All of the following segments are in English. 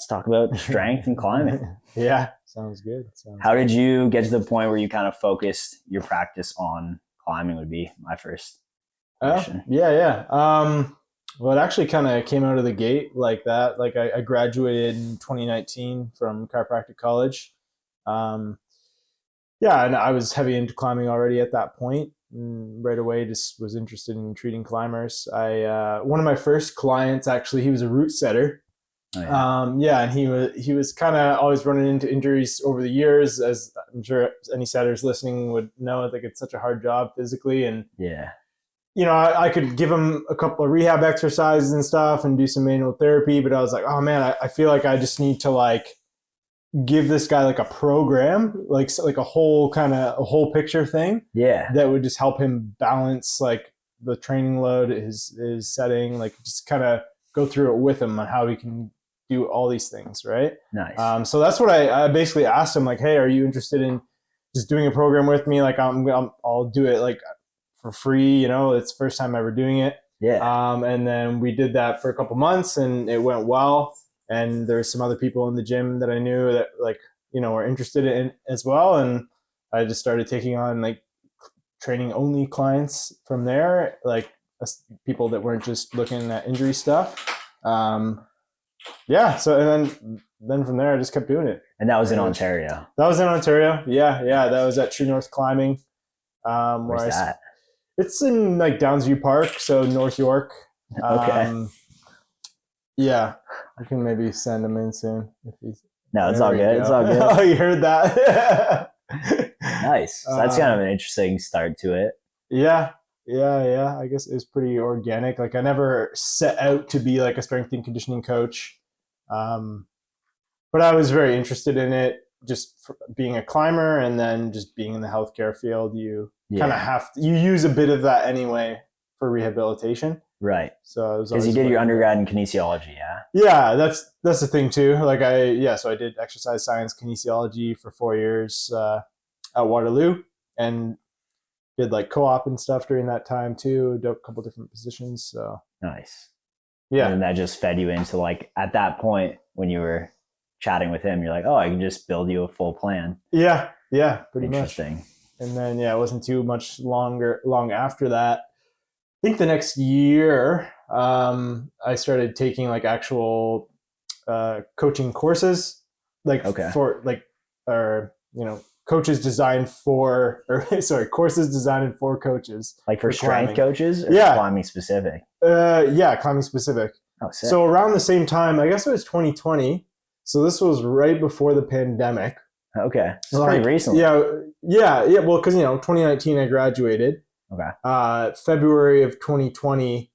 let's talk about strength and climbing. Yeah, sounds good. How did you get to the point where you kind of focused your practice on climbing would be my first question. Yeah. Well, it actually kind of came out of the gate like that. Like I graduated in 2019 from chiropractic college. Yeah, and I was heavy into climbing already at that point. And right away, just was interested in treating climbers. One of my first clients, actually, he was a route setter. Oh, yeah. Yeah, and he was kind of always running into injuries over the years, as I'm sure any setters listening would know. Like it's such a hard job physically, and yeah, you know, I could give him a couple of rehab exercises and stuff, and do some manual therapy. But I was like, oh man, I feel like I just need to like give this guy like a program, like a whole picture thing. Yeah, that would just help him balance like the training load, his setting, like just kind of go through it with him on how he can do all these things, right? Nice. So that's what I basically asked him, like, hey, are you interested in just doing a program with me? Like I'll do it like for free, you know, it's the first time ever doing it. Yeah. And then we did that for a couple months and it went well. And there's some other people in the gym that I knew that like, you know, were interested in as well. And I just started taking on like training only clients from there, like people that weren't just looking at injury stuff. Yeah. So, and then from there, I just kept doing it. And that was in Ontario. That was in Ontario. Yeah. That was at True North Climbing. Where's that? It's in like Downsview Park. So North York. Okay. Yeah. I can maybe send him in soon. No, it's all good. It's all good. Oh, you heard that? Nice. So that's kind of an interesting start to it. Yeah. I guess it was pretty organic. Like I never set out to be like a strength and conditioning coach. But I was very interested in it, just being a climber and then just being in the healthcare field. You kind of you use a bit of that anyway for rehabilitation. Right. So because you did your undergrad in kinesiology, yeah. Yeah, that's the thing too. Like so I did exercise science kinesiology for 4 years at Waterloo and did like co-op and stuff during that time too. Did a couple different positions. So nice. Yeah. And that just fed you into like at that point when you were chatting with him, you're like, oh, I can just build you a full plan. Yeah, pretty Interesting. much. And then it wasn't too much long after that. I think the next year, I started taking like actual coaching courses, like for like, or you know, courses designed for coaches, like for strength coaches, or climbing specific. Climbing specific. Oh, sick. So around the same time, I guess it was 2020. So this was right before the pandemic. Okay, it's like, pretty recently. Yeah. Well, because 2019 I graduated. Okay. February of 2020,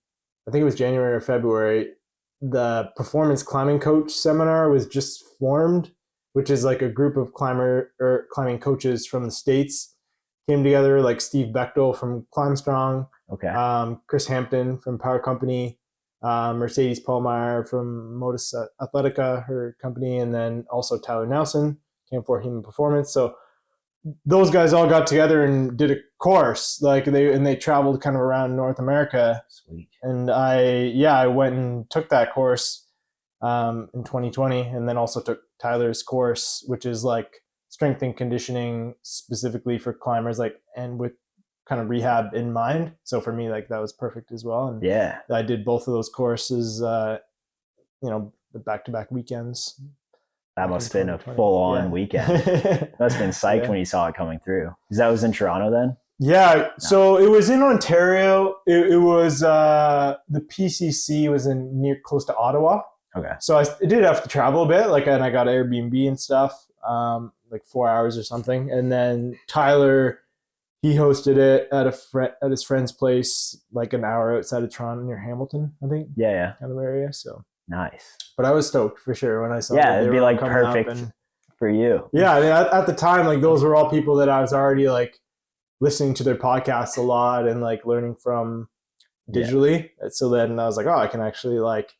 I think it was January or February, the Performance Climbing Coach Seminar was just formed, which is like a group of climbing coaches from the States came together, like Steve Bechtel from Climb Strong, Chris Hampton from Power Company, Mercedes Paulmeyer from Modus Athletica, her company, and then also Tyler Nelson came for Human Performance. So those guys all got together and did a course, like they traveled kind of around North America. Sweet. And I went and took that course in 2020, and then also took Tyler's course, which is like strength and conditioning specifically for climbers, like, and with kind of rehab in mind. So for me, like that was perfect as well. And yeah, I did both of those courses, the back-to-back weekends. That must have been a full-on weekend. Must have been psyched when you saw it coming through. Because that was in Toronto then? Yeah, so it was in Ontario. It was the PCC was close to Ottawa. Okay. So I did have to travel a bit, and I got Airbnb and stuff, like 4 hours or something. And then Tyler, he hosted it at his friend's place, like an hour outside of Toronto near Hamilton, I think. Yeah. Kind of area. So nice. But I was stoked for sure when I saw. Yeah, it'd be like perfect for you. Yeah, I mean, at the time, like those were all people that I was already like listening to their podcasts a lot and like learning from digitally. Yeah. So then I was like, oh, I can actually like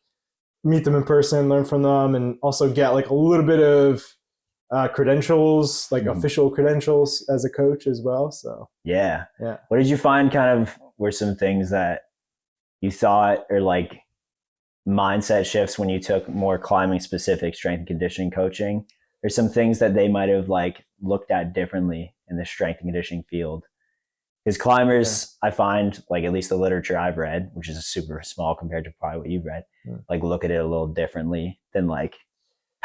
meet them in person, learn from them, and also get like a little bit of credentials, like official credentials as a coach as well. So yeah. What did you find kind of were some things that you thought or like mindset shifts when you took more climbing specific strength and conditioning coaching? There's some things that they might have like looked at differently in the strength and conditioning field. Because climbers, I find, like at least the literature I've read, which is super small compared to probably what you've read, like look at it a little differently than like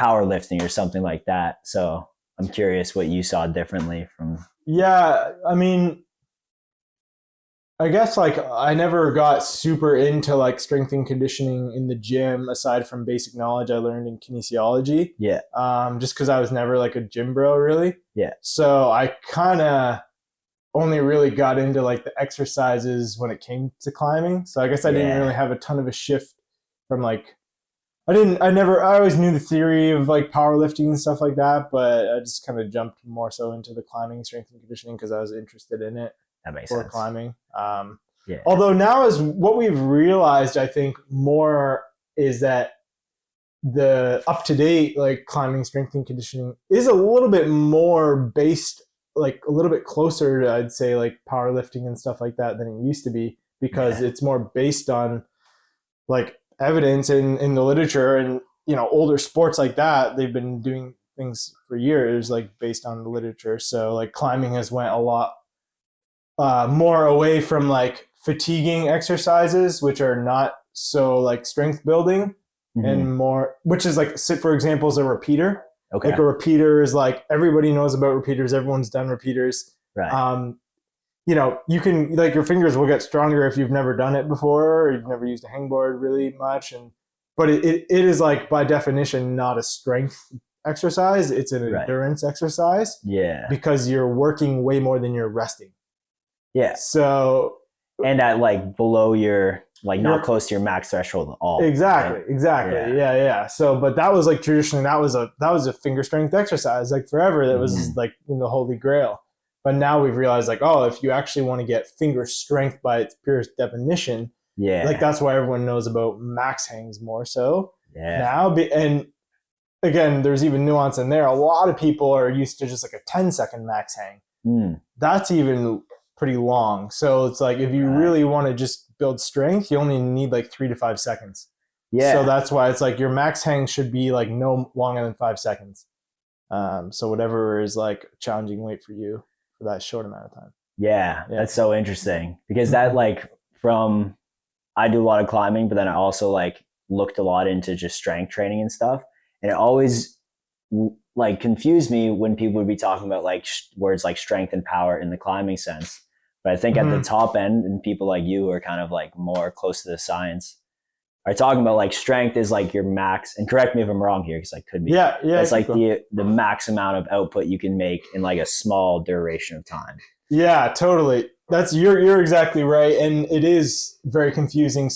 powerlifting or something like that. So I'm curious what you saw differently from. Yeah, I mean, I guess like I never got super into like strength and conditioning in the gym aside from basic knowledge I learned in kinesiology. Yeah. Just because I was never like a gym bro really. Yeah. So I kind of only really got into like the exercises when it came to climbing. So I guess I didn't really have a ton of a shift from like I always knew the theory of like powerlifting and stuff like that, but I just kind of jumped more so into the climbing strength and conditioning because I was interested in it. That makes for sense. climbing. Yeah. Although now is what we've realized, I think more is that the up to date like climbing strength and conditioning is a little bit more based, like a little bit closer to I'd say like powerlifting and stuff like that than it used to be because it's more based on like evidence in the literature and older sports like that. They've been doing things for years like based on the literature. So like climbing has went a lot more away from like fatiguing exercises, which are not so like strength building, and more, which is like, for example, is a repeater. Okay. Like a repeater is like everybody knows about repeaters. Everyone's done repeaters. Right. You can like your fingers will get stronger if you've never done it before, or you've never used a hangboard really much, but it is like by definition not a strength exercise. It's an endurance exercise. Yeah. Because you're working way more than you're resting. Yeah. So and at like below your like not close to your max threshold at all. Exactly. Right? Exactly. Yeah. So, but that was like traditionally that was a finger strength exercise. Like forever, that was like in the holy grail. But now we've realized like, oh, if you actually want to get finger strength by its purest definition, like that's why everyone knows about max hangs more so now. And again, there's even nuance in there. A lot of people are used to just like a 10-second max hang. That's even pretty long. So it's like if you really want to just build strength, you only need like 3 to 5 seconds. Yeah. So that's why it's like your max hang should be like no longer than 5 seconds. So whatever is like a challenging weight for you for that short amount of time. Yeah. That's so interesting because that like I do a lot of climbing, but then I also like looked a lot into just strength training and stuff. And it always like confused me when people would be talking about like words like strength and power in the climbing sense. But I think at the top end, and people like you who are kind of like more close to the science are talking about like strength is like your max, and correct me if I'm wrong here because I could be. Yeah. It's like the max amount of output you can make in like a small duration of time. Yeah, totally. You're exactly right. And it is very confusing,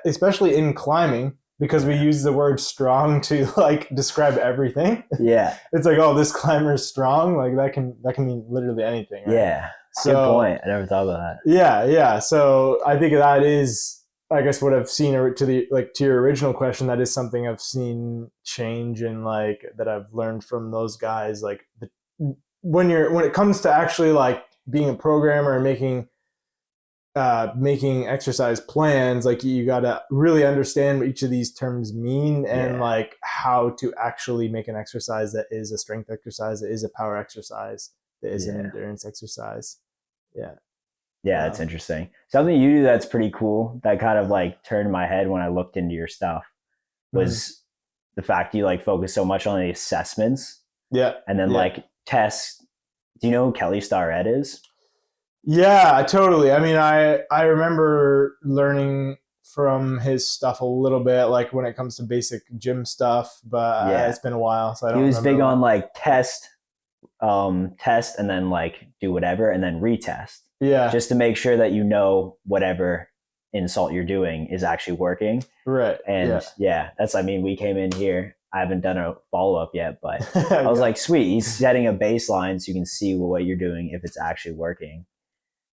especially in climbing, because we use the word strong to like describe everything. Yeah. It's like, oh, this climber is strong. Like that can mean literally anything. Right? Yeah. So, good point. I never thought about that. Yeah. So I think that is, I guess, what I've seen to your original question. That is something I've seen change and like that I've learned from those guys. Like when it comes to actually like being a programmer and making exercise plans, like you got to really understand what each of these terms mean and like how to actually make an exercise that is a strength exercise, that is a power exercise, that is an endurance exercise. Yeah, that's interesting. Something you do that's pretty cool that kind of like turned my head when I looked into your stuff was the fact you like focus so much on the assessments. Yeah. And then like tests. Do you know who Kelly Starrett is? Yeah, totally. I mean, I remember learning from his stuff a little bit, like when it comes to basic gym stuff, but it's been a while, so I don't. He was big on like test, and then like do whatever, and then retest. Yeah, just to make sure that you know whatever insult you're doing is actually working. Right. And that's. I mean, we came in here. I haven't done a follow-up yet, but I was like, sweet, he's setting a baseline so you can see what you're doing if it's actually working.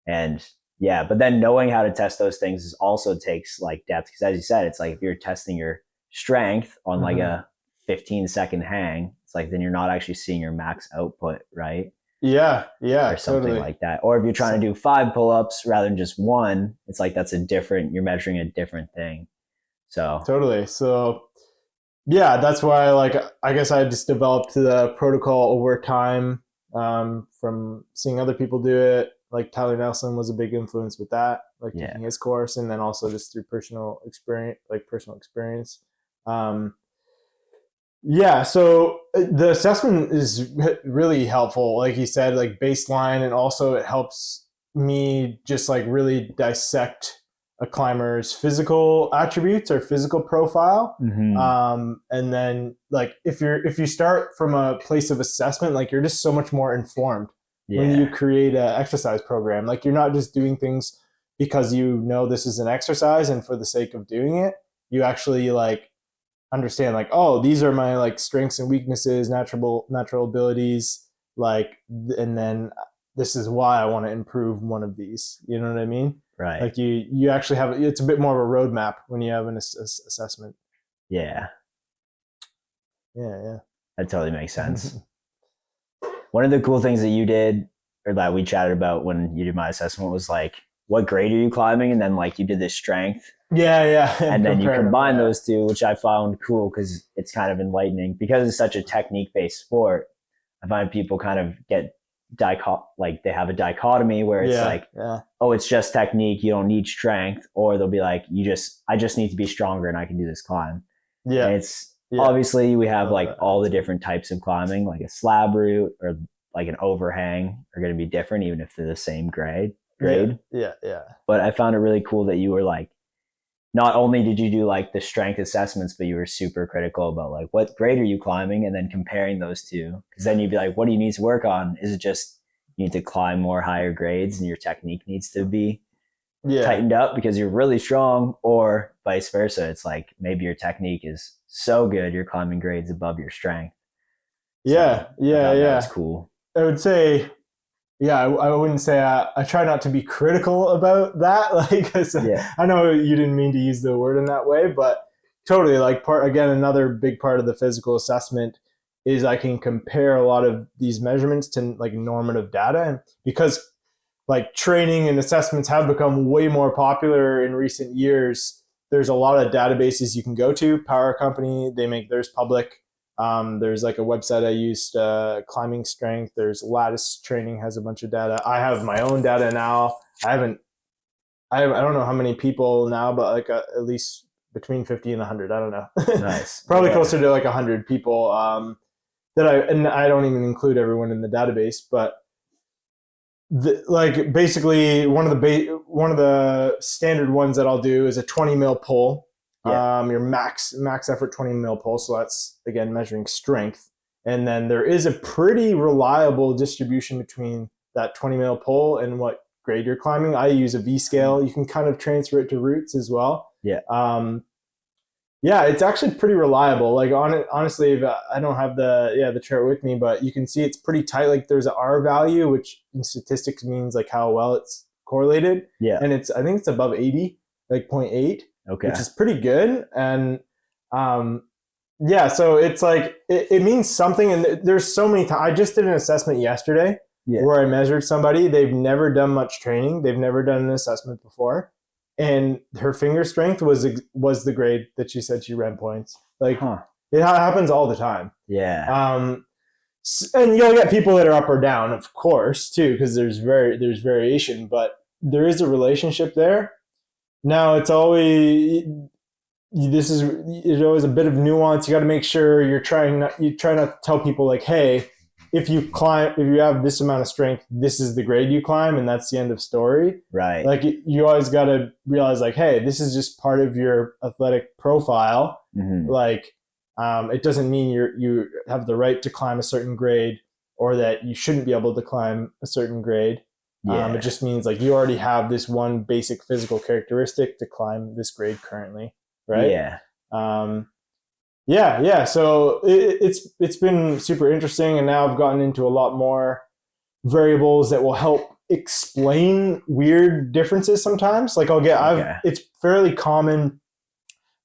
And but then knowing how to test those things also takes like depth. Because as you said, it's like if you're testing your strength on like a 15-second hang, it's like then you're not actually seeing your max output, right? Yeah, or something like that. Or if you're trying to do 5 pull-ups rather than just 1, it's like you're measuring a different thing. So Totally. So yeah, that's why like I guess I just developed the protocol over time, from seeing other people do it. Like Tyler Nelson was a big influence with that, like yeah, taking his course, and then also just through personal experience. Um, yeah, so the assessment is really helpful, like you said, like baseline, and also it helps me just like really dissect a climber's physical attributes or physical profile. hmm And then like if you start from a place of assessment, like you're just so much more informed when you yeah, create an exercise program. Like you're not just doing things because you know this is an exercise and for the sake of doing it. You actually like understand like, oh, these are my like strengths and weaknesses, natural abilities, like, and then this is why I want to improve one of these. You know what I mean? right, Like you actually have, it's a bit more of a roadmap when you have an assessment. yeah, Yeah, that totally makes yeah. sense. One of the cool things that you did, or that we chatted about when you did my assessment, was like, what grade are you climbing? And then like you did this strength, Yeah, and and then you compare them. combine Yeah. those two, which I found cool because it's kind of enlightening. Because it's such a technique based sport, I find people kind of get like they have a dichotomy where it's Yeah, like, yeah, oh, it's just technique, you don't need strength, or they'll be like, I just need to be stronger and I can do this climb. yeah, And it's yeah. obviously we I have love like that all the answer. different types of climbing, like a slab route or like an overhang are going to be different, even if they're the same Yeah, grade. yeah. But I found it really cool that you were like, not only did you do like the strength assessments, but you were super critical about like what grade are you climbing, and then comparing those two. Because then you'd be like, what do you need to work on? Is it just you need to climb more higher grades and your technique needs to be Yeah, tightened up because you're really strong, or vice versa? It's like maybe your technique is so good you're climbing grades above your strength. So yeah, I yeah, thought that was yeah. cool. I would say, yeah, I wouldn't say I try not to be critical about that. Like, 'cause Yeah. I know you didn't mean to use the word in that way, but totally. Like, part again, another big part of the physical assessment is I can compare a lot of these measurements to like normative data, and because like training and assessments have become way more popular in recent years. There's a lot of databases you can go to. Power Company, they make theirs public. There's like a website I used, Climbing Strength. There's Lattice Training has a bunch of data. I have my own data now. I don't know how many people now, but like at least between 50 and 100. I don't know. Nice. Probably Yeah. closer to like 100 people, and I don't even include everyone in the database, but like basically one of the standard ones that I'll do is a 20 mil pull, Yeah. your max effort 20 mil pull. So that's again measuring strength, and then there is a pretty reliable distribution between that 20 mil pull and what grade you're climbing. I use a V scale. You can kind of transfer it to roots as well. Yeah. Yeah, it's actually pretty reliable. Like honestly, I don't have the chart with me, but you can see it's pretty tight. Like there's a R value, which in statistics means like how well it's correlated, Yeah. and I think it's above 80, like zero point 0.8, which Okay. is pretty good. And um, yeah, so it's like it means something. And there's so many times. I just did an assessment yesterday Yeah. where I measured somebody. They've never done much training. They've never done an assessment before, and her finger strength was the grade that she said she ran points. Like Huh. it happens all the time. Yeah. Um, and you'll get people that are up or down, of course, too, because there's variation, but there is a relationship there. Now it's always this is there's always a bit of nuance. You got to make sure you try not to tell people like, hey, if you have this amount of strength, this is the grade you climb, and that's the end of story. Right. Like you always got to realize like, hey, this is just part of your athletic profile. Mm-hmm. Like it doesn't mean you have the right to climb a certain grade or that you shouldn't be able to climb a certain grade. It Yeah. just means like you already have this one basic physical characteristic to climb this grade currently, right? Yeah. Um, yeah. So it's been super interesting, and now I've gotten into a lot more variables that will help explain weird differences. Sometimes, like Okay. it's fairly common.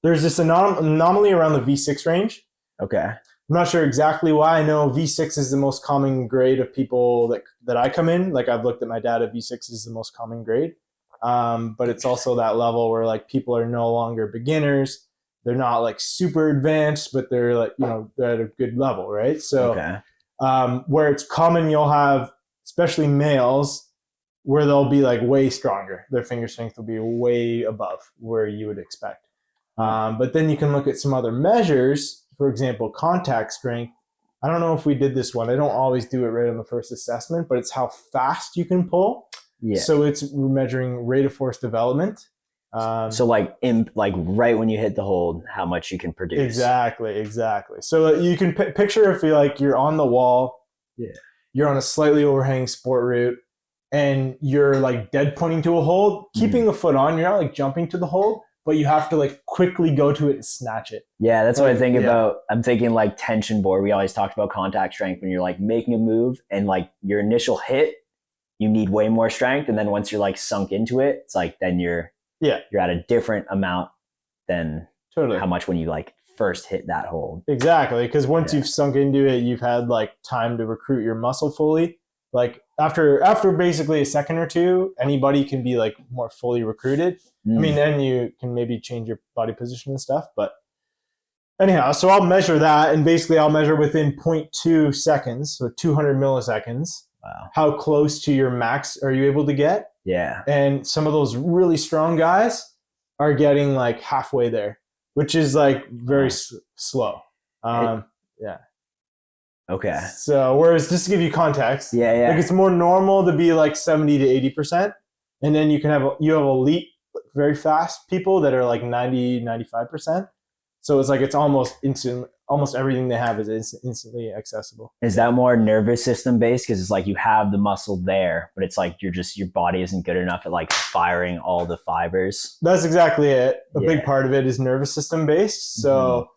There's this anomaly around the V6 range. Okay. I'm not sure exactly why. I know V6 is the most common grade of people that I come in. Like I've looked at my data, V6 is the most common grade. But it's also that level where like people are no longer beginners. They're not like super advanced, but they're like, they're at a good level, right? So where it's common, you'll have, especially males, where they'll be like way stronger. Their finger strength will be way above where you would expect. But then you can look at some other measures, for example, contact strength. I don't know if we did this one. I don't always do it right on the first assessment, but it's how fast you can pull. Yeah. So we're measuring rate of force development. So like right when you hit the hold, how much you can produce. Exactly. So you can picture if you're on the wall, you're on a slightly overhanging sport route, and you're like dead pointing to a hold, keeping a foot on. You're not like jumping to the hold, but you have to like quickly go to it and snatch it. Yeah, that's what I think about. I'm thinking like tension board. We always talked about contact strength when you're like making a move and like your initial hit, you need way more strength, and then once you're like sunk into it, it's like then you're at a different amount than how much when you like first hit that hold. Exactly, because once you've sunk into it, you've had like time to recruit your muscle fully. Like after basically a second or two, anybody can be like more fully recruited. I mean, then you can maybe change your body position and stuff. But anyhow, so I'll measure that, and basically I'll measure within 0.2 seconds, so 200 milliseconds. Wow. How close to your max are you able to get? Yeah. And some of those really strong guys are getting like halfway there, which is like very slow. Yeah. Okay. So whereas, just to give you context, like it's more normal to be like 70 to 80%. And then you have elite, very fast people that are like 90, 95%. So it's like, it's almost instant. Almost everything they have is instantly accessible. Is that more nervous system based? Because it's like you have the muscle there, but it's like your body isn't good enough at like firing all the fibers. That's exactly it. A big part of it is nervous system based. So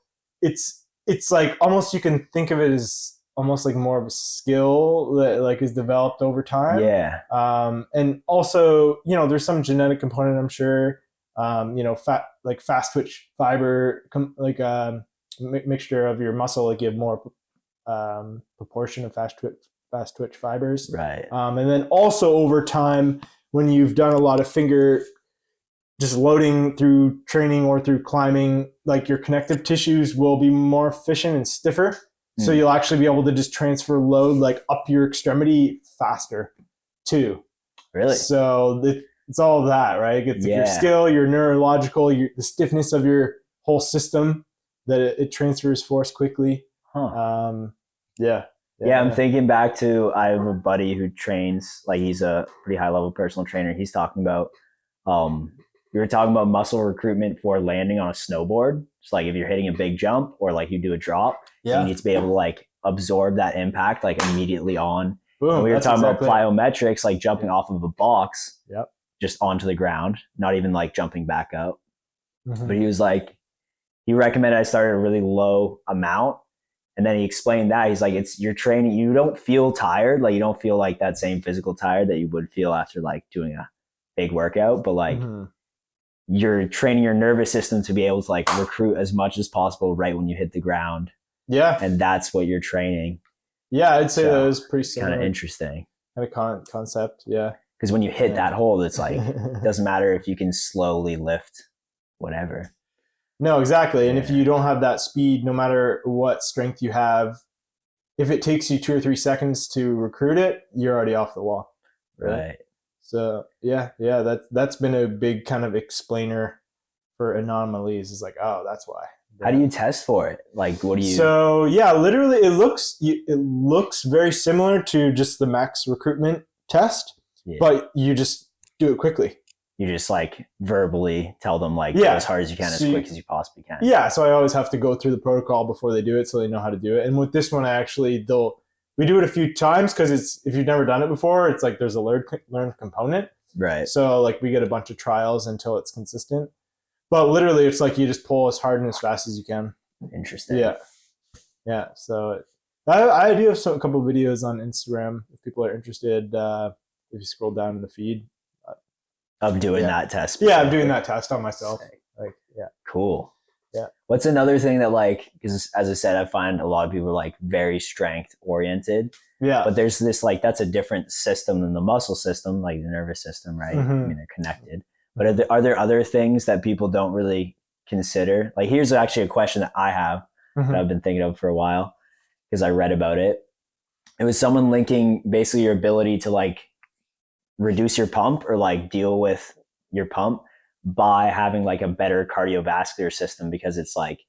it's like almost, you can think of it as almost like more of a skill that like is developed over time. Yeah. And also, there's some genetic component, I'm sure. Fast twitch fiber, mixture of your muscle, like you have more proportion of fast twitch fibers, right? And then also over time, when you've done a lot of finger just loading through training or through climbing, like your connective tissues will be more efficient and stiffer, so you'll actually be able to just transfer load like up your extremity faster too. Really? So it's all of that, right? It's your skill, your neurological, the stiffness of your whole system, that it transfers force quickly. I'm thinking back to, I have a buddy who trains, like he's a pretty high level personal trainer. He's talking about, we were talking about muscle recruitment for landing on a snowboard. It's like if you're hitting a big jump or like you do a drop, you need to be able to like absorb that impact like immediately on. Boom, and we were talking about plyometrics, like jumping off of a box, just onto the ground, not even like jumping back up. But he was like, he recommended I start at a really low amount. And then he explained that he's like, you're training, you don't feel tired. Like you don't feel like that same physical tired that you would feel after like doing a big workout, but like you're training your nervous system to be able to like recruit as much as possible right when you hit the ground. Yeah. And that's what you're training. Yeah. I'd say that was pretty similar. Kind of interesting. Kind of concept. Yeah. Because when you hit that hold, it's like, it doesn't matter if you can slowly lift whatever. No, exactly. And if you don't have that speed, no matter what strength you have, if it takes you 2 or 3 seconds to recruit it, you're already off the wall. Right. So that's been a big kind of explainer for anomalies. Is like, oh, that's why. How do you test for it? Like, what do you? So literally, it looks very similar to just the max recruitment test, but you just do it quickly. You just like verbally tell them like go as hard as you can, as quick as you possibly can. Yeah. So I always have to go through the protocol before they do it, so they know how to do it. And with this one, we do it a few times, because if you've never done it before, it's like there's a learned component. Right. So like we get a bunch of trials until it's consistent. But literally, it's like you just pull as hard and as fast as you can. Interesting. Yeah. Yeah. So I do have a couple of videos on Instagram if people are interested. If you scroll down in the feed. Of doing that test. Yeah, I'm doing that test on myself. Like, cool. Yeah. What's another thing that like, because as I said, I find a lot of people are like very strength oriented. Yeah. But there's this like, that's a different system than the muscle system, like the nervous system, right? I mean, they're connected. But are there other things that people don't really consider? Like, here's actually a question that I have that I've been thinking of for a while because I read about it. It was someone linking basically your ability to like reduce your pump or like deal with your pump by having like a better cardiovascular system, because it's like,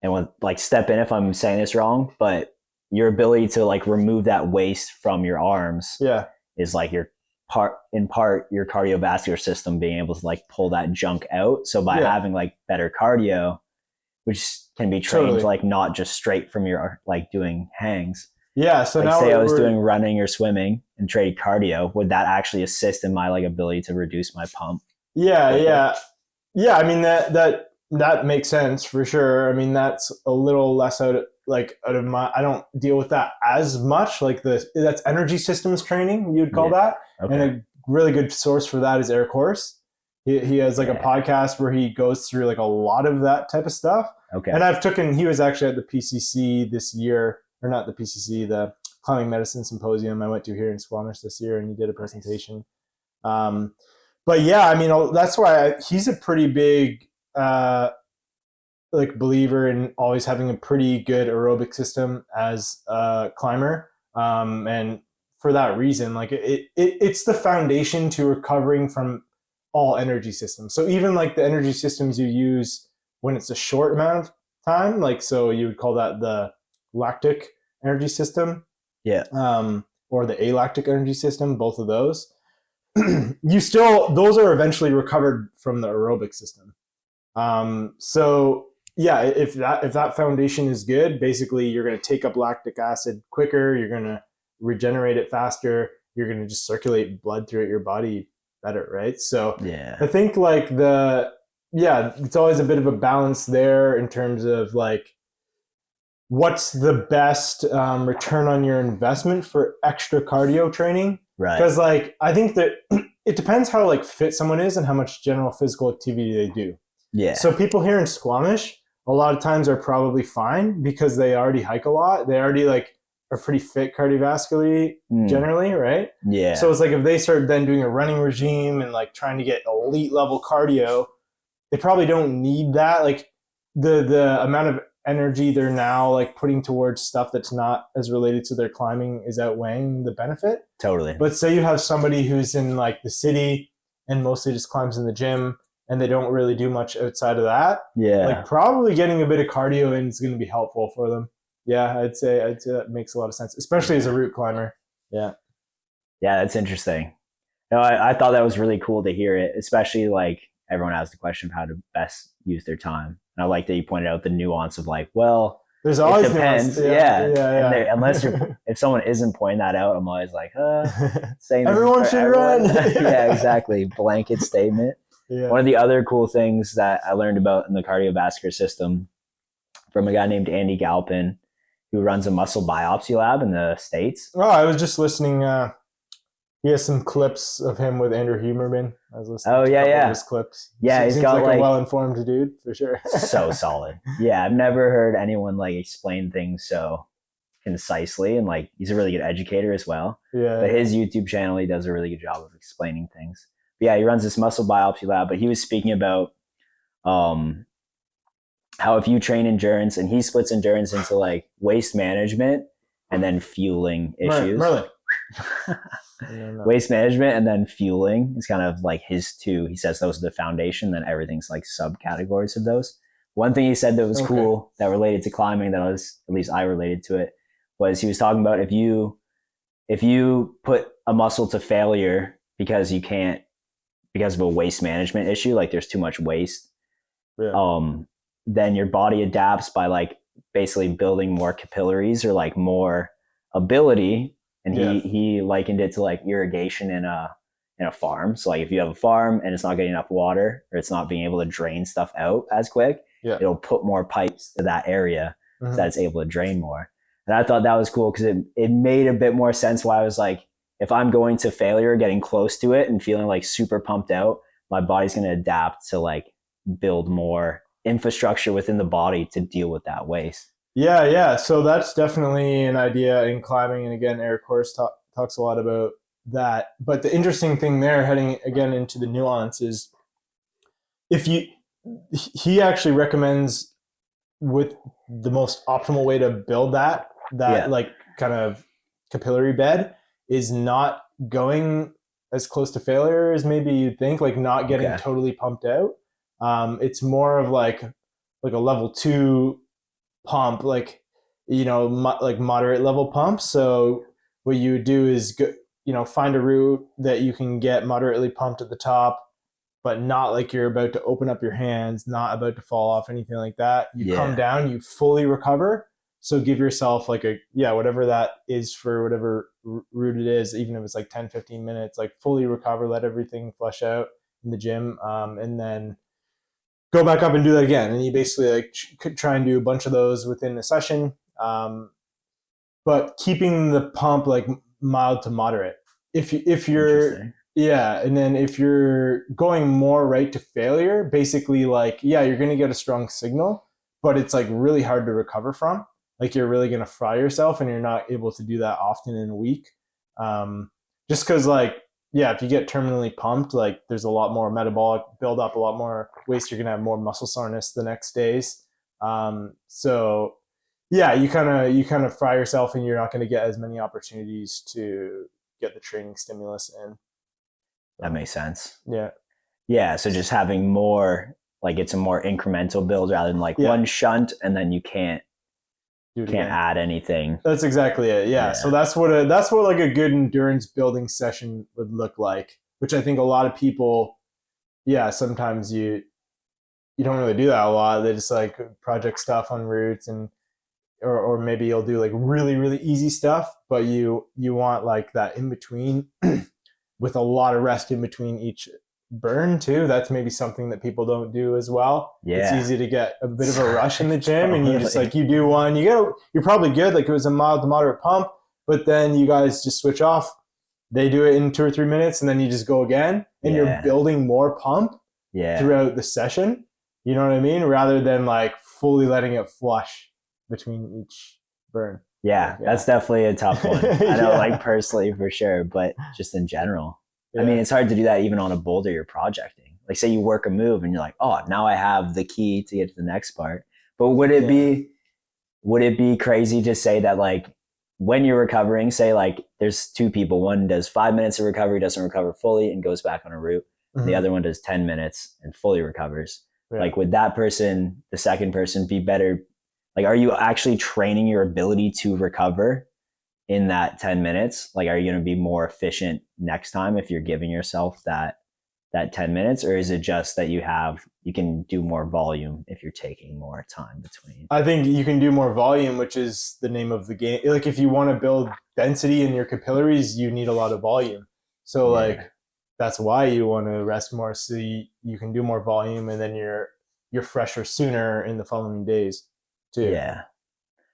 and with like step in if I'm saying this wrong, but your ability to like remove that waste from your arms is like your in part your cardiovascular system being able to like pull that junk out. So by having like better cardio, which can be trained like not just straight from your like doing hangs. Yeah. So like now say I was doing running or swimming and trade cardio, would that actually assist in my like ability to reduce my pump? Yeah. I mean, that makes sense for sure. I mean, that's a little less out of my, I don't deal with that as much. Like that's energy systems training, you would call that. Okay. And a really good source for that is Eric Horse. He has like a podcast where he goes through like a lot of that type of stuff. Okay. And he was actually at the PCC this year, or not the PCC, the Climbing Medicine Symposium I went to here in Squamish this year, and he did a presentation. But yeah, I mean, that's why he's a pretty big like believer in always having a pretty good aerobic system as a climber. And for that reason, like it's the foundation to recovering from all energy systems. So even like the energy systems you use when it's a short amount of time, like, so you would call that the lactic energy system. Yeah. Or the alactic energy system, both of those. Those are eventually recovered from the aerobic system. So yeah, if that foundation is good, basically you're going to take up lactic acid quicker, you're going to regenerate it faster, you're going to just circulate blood throughout your body better, right? So yeah, I think like it's always a bit of a balance there in terms of like what's the best return on your investment for extra cardio training. Right. Because like I think that it depends how like fit someone is and how much general physical activity they do. Yeah. So people here in Squamish a lot of times are probably fine because they already hike a lot. They already like are pretty fit cardiovascularly generally, right? Yeah. So it's like if they start then doing a running regime and like trying to get elite level cardio, they probably don't need that. Like the amount of energy they're now like putting towards stuff that's not as related to their climbing is outweighing the benefit. Totally. But say you have somebody who's in like the city and mostly just climbs in the gym and they don't really do much outside of that. Yeah. Like probably getting a bit of cardio in is going to be helpful for them. Yeah, I'd say that makes a lot of sense, especially as a route climber. Yeah. Yeah, that's interesting. No, I thought that was really cool to hear it, especially like everyone has the question of how to best use their time. And I like that you pointed out the nuance of like, well, there's always it depends. Nuance. Yeah. Unless if someone isn't pointing that out, I'm always like, saying everyone should run. Yeah, exactly. Blanket statement. Yeah. One of the other cool things that I learned about in the cardiovascular system from a guy named Andy Galpin, who runs a muscle biopsy lab in the States. Oh, I was just listening. He has some clips of him with Andrew Huberman. I was listening to a couple of his clips. Yeah, he's got like a well-informed dude for sure. So solid. Yeah, I've never heard anyone like explain things so concisely, and like he's a really good educator as well. Yeah. But his YouTube channel, he does a really good job of explaining things. But yeah, he runs this muscle biopsy lab, but he was speaking about how if you train endurance, and he splits endurance into like waste management and then fueling issues. Merlin. Waste management and then fueling is kind of like his two. He says those are the foundation, then everything's like subcategories of those. One thing he said that was cool that related to climbing, that was, at least I related to it, was he was talking about if you put a muscle to failure because you can't, because of a waste management issue, like there's too much waste, then your body adapts by like basically building more capillaries or like more ability. And he likened it to like irrigation in a farm. So like if you have a farm and it's not getting enough water, or it's not being able to drain stuff out as quick, it'll put more pipes to that area so that it's able to drain more. And I thought that was cool because it made a bit more sense why I was like, if I'm going to failure, getting close to it and feeling like super pumped out, my body's going to adapt to like build more infrastructure within the body to deal with that waste. Yeah. So that's definitely an idea in climbing. And again, Eric Horse talks a lot about that. But the interesting thing there, heading again into the nuance, is if you he actually recommends with the most optimal way to build that like kind of capillary bed is not going as close to failure as maybe you'd think, like not getting totally pumped out. It's more of like a level 2 pump, like, like moderate level pump. So what you would do is find a route that you can get moderately pumped at the top, but not like you're about to open up your hands, not about to fall off, anything like that. You come down, you fully recover. So give yourself like whatever that is for whatever route it is, even if it's like 10, 15 minutes, like fully recover, let everything flush out in the gym. And then go back up and do that again. And you basically like try and do a bunch of those within a session. But keeping the pump like mild to moderate. If you're, and then if you're going more right to failure, basically like, you're going to get a strong signal, but it's like really hard to recover from. Like you're really going to fry yourself and you're not able to do that often in a week. Just because like, if you get terminally pumped, like there's a lot more metabolic buildup, a lot more waste. You're going to have more muscle soreness the next days. So you kind of fry yourself and you're not going to get as many opportunities to get the training stimulus in. That makes sense. Yeah. Yeah. So just having more, like it's a more incremental build rather than like one shunt and then you can't add anything. That's exactly it. Yeah. So that's what like a good endurance building session would look like, which I think a lot of people, sometimes you don't really do that a lot. They just like project stuff on routes or maybe you'll do like really, really easy stuff, but you want like that in between with a lot of rest in between each burn too. That's maybe something that people don't do as well. It's easy to get a bit of a rush in the gym and you just like, you do one, you're probably good. Like it was a mild to moderate pump, but then you guys just switch off. They do it in 2 or 3 minutes and then you just go again and you're building more pump throughout the session. You know what I mean? Rather than like fully letting it flush between each burn. Yeah, that's definitely a tough one. I know like personally for sure, but just in general. I mean, it's hard to do that even on a boulder you're projecting. Like say you work a move and you're like, oh, now I have the key to get to the next part. But would it be crazy to say that like when you're recovering, say like there's 2 people, one does 5 minutes of recovery, doesn't recover fully and goes back on a route. The other one does 10 minutes and fully recovers. Like would that person, the second person, be better? Like, are you actually training your ability to recover in that 10 minutes? Like, are you going to be more efficient next time if you're giving yourself that 10 minutes? Or is it just that you can do more volume if you're taking more time between? I think you can do more volume, which is the name of the game. Like if you want to build density in your capillaries, you need a lot of volume. So like, that's why you want to rest more. So you can do more volume and then you're fresher sooner in the following days. Too. Yeah,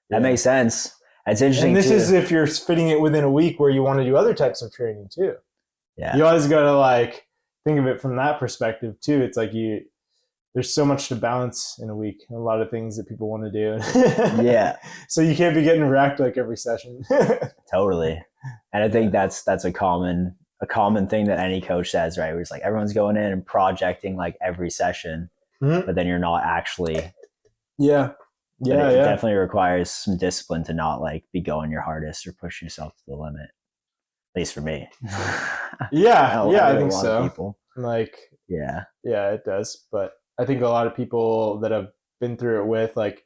that makes sense. That's interesting. And this is if you're fitting it within a week where you want to do other types of training too. Yeah, you always got to like think of it from that perspective too. It's like there's so much to balance in a week. A lot of things that people want to do. So you can't be getting wrecked like every session. Totally. And I think that's a common thing that any coach says, right? Where it's like everyone's going in and projecting like every session, but then you're not actually. It definitely requires some discipline to not like be going your hardest or push yourself to the limit. At least for me. I think so. Like, it does. But I think a lot of people that have been through it with, like,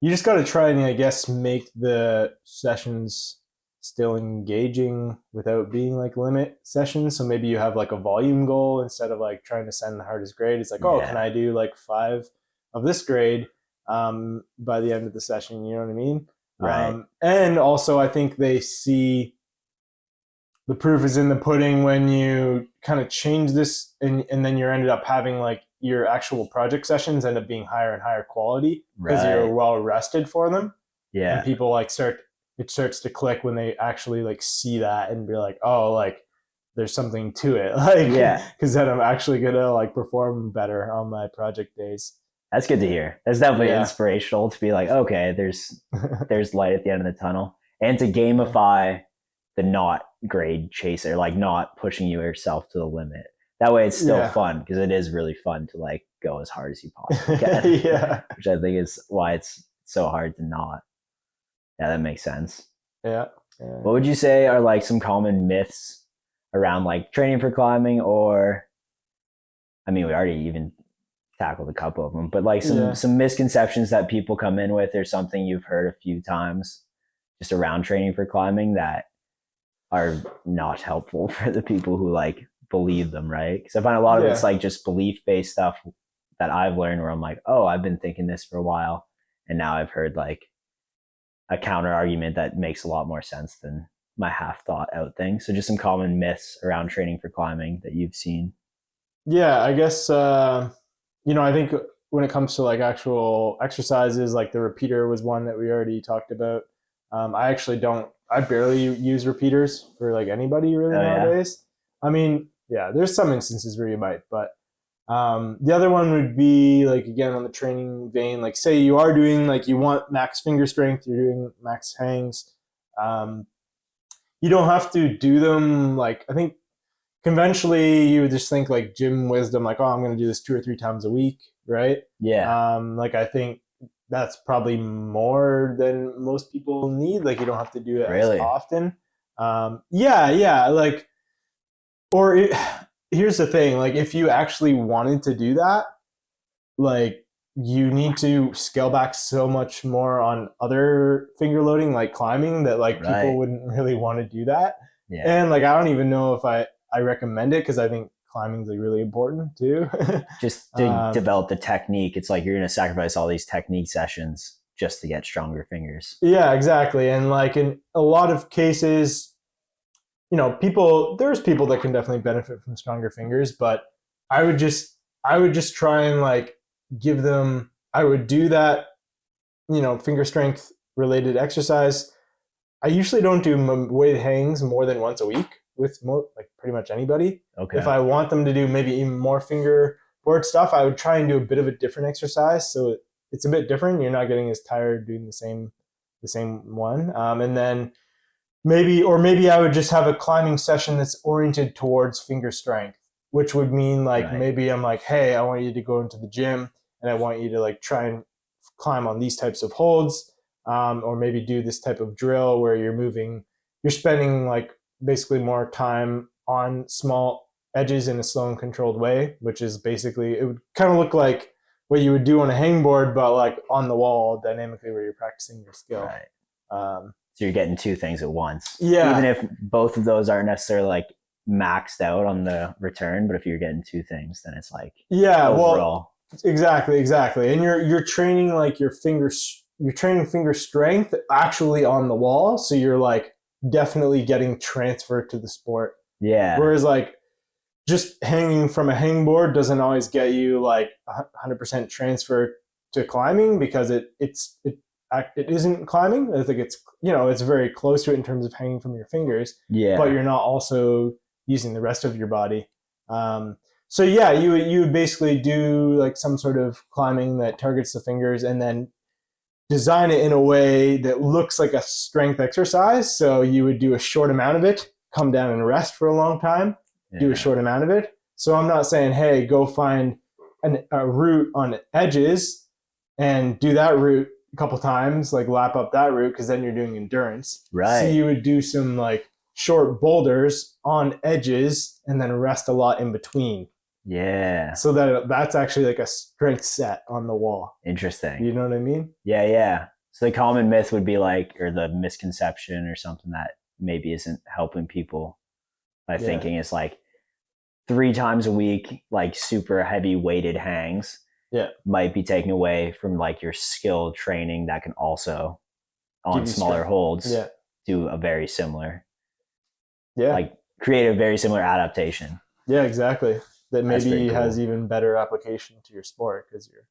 you just got to try and I guess make the sessions still engaging without being like limit sessions. So maybe you have like a volume goal instead of like trying to send the hardest grade. It's like, can I do like 5 of this grade? By the end of the session, you know what I mean? Right. And also I think they see the proof is in the pudding when you kind of change this and then you're ended up having like your actual project sessions end up being higher and higher quality because you're well rested for them. Yeah. And people like it starts to click when they actually like see that and be like, oh, like there's something to it. Like, because then I'm actually going to like perform better on my project days. That's good to hear. That's definitely inspirational to be like, okay, there's light at the end of the tunnel, and to gamify the not grade chaser, like not pushing yourself to the limit. That way it's still fun because it is really fun to like go as hard as you possibly can. Yeah. Which I think is why it's so hard to not. Yeah, that makes sense. Yeah. What would you say are like some common myths around like training for climbing, or I mean, we already even tackled a couple of them, but like some misconceptions that people come in with, or something you've heard a few times just around training for climbing that are not helpful for the people who like believe them, right? Because I find a lot of it's like just belief based stuff that I've learned where I'm like, oh, I've been thinking this for a while, and now I've heard like a counter argument that makes a lot more sense than my half thought out thing. So just some common myths around training for climbing that you've seen. Yeah, I guess I think when it comes to like actual exercises, like the repeater was one that we already talked about. I barely use repeaters for like anybody really nowadays. I mean, yeah, there's some instances where you might, but the other one would be like, again, on the training vein, like say you are doing like, you want max finger strength, you're doing max hangs. You don't have to do them. Like, I think conventionally you would just think like gym wisdom, like, oh, I'm going to do this 2 or 3 times a week. Right. Yeah. Like, I think that's probably more than most people need. Like, you don't have to do it as often. Like, here's the thing, like if you actually wanted to do that, like you need to scale back so much more on other finger loading, like climbing, that like people wouldn't really want to do that. And like, I don't even know if I recommend it, because I think climbing's like really important too. Just to develop the technique. It's like you're going to sacrifice all these technique sessions just to get stronger fingers. Yeah, exactly. And like in a lot of cases, there's people that can definitely benefit from stronger fingers, but I would just try and like give them, I would do that, finger strength related exercise. I usually don't do weighted hangs more than once a week with like pretty much anybody. Okay. If I want them to do maybe even more fingerboard stuff, I would try and do a bit of a different exercise. So it's a bit different. You're not getting as tired doing the same one. And then maybe I would just have a climbing session that's oriented towards finger strength, which would mean like maybe I'm like, hey, I want you to go into the gym and I want you to like try and climb on these types of holds, or maybe do this type of drill where you're spending like basically more time on small edges in a slow and controlled way, which is basically, it would kind of look like what you would do on a hangboard, but like on the wall dynamically where you're practicing your skill. So you're getting 2 things at once. Yeah. Even if both of those aren't necessarily like maxed out on the return, but if you're getting 2 things, then it's like overall. Well, exactly. And you're training like you're training finger strength actually on the wall. So you're like definitely getting transferred to the sport. Yeah. Whereas like just hanging from a hangboard doesn't always get you like 100% transfer to climbing, because it isn't climbing. I think it's very close to it in terms of hanging from your fingers. Yeah. But you're not also using the rest of your body. So yeah, you would basically do like some sort of climbing that targets the fingers, and then design it in a way that looks like a strength exercise. So you would do a short amount of it, come down and rest for a long time, do a short amount of it. So I'm not saying, hey, go find a route on edges and do that route a couple times, like lap up that route, because then you're doing endurance. Right. So you would do some like short boulders on edges and then rest a lot in between. Yeah. So that's actually like a strength set on the wall. Interesting. You know what I mean? Yeah. So the common myth would be like, or the misconception or something that maybe isn't helping people by thinking is like 3 times a week, like super heavy weighted hangs might be taken away from like your skill training that can also on smaller holds do a very similar, like create a very similar adaptation. Yeah, exactly. That maybe has even better application to your sport because you're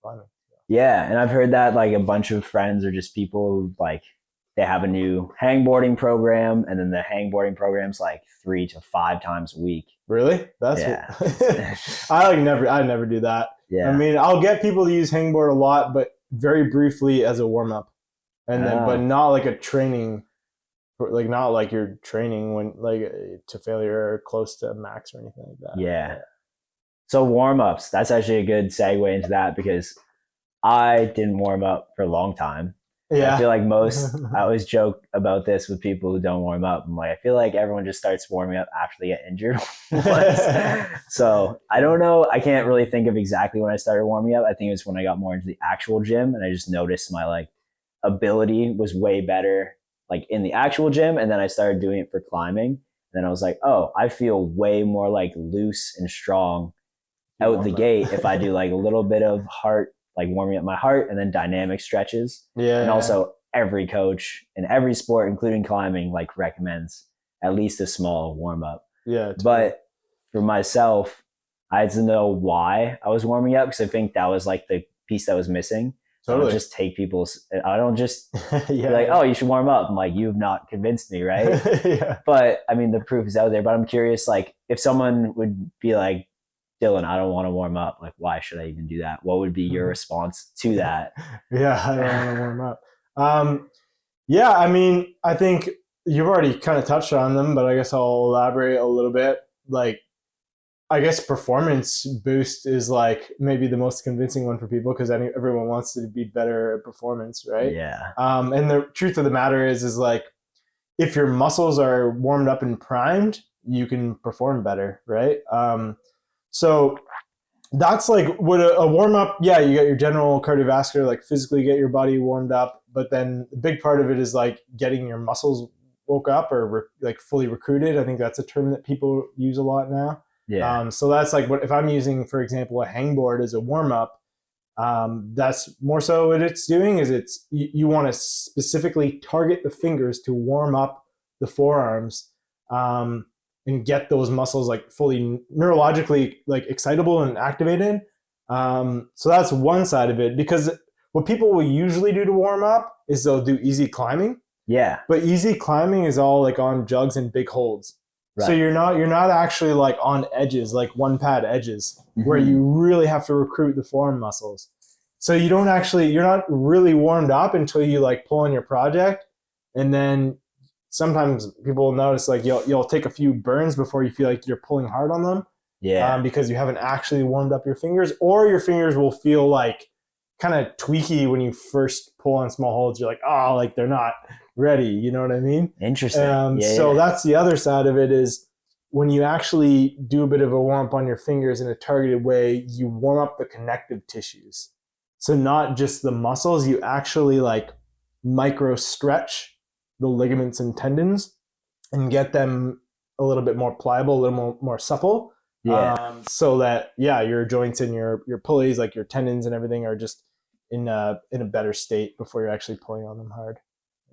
climbing. Yeah, and I've heard that like a bunch of friends or just people who like they have a new hangboarding program, and then the hangboarding program's like 3 to 5 times a week. Really? That's I never do that. Yeah. I mean, I'll get people to use hangboard a lot, but very briefly as a warm up, and then but not like a training, like not like you're training when like to failure or close to max or anything like that. Yeah. So warm-ups, that's actually a good segue into that because I didn't warm up for a long time. I feel Yeah. like I always joke about this with people who don't warm up. I'm like, I feel like everyone just starts warming up after they get injured once. So I don't know. I can't really think of exactly when I started warming up. I think it was when I got more into the actual gym and I just noticed my like ability was way better like in the actual gym. And then I started doing it for climbing. And then I was like, oh, I feel way more like loose and strong out the gate if I do like a little bit of heart, like warming up my heart and then dynamic stretches. Yeah. And also every coach in every sport, including climbing, like recommends at least a small warm up. Yeah. Totally. But for myself, I had to know why I was warming up because I think that was like the piece that was missing. Totally. I don't just take people's, I don't just be Yeah. like, oh, you should warm up. I'm like, you've not convinced me, right? Yeah. But I mean, the proof is out there. But I'm curious, like, if someone would be like, Dillon, I don't want to warm up. Like, why should I even do that? What would be your response to that? Yeah, I don't want to warm up. Yeah, I mean, I think you've already kind of touched on them, but I guess I'll elaborate a little bit. Like, I guess performance boost is like maybe the most convincing one for people because everyone wants to be better at performance, right? Yeah. And the truth of the matter is like, if your muscles are warmed up and primed, you can perform better, right? So that's like what a warm up. Yeah, you get your general cardiovascular, like physically get your body warmed up, but then the big part of it is like getting your muscles woke up or like fully recruited. I think that's a term that people use a lot now. Yeah. So that's like what if I'm using, for example, a hangboard as a warm up. That's more so what it's doing is you want to specifically target the fingers to warm up the forearms. And get those muscles like fully neurologically like excitable and activated. So that's one side of it because what people will usually do to warm up is they'll do easy climbing. Yeah. But easy climbing is all like on jugs and big holds. Right. So you're not actually like on edges, like one pad edges, where you really have to recruit the forearm muscles. So you're not really warmed up until you like pull on your project, and then sometimes people will notice like you'll take a few burns before you feel like you're pulling hard on them. Yeah. Because you haven't actually warmed up your fingers, or your fingers will feel like kind of tweaky when you first pull on small holds. You're like, oh, like they're not ready. You know what I mean? Interesting. So that's the other side of it is when you actually do a bit of a warm up on your fingers in a targeted way, you warm up the connective tissues. So not just the muscles, you actually like micro stretch the ligaments and tendons and get them a little bit more pliable, a little more supple. Yeah. So that, your joints and your pulleys, like your tendons and everything are just in a better state before you're actually pulling on them hard.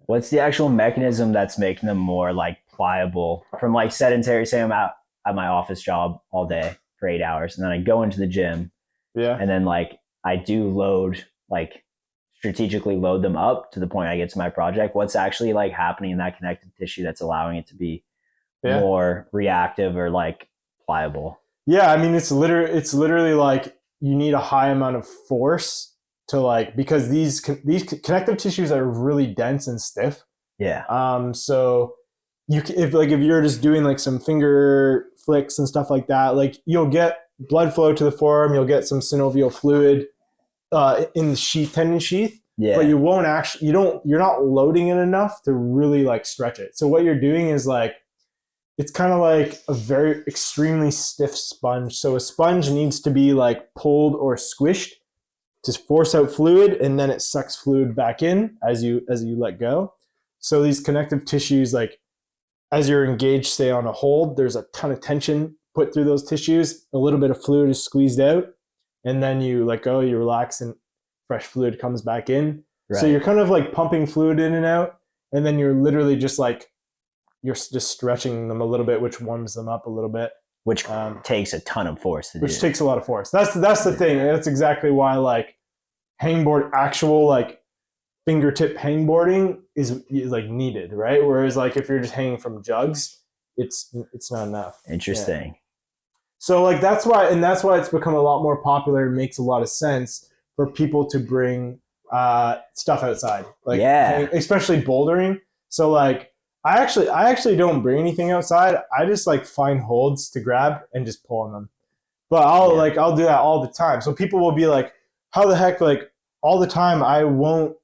What's the actual mechanism that's making them more like pliable from like sedentary, say I'm out at my office job all day for 8 hours and then I go into the gym and then like I do load, like strategically load them up to the point I get to my project. What's actually like happening in that connective tissue that's allowing it to be more reactive or like pliable? Yeah, I mean it's literally like you need a high amount of force to like, because these connective tissues are really dense and stiff. Yeah. So if you're just doing like some finger flicks and stuff like that, like you'll get blood flow to the forearm, you'll get some synovial fluid in the tendon sheath, but you won't actually, you're not loading it enough to really like stretch it. So what you're doing is like, it's kind of like a very extremely stiff sponge. So a sponge needs to be like pulled or squished to force out fluid, and then it sucks fluid back in as you let go. So these connective tissues, like as you're engaged, say on a hold, there's a ton of tension put through those tissues. A little bit of fluid is squeezed out, and then you let go, you relax, and fresh fluid comes back in. Right. So you're kind of like pumping fluid in and out, and then you're literally just like, you're just stretching them a little bit, which warms them up a little bit. Which takes a ton of force to do. Which takes a lot of force. That's the thing. That's exactly why like hangboard, actual like fingertip hangboarding is like needed, right? Whereas like if you're just hanging from jugs, it's not enough. Interesting. Yeah. So like that's why it's become a lot more popular. It makes a lot of sense for people to bring stuff outside, like especially bouldering. So like I actually don't bring anything outside. I just like find holds to grab and just pull on them. But I'll do that all the time. So people will be like, how the heck, like all the time I won't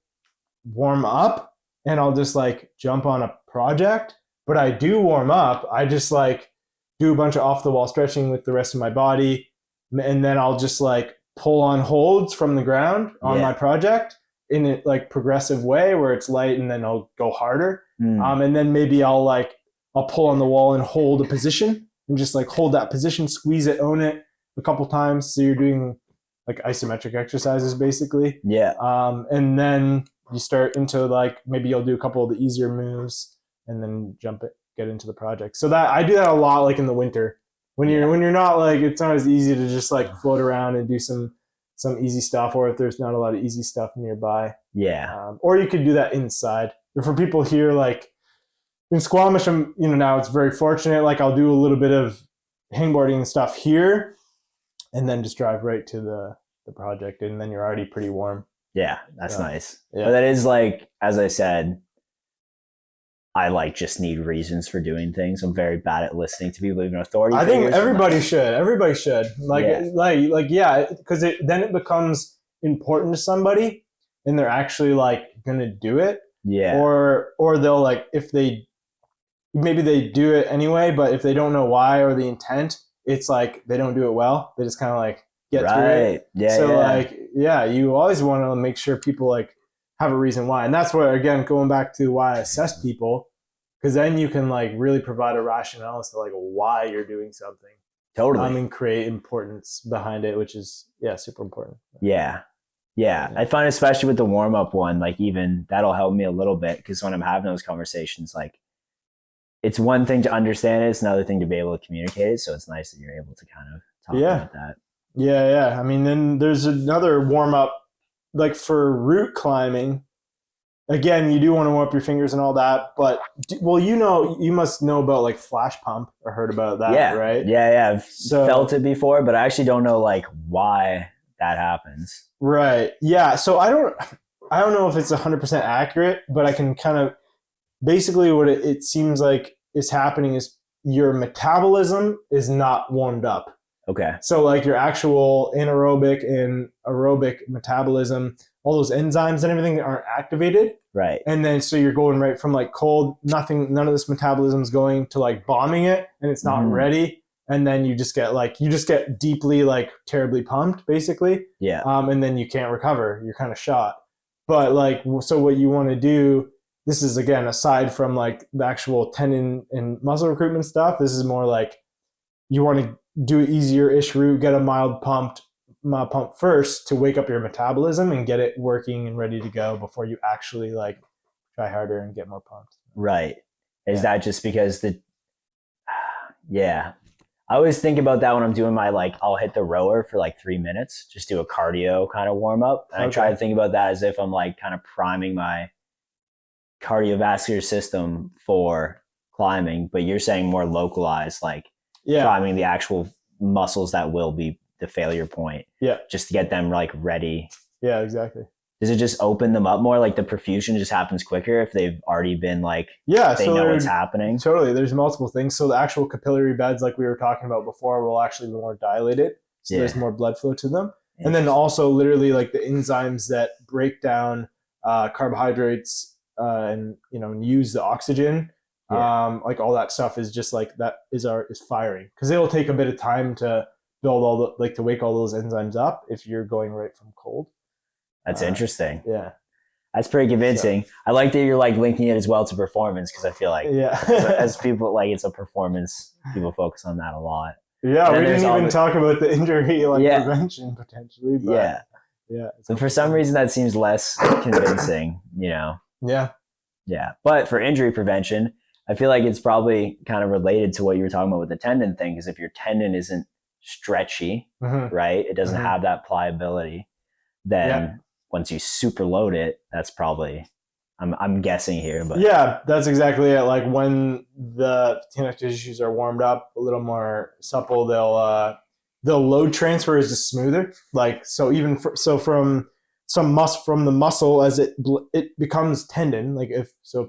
warm up and I'll just like jump on a project, but I do warm up. I just like do a bunch of off the wall stretching with the rest of my body. And then I'll just like pull on holds from the ground on my project in a like progressive way where it's light and then I'll go harder. And then maybe I'll pull on the wall and hold a position and just like hold that position, squeeze it, own it a couple times. So you're doing like isometric exercises basically. Yeah. And then you start into like, maybe you'll do a couple of the easier moves and then get into the project. So that I do that a lot, like in the winter when you're not like, it's not as easy to just like float around and do some easy stuff, or if there's not a lot of easy stuff nearby. Yeah. Or you could do that inside. But for people here, like in Squamish, now it's very fortunate. Like I'll do a little bit of hangboarding and stuff here and then just drive right to the project, and then you're already pretty warm. Yeah, that's nice. Yeah. But that is like, as I said, I like just need reasons for doing things. I'm very bad at listening to people, even authority. I think everybody should. Everybody should. Because then it becomes important to somebody, and they're actually like gonna do it. Yeah. Or they'll like, if maybe they do it anyway, but if they don't know why or the intent, it's like they don't do it well. They just kind of like get through it. Yeah. So you always want to make sure people like have a reason why. And that's where, again, going back to why I assess people, because then you can like really provide a rationale as to like why you're doing something. Totally. And create importance behind it, which is super important. Yeah. I find, especially with the warm up one, like even that'll help me a little bit, because when I'm having those conversations, like it's one thing to understand it, it's another thing to be able to communicate it. So it's nice that you're able to kind of talk about that. Yeah. I mean, then there's another warm up, like for route climbing. Again, you do want to warm up your fingers and all that, but you must know about like flash pump or heard about that, right? Yeah. I've felt it before, but I actually don't know like why that happens. Right. Yeah. So I don't know if it's 100% accurate, but I can kind of, basically what it seems like is happening is your metabolism is not warmed up. Okay. So like your actual anaerobic and aerobic metabolism, all those enzymes and everything aren't activated. Right. And then so you're going right from like cold, none of this metabolism is going to like bombing it, and it's not ready. And then you just get deeply like terribly pumped basically. Yeah. And then you can't recover. You're kind of shot. But like, so what you want to do, this is again, aside from like the actual tendon and muscle recruitment stuff, this is more like you want to do an easier-ish route, get a mild pump first to wake up your metabolism and get it working and ready to go before you actually like try harder and get more pumped. Right. Is that just because I always think about that when I'm doing my, like, I'll hit the rower for like 3 minutes, just do a cardio kind of warm up. And I try to think about that as if I'm like kind of priming my cardiovascular system for climbing, but you're saying more localized, like priming the actual muscles that will be the failure point. Yeah. Just to get them like ready. Yeah, exactly. Does it just open them up more? Like the perfusion just happens quicker if they've already been like, they know what's happening? Totally. There's multiple things. So the actual capillary beds, like we were talking about before, will actually be more dilated. So there's more blood flow to them. And then also literally like the enzymes that break down carbohydrates and use the oxygen, like all that stuff is just like that is firing, because it'll take a bit of time to build to wake all those enzymes up if you're going right from cold. That's interesting. Yeah, that's pretty convincing. I like that you're like linking it as well to performance, because I feel like as people, like, it's a performance, people focus on that a lot. Yeah, we didn't even talk about the injury prevention potentially. But So for some reason that seems less convincing, Yeah. But for injury prevention, I feel like it's probably kind of related to what you were talking about with the tendon thing, because if your tendon isn't stretchy, right, it doesn't have that pliability, then once you super load it, that's probably, I'm guessing here, but that's exactly it. Like when the connective tissues are warmed up a little more supple, the load transfer is just smoother. Like, so even from the muscle as it becomes tendon, like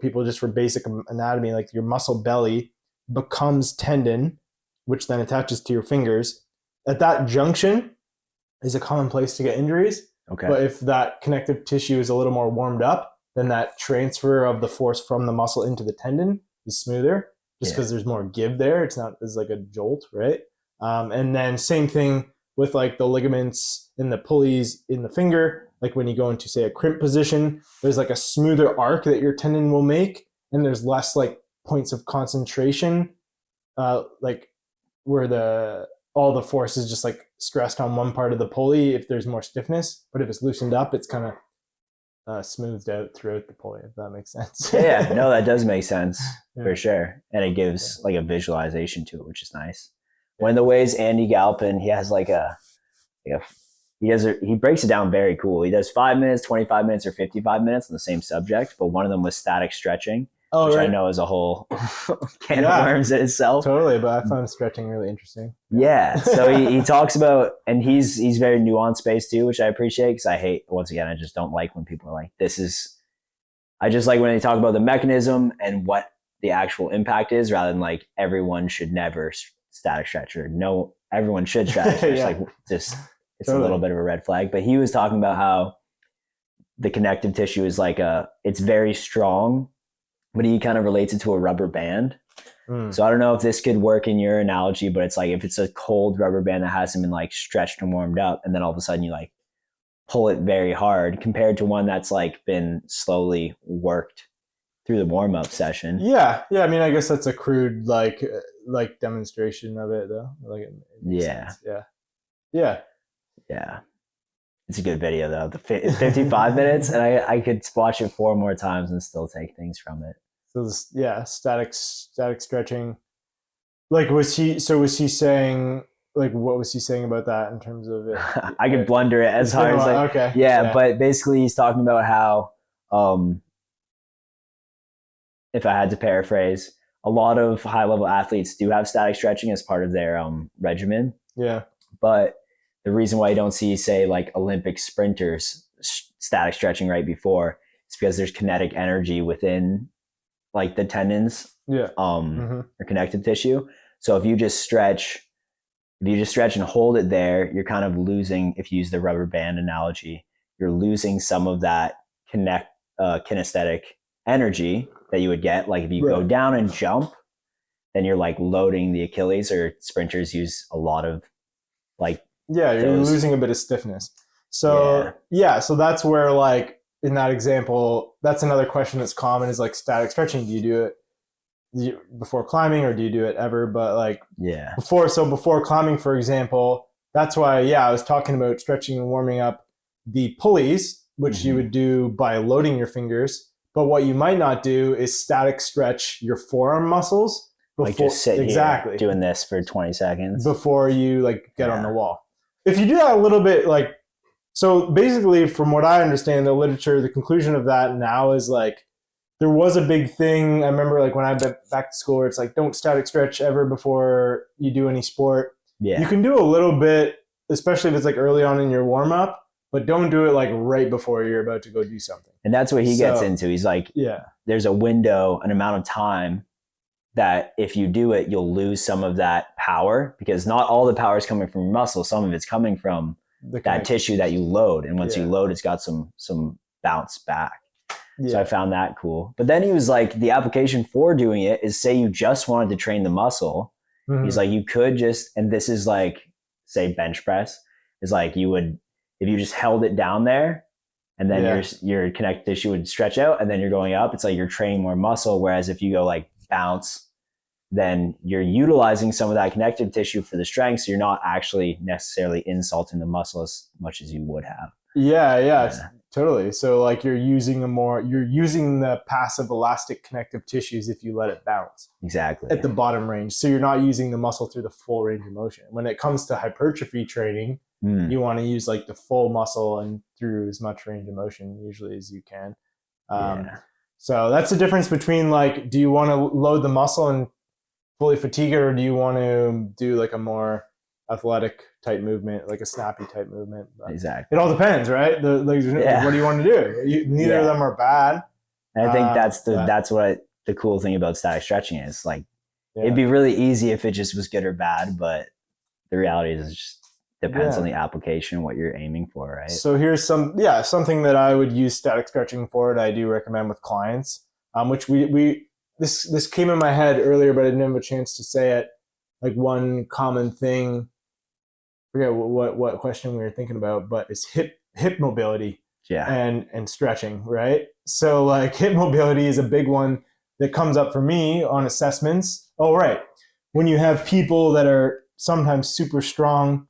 people just for basic anatomy, like your muscle belly becomes tendon, which then attaches to your fingers. at that junction is a common place to get injuries. Okay. But if that connective tissue is a little more warmed up, then that transfer of the force from the muscle into the tendon is smoother, just because there's more give there. It's not as like a jolt, right? And then same thing with like the ligaments and the pulleys in the finger. Like when you go into, say, a crimp position, there's like a smoother arc that your tendon will make, and there's less like points of concentration, like where all the force is just like stressed on one part of the pulley if there's more stiffness. But if it's loosened up, it's kind of smoothed out throughout the pulley, if that makes sense. Yeah, no, that does make sense for sure. And it gives like a visualization to it, which is nice. One of the ways Andy Galpin, he has like he breaks it down very cool. He does 5 minutes, 25 minutes, or 55 minutes on the same subject, but one of them was static stretching. Which I know is a whole can of worms in itself. Totally, but I found stretching really interesting. Yeah, so he talks about, and he's very nuanced based too, which I appreciate, because I just don't like when people are like, I just like when they talk about the mechanism and what the actual impact is, rather than like everyone should never static stretch, or no, everyone should static stretch. It's a little bit of a red flag. But he was talking about how the connective tissue is like it's very strong, but he kind of relates it to a rubber band. So I don't know if this could work in your analogy, but it's like if it's a cold rubber band that hasn't been like stretched and warmed up, and then all of a sudden you like pull it very hard, compared to one that's like been slowly worked through the warm-up session. Yeah. I mean, I guess that's a crude like demonstration of it, though. Like, yeah. It's a good video though. It's 55 minutes, and I could watch it 4 more times and still take things from it. So static stretching. Like, was he saying, like, what was he saying about that in terms of it? I could blunder it as hard as like, okay. Yeah, but basically he's talking about how, if I had to paraphrase, a lot of high level athletes do have static stretching as part of their regimen. Yeah. But the reason why you don't see, say, like Olympic sprinters static stretching right before is because there's kinetic energy within like the tendons, or connective tissue. So if you just stretch and hold it there, you're kind of losing, if you use the rubber band analogy, you're losing some of that kinesthetic energy that you would get. Like if you go down and jump, then you're like loading the Achilles, or sprinters use a lot of like, you're losing a bit of stiffness. So so that's where, like, in that example, that's another question that's common, is like static stretching. Do you do it before climbing, or do you do it ever? But like before climbing, for example, that's why I was talking about stretching and warming up the pulleys, which you would do by loading your fingers. But what you might not do is static stretch your forearm muscles before, like just sit here doing this for 20 seconds before you like get on the wall. If you do that a little bit, like, so basically, from what I understand in the literature, the conclusion of that now is like, there was a big thing. I remember like when I went back to school, where it's like, don't static stretch ever before you do any sport. Yeah. You can do a little bit, especially if it's like early on in your warm up, but don't do it like right before you're about to go do something. And that's what he gets into. He's like, there's a window, an amount of time that if you do it, you'll lose some of that power, because not all the power is coming from your muscle. Some of it's coming from that tissue that you load. And once you load, it's got some bounce back. So I found that cool. But then he was like, the application for doing it is, say you just wanted to train the muscle. He's like, you could just, and this is like, say bench press, is like you would, if you just held it down there, and then your connective tissue would stretch out, and then you're going up, it's like you're training more muscle. Whereas if you go like bounce, then you're utilizing some of that connective tissue for the strength. So you're not actually necessarily insulting the muscle as much as you would have. Yeah, totally. So like you're using the passive elastic connective tissues if you let it bounce. Exactly. At the bottom range. So you're not using the muscle through the full range of motion. When it comes to hypertrophy training, you want to use like the full muscle and through as much range of motion usually as you can. So that's the difference between like, do you want to load the muscle and fully fatigue it, or do you want to do like a more athletic type movement, like a snappy type movement? But exactly. it all depends, right? What do you want to do? Neither of them are bad. And I think that's what the cool thing about static stretching is. Like, it'd be really easy if it just was good or bad, but the reality is it just depends on the application, what you're aiming for, right? So here's something that I would use static stretching for, and I do recommend with clients, which this came in my head earlier, but I didn't have a chance to say it. Like one common thing, I forget what question we were thinking about, but it's hip mobility and stretching, right? So like hip mobility is a big one that comes up for me on assessments. Oh, right. When you have people that are sometimes super strong,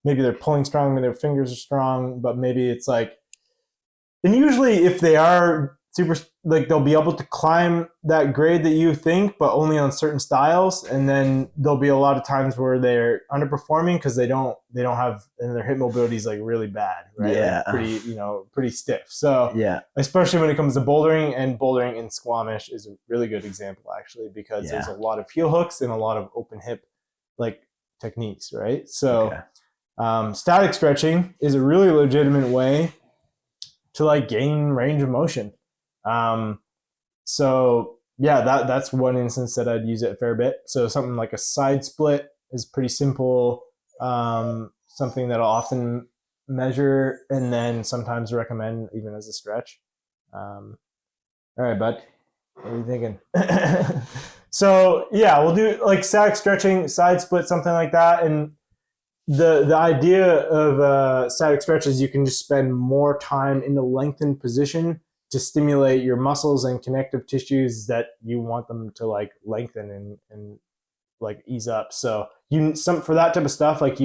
maybe they're pulling strong, maybe their fingers are strong, but maybe it's like, and usually if they are super, like they'll be able to climb that grade that you think, but only on certain styles. And then there'll be a lot of times where they're underperforming because they don't have, and their hip mobility is like really bad, right? Yeah. Like pretty stiff. So especially when it comes to bouldering, and bouldering in Squamish is a really good example actually, because there's a lot of heel hooks and a lot of open hip like techniques, right? So static stretching is a really legitimate way to like gain range of motion. So yeah, that's one instance that I'd use it a fair bit. So something like a side split is pretty simple. Something that I'll often measure and then sometimes recommend even as a stretch. All right, bud, what are you thinking? So yeah, we'll do like static stretching, side split, something like that. And the idea of static stretch is you can just spend more time in the lengthened position to stimulate your muscles and connective tissues that you want them to like lengthen and like ease up. So for that type of stuff, like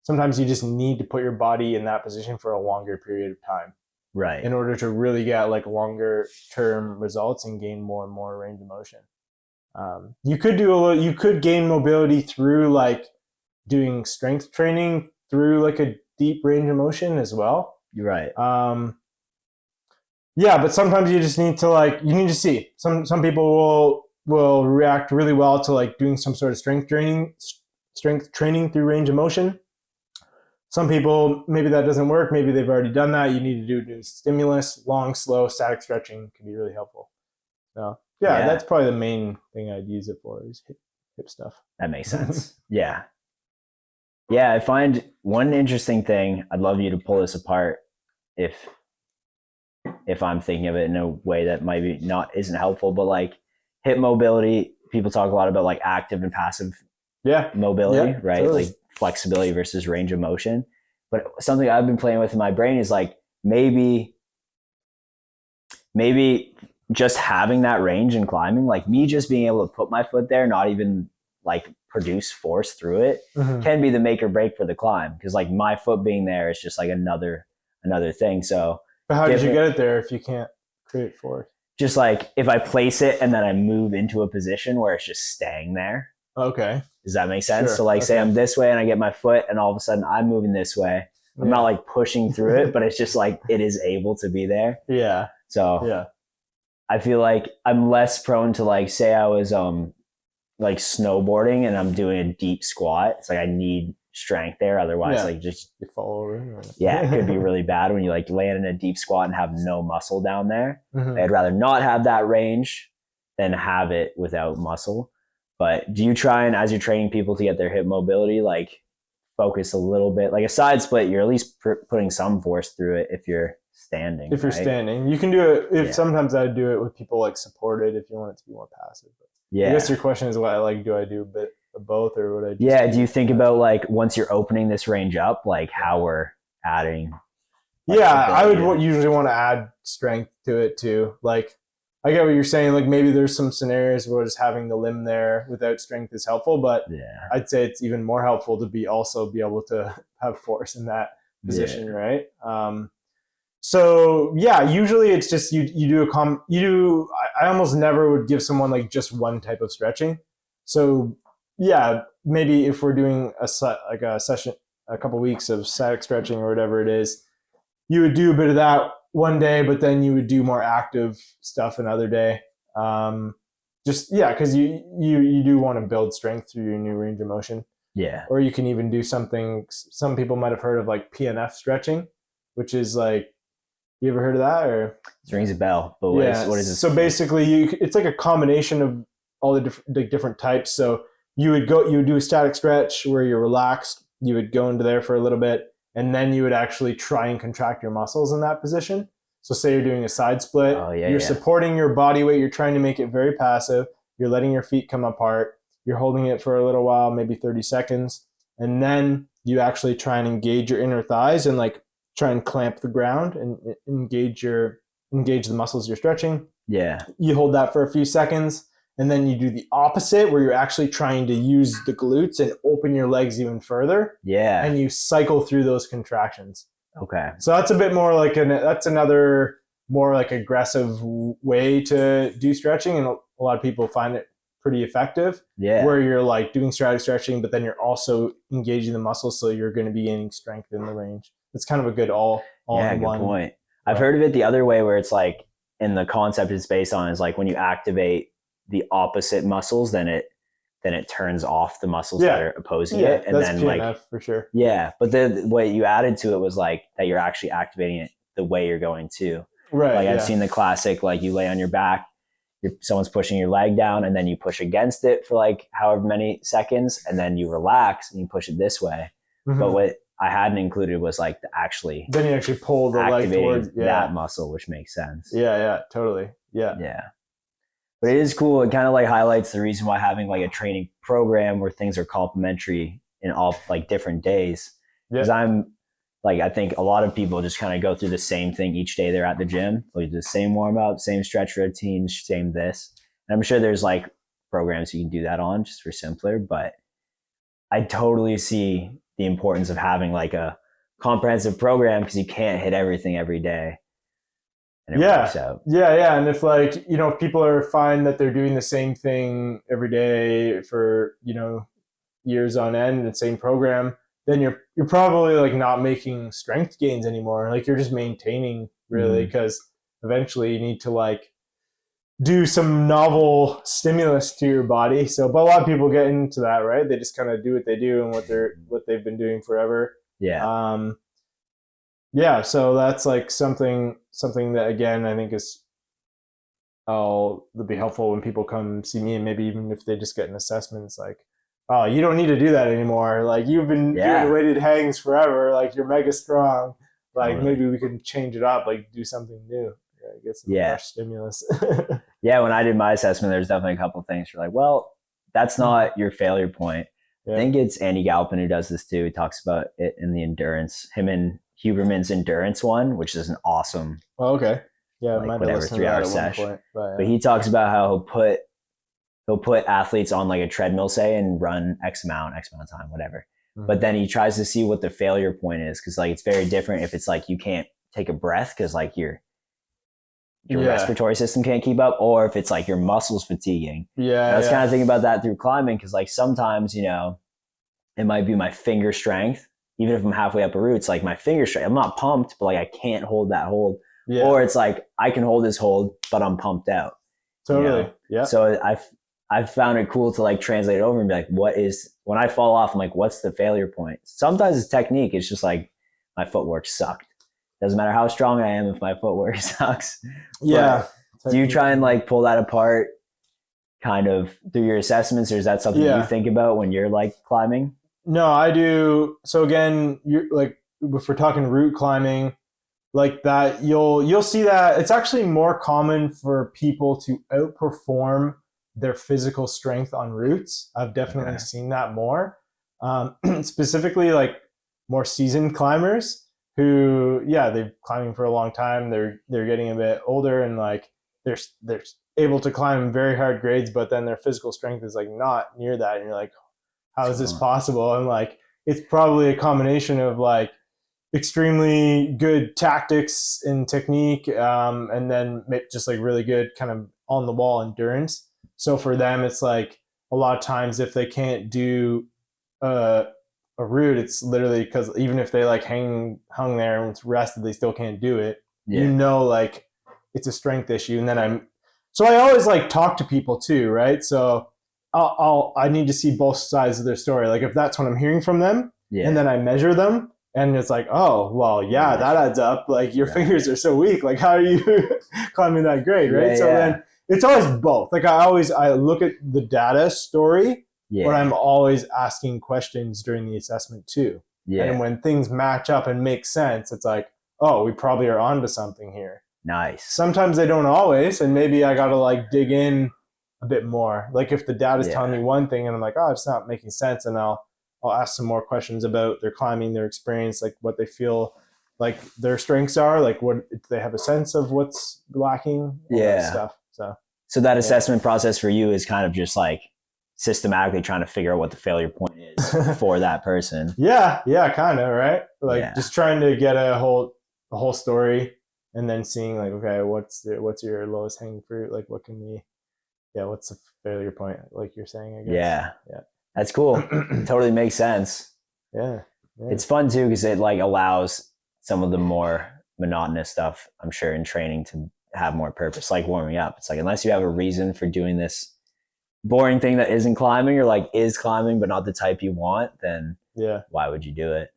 sometimes you just need to put your body in that position for a longer period of time, right? In order to really get like longer term results and gain more and more range of motion. You could gain mobility through like doing strength training through like a deep range of motion as well. You're right. Yeah, but sometimes you just need to see. Some people will react really well to like doing some sort of strength training through range of motion. Some people, maybe that doesn't work. Maybe they've already done that. You need to do new stimulus. Long, slow, static stretching can be really helpful. So yeah, that's probably the main thing I'd use it for is hip stuff. That makes sense. Yeah. Yeah, I find one interesting thing, I'd love you to pull this apart if I'm thinking of it in a way that maybe isn't helpful, but like hip mobility, people talk a lot about like active and passive mobility, right? Totally. Like flexibility versus range of motion. But something I've been playing with in my brain is like maybe just having that range in climbing, like me just being able to put my foot there, not even like produce force through it, can be the make or break for the climb. Because like my foot being there is just like another thing. So but how did you get it there if you can't create force? Just like if I place it and then I move into a position where it's just staying there. Okay. Does that make sense? Sure. So like say I'm this way and I get my foot and all of a sudden I'm moving this way. I'm not like pushing through it, but it's just like it is able to be there. Yeah. So I feel like I'm less prone to like say I was like snowboarding and I'm doing a deep squat. It's like I need strength there. Otherwise like just you fall over. It could be really bad when you like land in a deep squat and have no muscle down there. I'd rather not have that range than have it without muscle. But do you try and as you're training people to get their hip mobility, like focus a little bit, like a side split, you're at least putting some force through it if you're standing. If you're standing, you can do it. Sometimes I do it with people like supported if you want it to be more passive. But I guess your question is what do I do a bit of both or what I just do you think about like once you're opening this range up, like how we're adding? Like, I would usually want to add strength to it too. Like I get what you're saying. Like maybe there's some scenarios where just having the limb there without strength is helpful, but I'd say it's even more helpful to be able to have force in that position, right? So usually it's just I almost never would give someone like just one type of stretching. So maybe if we're doing a session, a couple weeks of static stretching or whatever it is, you would do a bit of that one day, but then you would do more active stuff another day. Because you do want to build strength through your new range of motion. Yeah. Or you can even do something. Some people might have heard of like PNF stretching, which is like, you ever heard of that? Or it rings a bell. But what is it? So basically, it's like a combination of all the different types. So you would do a static stretch where you're relaxed. You would go into there for a little bit, and then you would actually try and contract your muscles in that position. So say you're doing a side split, you're supporting your body weight, you're trying to make it very passive, you're letting your feet come apart, you're holding it for a little while, maybe 30 seconds, and then you actually try and engage your inner thighs and like try and clamp the ground and engage the muscles you're stretching. Yeah. You hold that for a few seconds, and then you do the opposite where you're actually trying to use the glutes and open your legs even further. Yeah. And you cycle through those contractions. Okay. So that's a bit more like that's another more like aggressive way to do stretching, and a lot of people find it pretty effective. Yeah. Where you're like doing static stretching, but then you're also engaging the muscles, so you're going to be gaining strength in the range. It's kind of a good all in one. Good point. I've heard of it the other way, where it's like, and the concept it's based on is like when you activate the opposite muscles, then it turns off the muscles that are opposing it, and that's then PMF like for sure. Yeah, but the what you added to it was like that you're actually activating it the way you're going to. Right. Like I've seen the classic, like you lay on your back, someone's pushing your leg down, and then you push against it for like however many seconds, and then you relax and you push it this way. Mm-hmm. But what I hadn't included was like then you actually pull the leg towards that muscle, which makes sense. Yeah, totally. Yeah. But it is cool. It kind of like highlights the reason why having like a training program where things are complementary in all like different days. Because I'm like, I think a lot of people just kind of go through the same thing each day they're at the gym. Like the same warm up, same stretch routine, same this. And I'm sure there's like programs you can do that on just for simpler, but I totally see the importance of having like a comprehensive program, because you can't hit everything every day. And it works out. Yeah. And if like, if people are fine that they're doing the same thing every day for, years on end, the same program, then you're probably like not making strength gains anymore. Like you're just maintaining really, because eventually you need to like do some novel stimulus to your body. So, but a lot of people get into that, right? They just kind of do what they do and what they've been doing forever. Yeah. So that's like something that, again, I think will be helpful when people come see me, and maybe even if they just get an assessment, it's like, oh, you don't need to do that anymore. Like you've been doing weighted hangs forever. Like you're mega strong. Like maybe we can change it up, like do something new. Get some fresh stimulus. When I did my assessment, there's definitely a couple of things. You're like, well, that's not your failure point. I think it's Andy Galpin who does this too. He talks about it in the endurance, him and Huberman's endurance one, which is an awesome. Oh, okay. Yeah. Like whatever 3-hour session. But he talks about how he'll put athletes on like a treadmill, say, and run X amount of time, whatever. Mm-hmm. But then he tries to see what the failure point is. Cause like, it's very different if it's like, you can't take a breath cause like your respiratory system can't keep up, or if it's like your muscles fatiguing. I was kind of thinking about that through climbing. Cause like sometimes, it might be my finger strength. Even if I'm halfway up a route, it's like my finger strength. I'm not pumped, but like I can't hold that hold. Yeah. Or it's like, I can hold this hold, but I'm pumped out. Totally. Yeah. So I've found it cool to like translate it over and be like, when I fall off, I'm like, what's the failure point? Sometimes it's technique. It's just like my footwork sucked. Doesn't matter how strong I am if my footwork sucks. Yeah. But do you try and like pull that apart kind of through your assessments, or is that something you think about when you're like climbing? No, I do. So again, you're like, if we're talking route climbing like that, you'll see that it's actually more common for people to outperform their physical strength on routes. I've definitely seen that more. Specifically like more seasoned climbers who, they've climbing for a long time. They're getting a bit older, and like they're able to climb very hard grades, but then their physical strength is like not near that. And you're like, how is this possible? And like, it's probably a combination of like extremely good tactics and technique, and then just like really good kind of on the wall endurance. So for them, it's like a lot of times if they can't do a route, it's literally because even if they like hung there and it's rested, they still can't do it. Like it's a strength issue. And then I always like talk to people too, right? So I need to see both sides of their story. Like if that's what I'm hearing from them, and then I measure them, and it's like, oh, well, that adds up. Like your fingers are so weak. Like how are you climbing that grade, right? Then it's always both. Like I look at the data story, Yeah. but I'm always asking questions during the assessment too. Yeah. And when things match up and make sense, it's like, oh, we probably are onto something here. Nice. Sometimes they don't always, and maybe I got to like dig in a bit more. Like if the data's telling me one thing and I'm like, oh, it's not making sense, and I'll ask some more questions about their climbing, their experience, like what they feel like their strengths are, like what do they have a sense of what's lacking, all that stuff. So that assessment process for you is kind of just like systematically trying to figure out what the failure point is for that person. Yeah, kind of, right? Like just trying to get a whole story, and then seeing like, okay, what's your lowest hanging fruit? Like what can we, what's the failure point? Like you're saying, I guess. Yeah. That's cool. Totally makes sense. Yeah. It's fun too because it like allows some of the more monotonous stuff, I'm sure, in training to have more purpose, like warming up. It's like, unless you have a reason for doing this boring thing that isn't climbing, or like is climbing but not the type you want, then why would you do it?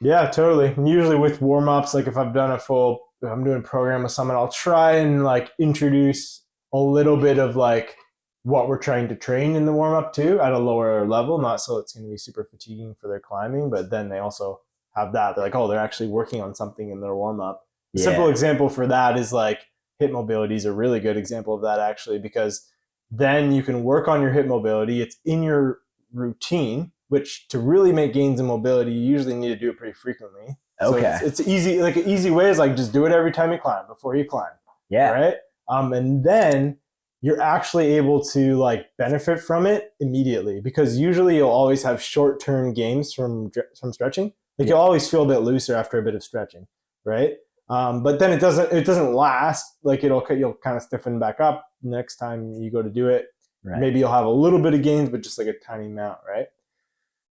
Yeah, totally. And usually with warm-ups, like if I'm doing a program with someone, I'll try and like introduce a little bit of like what we're trying to train in the warm-up too at a lower level, not so it's going to be super fatiguing for their climbing, but then they also have that. They're like, oh, they're actually working on something in their warm-up. A simple example for that is like hip mobility is a really good example of that actually, because then you can work on your hip mobility. It's in your routine, which to really make gains in mobility, you usually need to do it pretty frequently. Okay. So it's easy. Like an easy way is like just do it every time you climb, before you climb. Yeah. Right. And then you're actually able to like benefit from it immediately, because usually you'll always have short-term gains from stretching. Like you'll always feel a bit looser after a bit of stretching, right? But then it doesn't last. Like you'll kind of stiffen back up next time you go to do it. Right. Maybe you'll have a little bit of gains, but just like a tiny amount, right?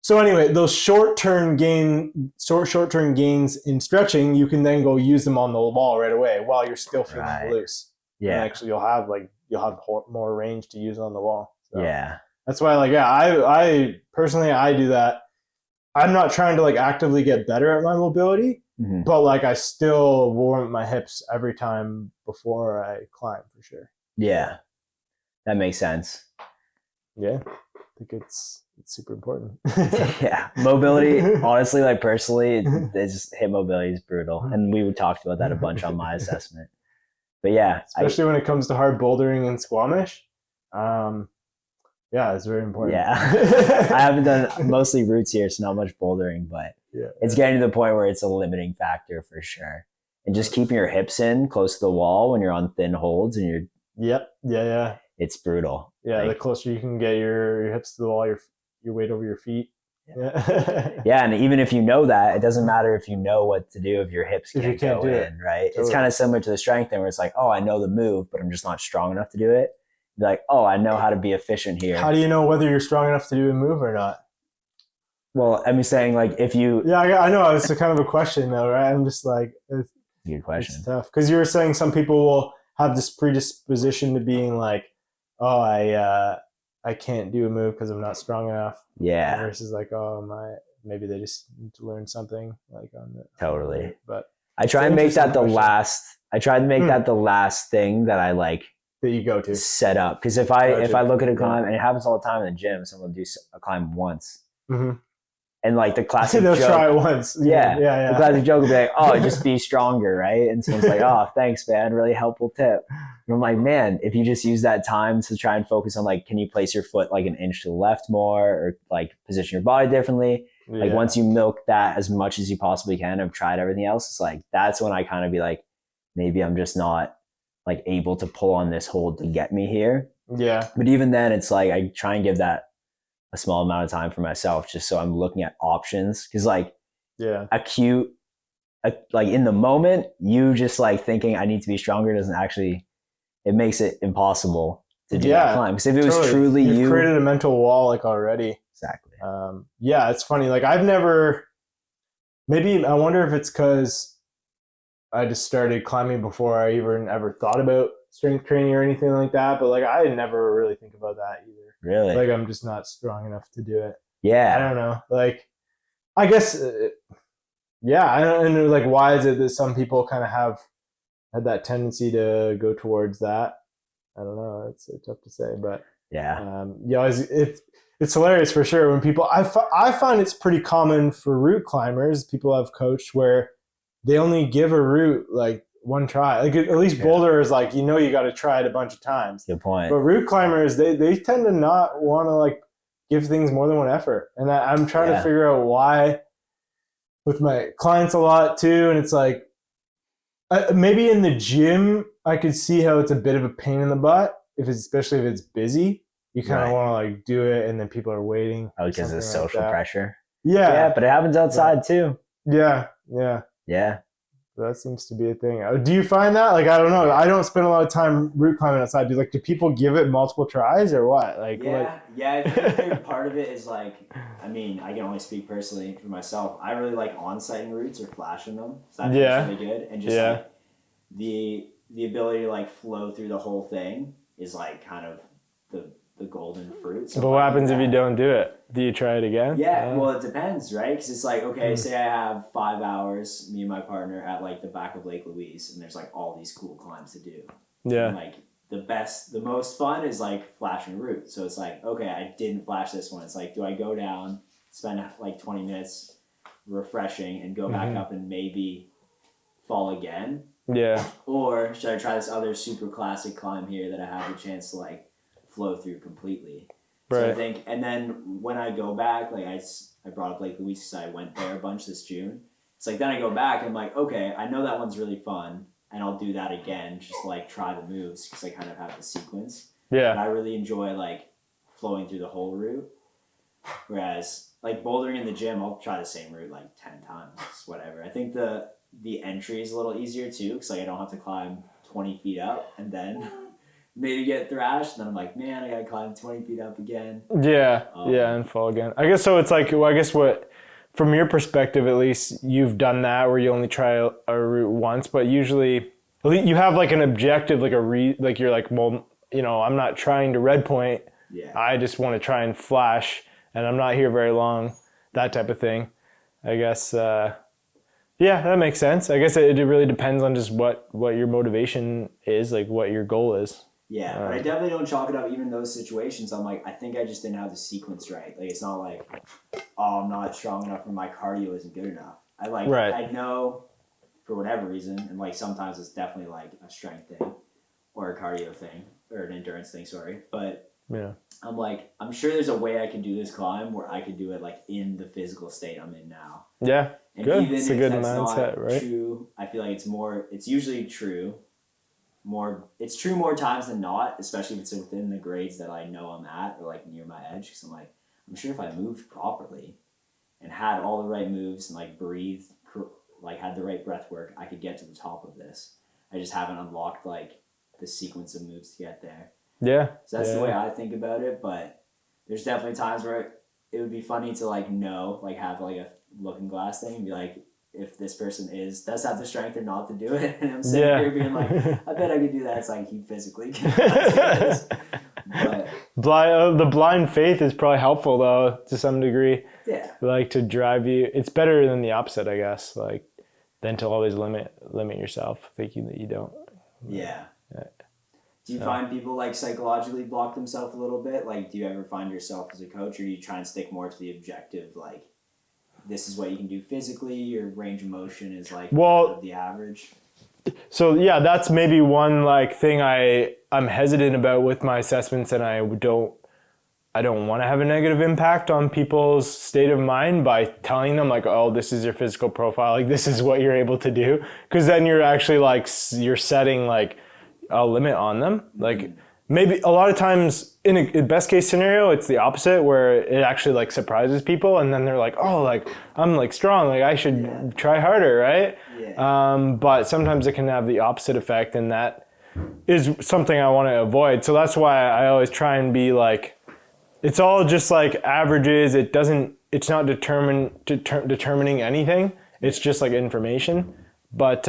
So anyway, those short-term gains in stretching, you can then go use them on the wall right away while you're still feeling loose. Yeah, and actually you'll have more range to use on the wall. So that's why, like, I personally do that. I'm not trying to like actively get better at my mobility, but like I still warm up my hips every time before I climb for sure. Yeah, that makes sense. Yeah, I think it's super important. Yeah, mobility, honestly, like personally, hip mobility is brutal, and we talked about that a bunch on my assessment. But yeah, especially when it comes to hard bouldering and Squamish, it's very important. Yeah, I haven't done mostly roots here, so not much bouldering, but it's getting to the point where it's a limiting factor for sure. And just keeping your hips in close to the wall when you're on thin holds and you're it's brutal. Yeah, like, the closer you can get your hips to the wall, your weight over your feet. Yeah, and even if you know that, it doesn't matter if you know what to do if your hips can't go in, right? Totally. It's kind of similar to the strength thing where it's like, oh, I know the move, but I'm just not strong enough to do it. You're like, oh, I know how to be efficient here. How do you know whether you're strong enough to do a move or not? Well, I'm saying like if you... Yeah, I know. It's a kind of a question though, right? I'm just like... It's a good question. It's tough. Because you were saying some people will have this predisposition to being like, oh, I can't do a move because I'm not strong enough. Yeah. Versus like, oh, maybe they just need to learn something like on the... Totally. But I try and make that the last... I try to make that the last thing that I like... that you go to set up, because if I look at a climb, and it happens all the time in the gym, someone will do a climb once, and like the classic they'll joke, try it once. The classic joke will be like, oh, just be stronger, right? And someone's like, oh, thanks, man, really helpful tip. And I'm like, man, if you just use that time to try and focus on like, can you place your foot like an inch to the left more, or like position your body differently, like once you milk that as much as you possibly can, I've tried everything else, it's like that's when I kind of be like, maybe I'm just not like able to pull on this hold to get me here. Yeah. But even then, it's like I try and give that a small amount of time for myself, just so I'm looking at options. Because like like in the moment, you just like thinking I need to be stronger doesn't actually, it makes it impossible to do that climb. Because if it was truly you've created a mental wall like already. Exactly. It's funny. Like I wonder if it's because I just started climbing before I even ever thought about strength training or anything like that. But like, I never really think about that either. Really? Like, I'm just not strong enough to do it. Yeah. I don't know. Like, I guess, I don't know. Like, why is it that some people kind of had that tendency to go towards that? I don't know. It's tough to say, but Yeah. it's hilarious for sure when people. I find it's pretty common for route climbers. People I've coached where they only give a route like one try. Like at least boulder is like you got to try it a bunch of times. Good point. But route climbers they tend to not want to like give things more than one effort, and I'm trying to figure out why with my clients a lot too. And it's like maybe in the gym I could see how it's a bit of a pain in the butt especially if it's busy. You kind of want to like do it, and then people are waiting. Oh, because of social pressure. Yeah, but it happens outside too. Yeah. That seems to be a thing. Do you find that? Like, I don't know. I don't spend a lot of time route climbing outside. Do people give it multiple tries or what? Like, I think a big part of it is like, I mean, I can only speak personally for myself. I really like on-sighting routes or flashing them. So that feels really good. And just like the ability to like flow through the whole thing is like kind of the golden fruit. So but what happens if you don't do it? Do you try it again? Yeah, well, it depends, right? Because it's like, okay, say I have 5 hours, me and my partner, at like the back of Lake Louise, and there's like all these cool climbs to do. Yeah. And like the most fun is like flashing a route. So it's like, okay, I didn't flash this one. It's like, do I go down, spend like 20 minutes refreshing, and go back up and maybe fall again? Yeah. Or should I try this other super classic climb here that I have a chance to like flow through completely? Right. So I think, and then when I go back, like I brought up Lake Louise because I went there a bunch this June. It's like then I go back and I'm like, okay, I know that one's really fun, and I'll do that again, just like try the moves because I kind of have the sequence. Yeah. But I really enjoy like flowing through the whole route. Whereas like bouldering in the gym, I'll try the same route like 10 times, whatever. I think the entry is a little easier too because like I don't have to climb 20 feet up and then maybe get thrashed, and then I'm like, man, I gotta climb 20 feet up again. Yeah, and fall again. I guess so. It's like, well, I guess what, from your perspective at least, you've done that where you only try a route once, but usually you have like an objective, like like you're like, well, I'm not trying to red point. Yeah. I just want to try and flash, and I'm not here very long. That type of thing. I guess. Yeah, that makes sense. I guess it really depends on just what your motivation is, like what your goal is. Yeah, but I definitely don't chalk it up. Even those situations, I'm like, I think I just didn't have the sequence right. Like, it's not like, oh, I'm not strong enough or my cardio isn't good enough. I know for whatever reason, and like sometimes it's definitely like a strength thing or a cardio thing or an endurance thing, sorry. But I'm like, I'm sure there's a way I can do this climb where I could do it like in the physical state I'm in now. Yeah, and good. Even it's a if good that's mindset, not right? True, I feel like it's usually true. It's true more times than not, especially if it's within the grades that I know I'm at or like near my edge. Because I'm like, I'm sure if I moved properly and had all the right moves and like breathed, like had the right breath work, I could get to the top of this. I just haven't unlocked like the sequence of moves to get there. Yeah. So that's the way I think about it. But there's definitely times where it would be funny to like have like a looking glass thing and be like, if this person does have the strength or not to do it. And I'm sitting here being like, I bet I could do that. It's like he physically can. But the blind faith is probably helpful though, to some degree. Yeah. Like to drive you. It's better than the opposite, I guess. Like than to always limit yourself, thinking that you don't. Yeah. Do you find people like psychologically block themselves a little bit? Like, do you ever find yourself as a coach, or do you try and stick more to the objective, like, this is what you can do physically, your range of motion is like the average? So yeah, that's maybe one like thing I'm hesitant about with my assessments, and I don't want to have a negative impact on people's state of mind by telling them like, oh, this is your physical profile, like this is what you're able to do, because then you're actually like you're setting like a limit on them. Like maybe a lot of times in a best case scenario, it's the opposite where it actually like surprises people, and then they're like, oh, like I'm like strong, like I should try harder, right? But sometimes it can have the opposite effect, and that is something I want to avoid. So that's why I always try and be like, it's all just like averages. It's not determining anything. It's just like information. But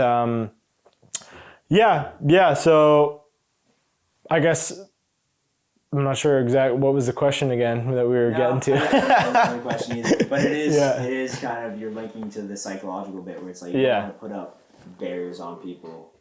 yeah. So I guess I'm not sure exactly what was the question again that we were getting to. I don't know the question either, but it is kind of, you're linking to the psychological bit where it's like you don't want to put up barriers on people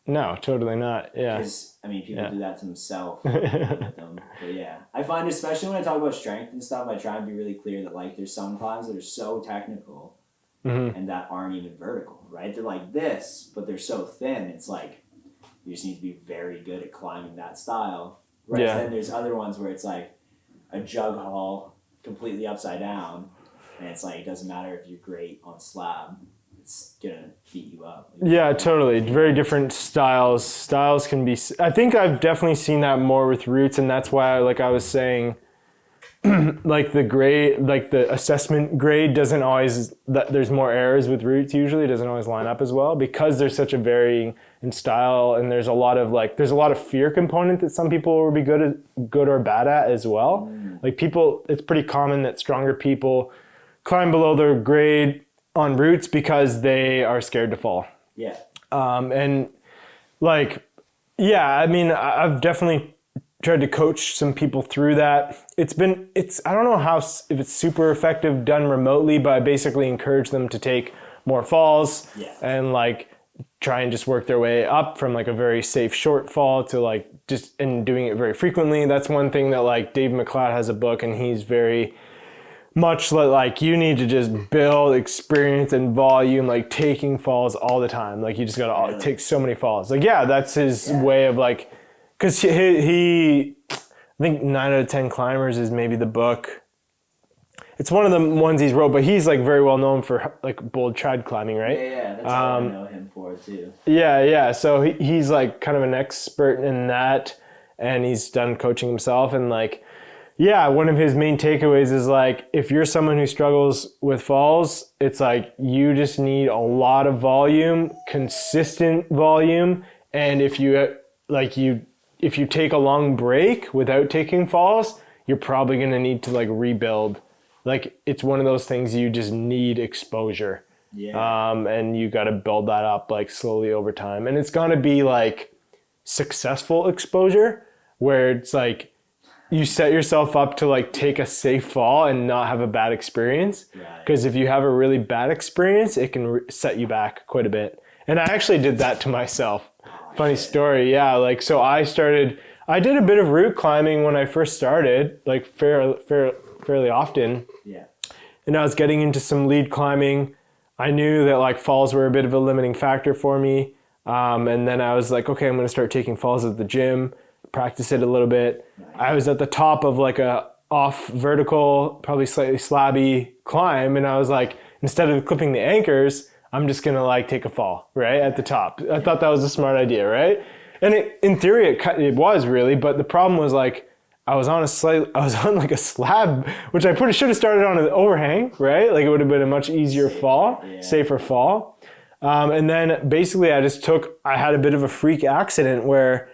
No, totally not. Yeah. Because, I mean, people do that to themselves with them. But yeah, I find, especially when I talk about strength and stuff, I try and be really clear that, like, there's some climbs that are so technical and that aren't even vertical, right? They're like this, but they're so thin. It's like, you just need to be very good at climbing that style. Whereas then there's other ones where it's like a jug haul completely upside down, and it's like, it doesn't matter if you're great on slab. It's gonna beat you up. Yeah, totally. Very different styles. Styles can be. I think I've definitely seen that more with roots, and that's why, like I was saying, like the grade, like the assessment grade doesn't always. There's more errors with roots. Usually, it doesn't always line up as well because there's such a varying in style, and there's a lot of fear component that some people will be good or bad at as well. Like people, it's pretty common that stronger people climb below their grade on roots because they are scared to fall. Yeah. And like, yeah, I mean, I've definitely tried to coach some people through that. I don't know if it's super effective done remotely, but I basically encourage them to take more falls and like try and just work their way up from like a very safe short fall to like just and doing it very frequently. That's one thing that like Dave McLeod has a book, and he's very much like you need to just build experience and volume, like taking falls all the time. Like you just gotta take so many falls. Like that's his way of like, because he I think 9 out of 10 Climbers is maybe the book. It's one of the ones he's wrote, but he's like very well known for like bold trad climbing, right? Yeah, that's all I know him for too. Yeah. So he's like kind of an expert in that, and he's done coaching himself, and like. Yeah, one of his main takeaways is like, if you're someone who struggles with falls, it's like you just need a lot of volume, consistent volume, and if you take a long break without taking falls, you're probably going to need to like rebuild. Like it's one of those things you just need exposure. Yeah. And you got to build that up like slowly over time, and it's going to be like successful exposure where it's like you set yourself up to like take a safe fall and not have a bad experience. Because if you have a really bad experience, it can set you back quite a bit. And I actually did that to myself. Funny story. Yeah. Like, so I did a bit of route climbing when I first started, like fairly often. Yeah. And I was getting into some lead climbing. I knew that like falls were a bit of a limiting factor for me. And then I was like, okay, I'm going to start taking falls at the gym. Practice it a little bit. Nice. I was at the top of like a off vertical, probably slightly slabby climb, and I was like, instead of clipping the anchors, I'm just gonna like take a fall right at the top. I thought that was a smart idea, right? And in theory, it was really, but the problem was like I was on like a slab, which I should have started on an overhang, right? Like it would have been a much easier fall, safer fall. And then basically I had a bit of a freak accident where.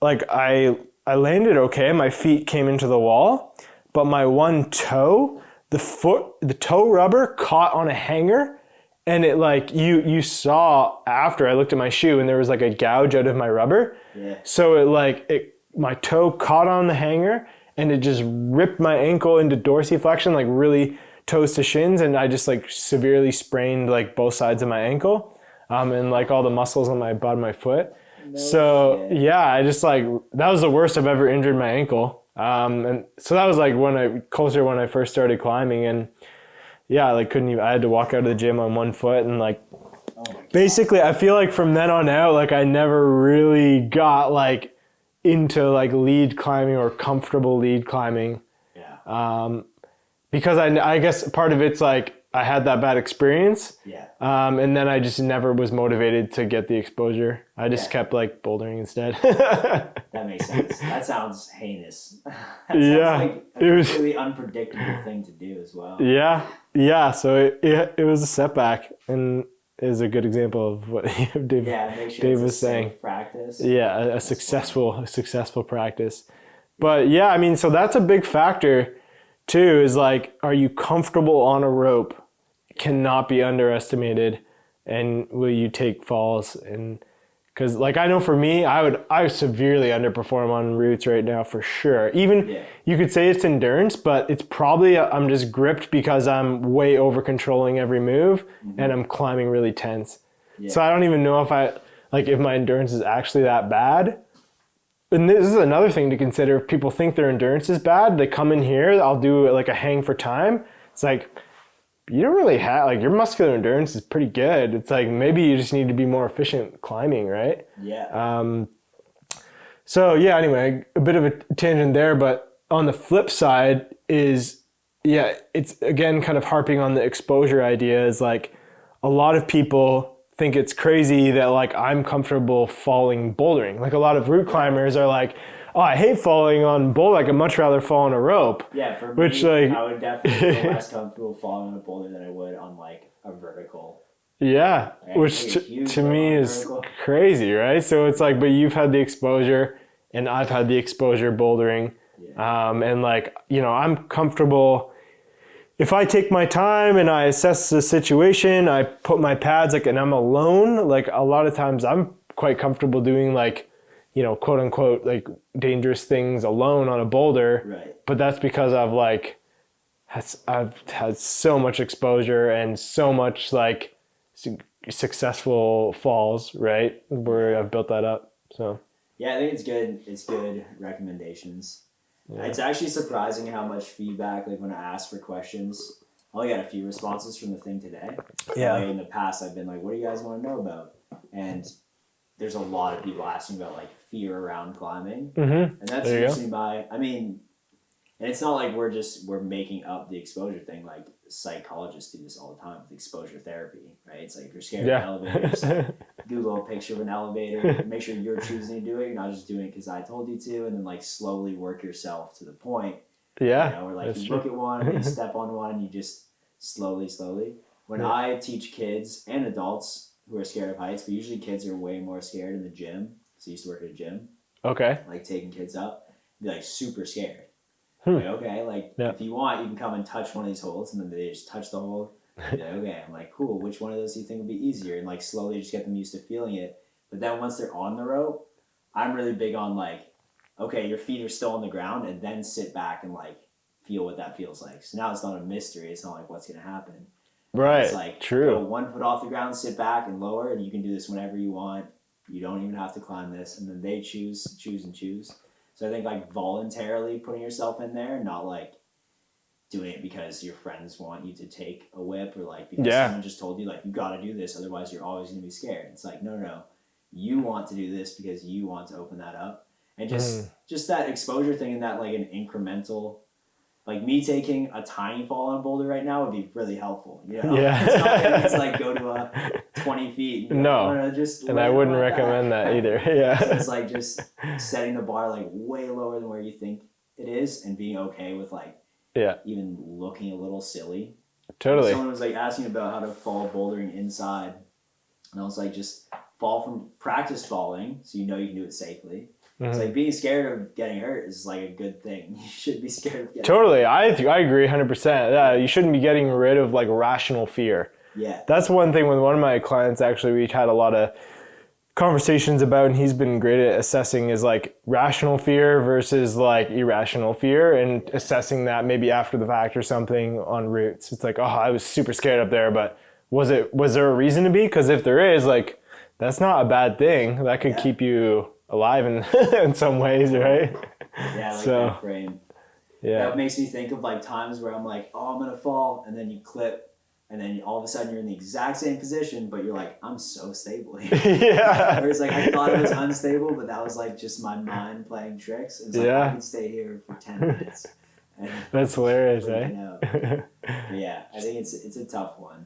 Like I landed okay, my feet came into the wall, but my one toe, the toe rubber caught on a hanger, and it like you saw after I looked at my shoe and there was like a gouge out of my rubber. Yeah. So my toe caught on the hanger and it just ripped my ankle into dorsiflexion, like really toes to shins, and I just like severely sprained like both sides of my ankle, and like all the muscles on my bottom of my foot. I just like, that was the worst I've ever injured my ankle. And so that was like when I first started climbing, and I had to walk out of the gym on one foot, and like, basically I feel like from then on out, like I never really got like into like lead climbing or comfortable lead climbing. Yeah. Because I guess part of it's like, I had that bad experience. Yeah. And then I just never was motivated to get the exposure. I just kept like bouldering instead. That makes sense. That sounds heinous. That sounds like a really unpredictable thing to do as well. Yeah. Yeah. So it was a setback, and is a good example of what Dave was saying. Practice. Yeah. A successful practice. But yeah, I mean, so that's a big factor too, is like, are you comfortable on a rope? Cannot be underestimated. And will you take falls? And because like I know for me, I severely underperform on routes right now for sure. Even you could say it's endurance, but it's probably I'm just gripped because I'm way over controlling every move, and I'm climbing really tense. So I don't even know if like if my endurance is actually that bad. And this is another thing to consider. If people think their endurance is bad, they come in here, I'll do like a hang for time. It's like, you don't really have, like, your muscular endurance is pretty good. It's like, maybe you just need to be more efficient climbing, right? Yeah. So yeah, anyway, a bit of a tangent there, but on the flip side is, yeah, it's again kind of harping on the exposure idea. Is like, a lot of people think it's crazy that like I'm comfortable falling bouldering. Like a lot of route climbers are like, oh, I hate falling on boulder. Like I'd much rather fall on a rope. Yeah, for which, me, like, I would definitely feel less comfortable falling on a boulder than I would on like a vertical. Yeah, Right? which Like to me is crazy, right? So it's like, but you've had the exposure and I've had the exposure bouldering. Yeah. And like, you know, I'm comfortable if I take my time and I assess the situation, I put my pads, like, and I'm alone. Like a lot of times I'm quite comfortable doing like, you know, quote unquote, like dangerous things alone on a boulder. Right. But that's because I've had so much exposure and so much like successful falls, right? Where I've built that up. So yeah, I think it's good. It's good recommendations. Yeah. It's actually surprising how much feedback, like when I ask for questions, I only got a few responses from the thing today. Yeah. Like in the past, I've been like, what do you guys want to know about? And there's a lot of people asking about like fear around climbing. Mm-hmm. And that's usually and it's not like we're making up the exposure thing. Like psychologists do this all the time with exposure therapy, right? It's like if you're scared of elevators, Google a picture of an elevator, make sure you're choosing to do it. You're not just doing it because I told you to, and then like slowly work yourself to the point. Yeah. You know, where like you look at one, and you step on one, and you just slowly. When I teach kids and adults who are scared of heights, but usually kids are way more scared in the gym. So I used to work at a gym. Okay. Like taking kids up, be like super scared. Like, okay, like if you want, you can come and touch one of these holes, and then they just touch the hole. Like, okay, I'm like, cool. Which one of those do you think would be easier? And like slowly just get them used to feeling it. But then once they're on the rope, I'm really big on like, okay, your feet are still on the ground, and then sit back and like feel what that feels like. So now it's not a mystery. It's not like what's gonna happen. Right. It's like true. Go 1 foot off the ground, sit back and lower, and you can do this whenever you want. You don't even have to climb this, and then they choose. So I think like voluntarily putting yourself in there, not like doing it because your friends want you to take a whip or like because someone just told you like you got to do this, otherwise you're always going to be scared. It's like no, you want to do this because you want to open that up, and just that exposure thing and that like an incremental. Like me taking a tiny fall on a boulder right now would be really helpful. You know? Yeah. It's not like it's like go to a 20 feet. And and I wouldn't recommend that either. Yeah. So it's like just setting the bar like way lower than where you think it is and being okay with like even looking a little silly. Totally. Someone was like asking about how to fall bouldering inside. And I was like, just practice falling so you know you can do it safely. It's like being scared of getting hurt is like a good thing. You should be scared of getting hurt. I agree 100%. Yeah, you shouldn't be getting rid of like rational fear. Yeah. That's one thing with one of my clients actually we had a lot of conversations about, and he's been great at assessing is like rational fear versus like irrational fear and assessing that maybe after the fact or something on routes. It's like, oh, I was super scared up there, but was there a reason to be? Because if there is, like, that's not a bad thing. That could keep you alive in some ways, right? Yeah, like that frame. Yeah. That makes me think of like times where I'm like, oh, I'm going to fall. And then you clip. And then all of a sudden you're in the exact same position, but you're like, I'm so stable here. Yeah. Whereas like I thought it was unstable, but that was like just my mind playing tricks. And it's like, I can stay here for 10 minutes. And that's hilarious, eh? Yeah, I think it's a tough one.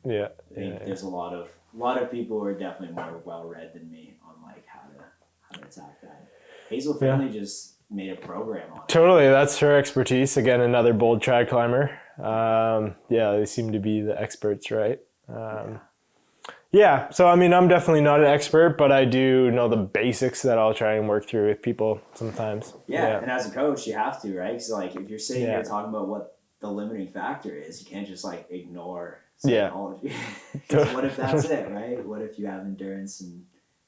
Yeah. I think there's a lot of people who are definitely more well-read than me on like how to attack that. Hazel Finley just made a program on it. Totally, that's her expertise. Again, another bold trad climber. They seem to be the experts, right? So I mean, I'm definitely not an expert, but I do know the basics that I'll try and work through with people sometimes. Yeah. And as a coach, you have to, right? Because like if you're sitting here talking about what the limiting factor is, you can't just like ignore psychology. What if that's it, right? What if you have endurance and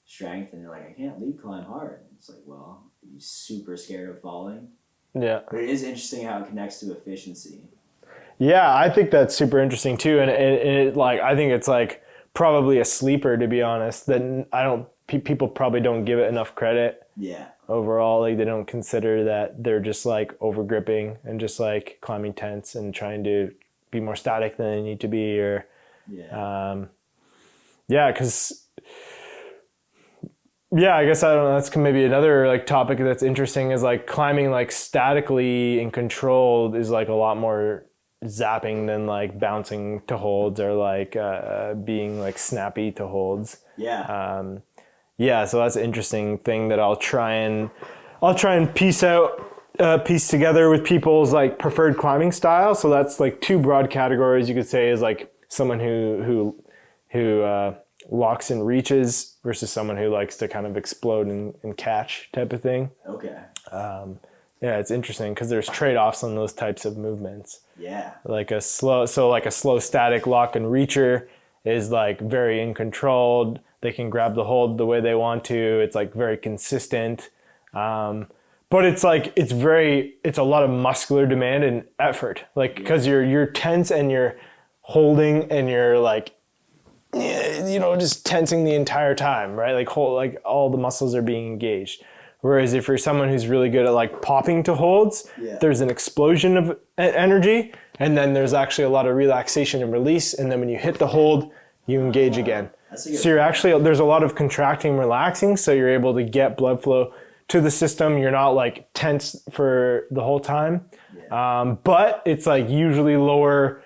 strength and you're like, I can't lead climb hard? It's like, well, are you super scared of falling? Yeah. But it is interesting how it connects to efficiency. Yeah, I think that's super interesting too. And it like, I think it's like probably a sleeper, to be honest, that I don't, people probably don't give it enough credit. Yeah. Overall, like they don't consider that they're just like over gripping and just like climbing tents and trying to be more static than they need to be, or because I guess I don't know. That's maybe another like topic that's interesting is like climbing like statically and controlled is like a lot more zapping than like bouncing to holds or like being like snappy to holds. So that's an interesting thing that I'll try and piece together with people's like preferred climbing style. So that's like two broad categories you could say is like someone who locks and reaches versus someone who likes to kind of explode and catch type of thing. Okay. It's interesting because there's trade-offs on those types of movements. Yeah. Like a slow static lock and reacher is like very uncontrolled. They can grab the hold the way they want to. It's like very consistent. But it's like, it's a lot of muscular demand and effort. Like, cause you're tense and you're holding and you're like, just tensing the entire time, right? Like all the muscles are being engaged. Whereas if you're someone who's really good at like popping to holds, there's an explosion of energy. And then there's actually a lot of relaxation and release. And then when you hit the hold, you engage again. So there's a lot of contracting and relaxing. So you're able to get blood flow to the system. You're not like tense for the whole time. But it's like usually low,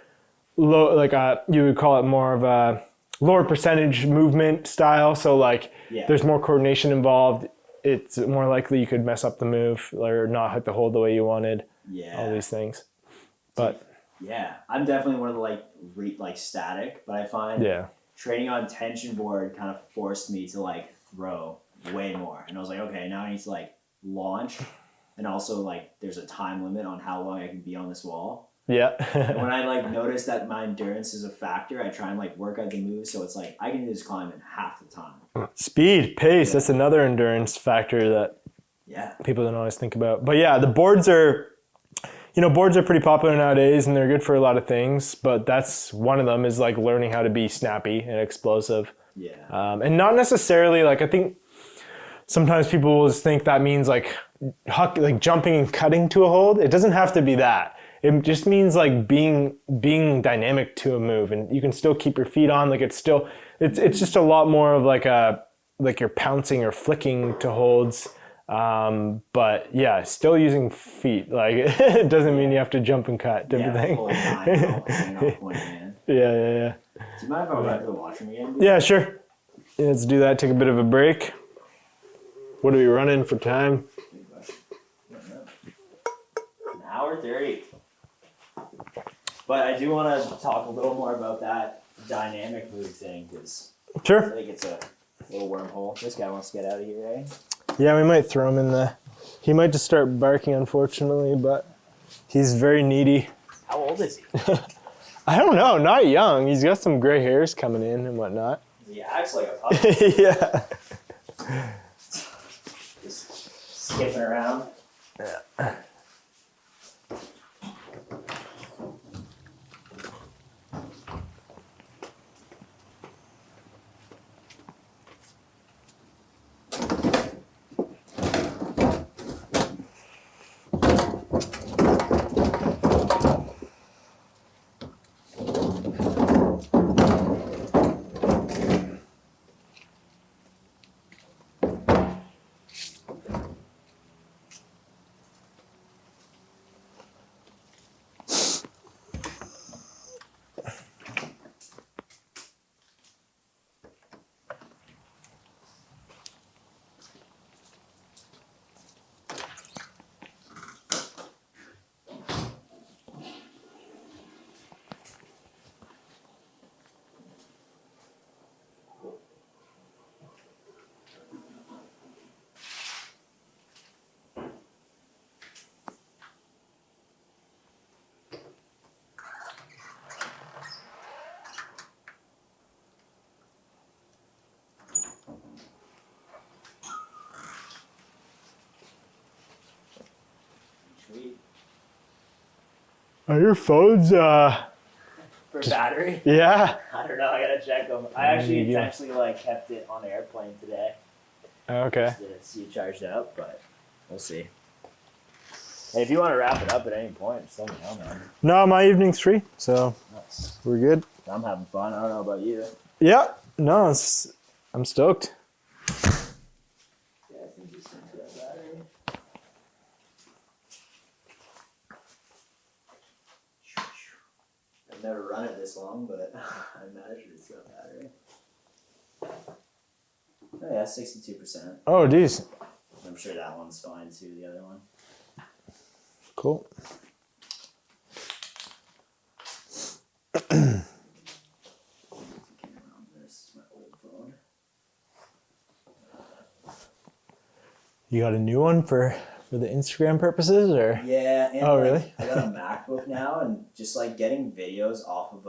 like you would call it more of a lower percentage movement style. So like there's more coordination involved. It's more likely you could mess up the move or not hit the hold the way you wanted. All these things. But I'm definitely one of the like static, but I find training on tension board kind of forced me to like throw way more. And I was like, okay, now I need to like launch. And also like there's a time limit on how long I can be on this wall. And when I like notice that my endurance is a factor, I try and like work out the moves. So it's like, I can do this climb in half the time. Speed, pace, that's another endurance factor that people don't always think about. But the boards are, boards are pretty popular nowadays and they're good for a lot of things, but that's one of them is like learning how to be snappy and explosive. And not necessarily like, I think sometimes people will just think that means like jumping and cutting to a hold. It doesn't have to be that. It just means like being dynamic to a move, and you can still keep your feet on. Like it's just a lot more of like you're pouncing or flicking to holds. But still using feet. Like it doesn't mean you have to jump and cut type of thing. Do you mind if I go to the washroom again? Yeah, sure. Let's do that. Take a bit of a break. What are we running for time? An hour 30. But I do want to talk a little more about that dynamic move thing because I think it's a little wormhole. This guy wants to get out of here, eh? Yeah, we might throw him he might just start barking, unfortunately, but he's very needy. How old is he? I don't know, not young. He's got some gray hairs coming in and whatnot. He acts like a puppy. Just skipping around. Are your phones for battery. Yeah. I don't know. I gotta check them. I actually intentionally like kept it on airplane today. Okay. Just to see it charged up, but we'll see. Hey, if you want to wrap it up at any point, just let me know, man. No, my evening's free, so Nice. we're good. I'm having fun. I don't know about you. Yeah. No, I'm stoked. Yeah, I think just into that battery. I've never run it this long, but I imagine it's got battery. Oh yeah, 62%. Oh, geez. I'm sure that one's fine too, the other one. Cool. This is my old phone. You got a new one for the Instagram purposes, or? Yeah. And Oh, like, really? I got a MacBook now, and just like getting videos off of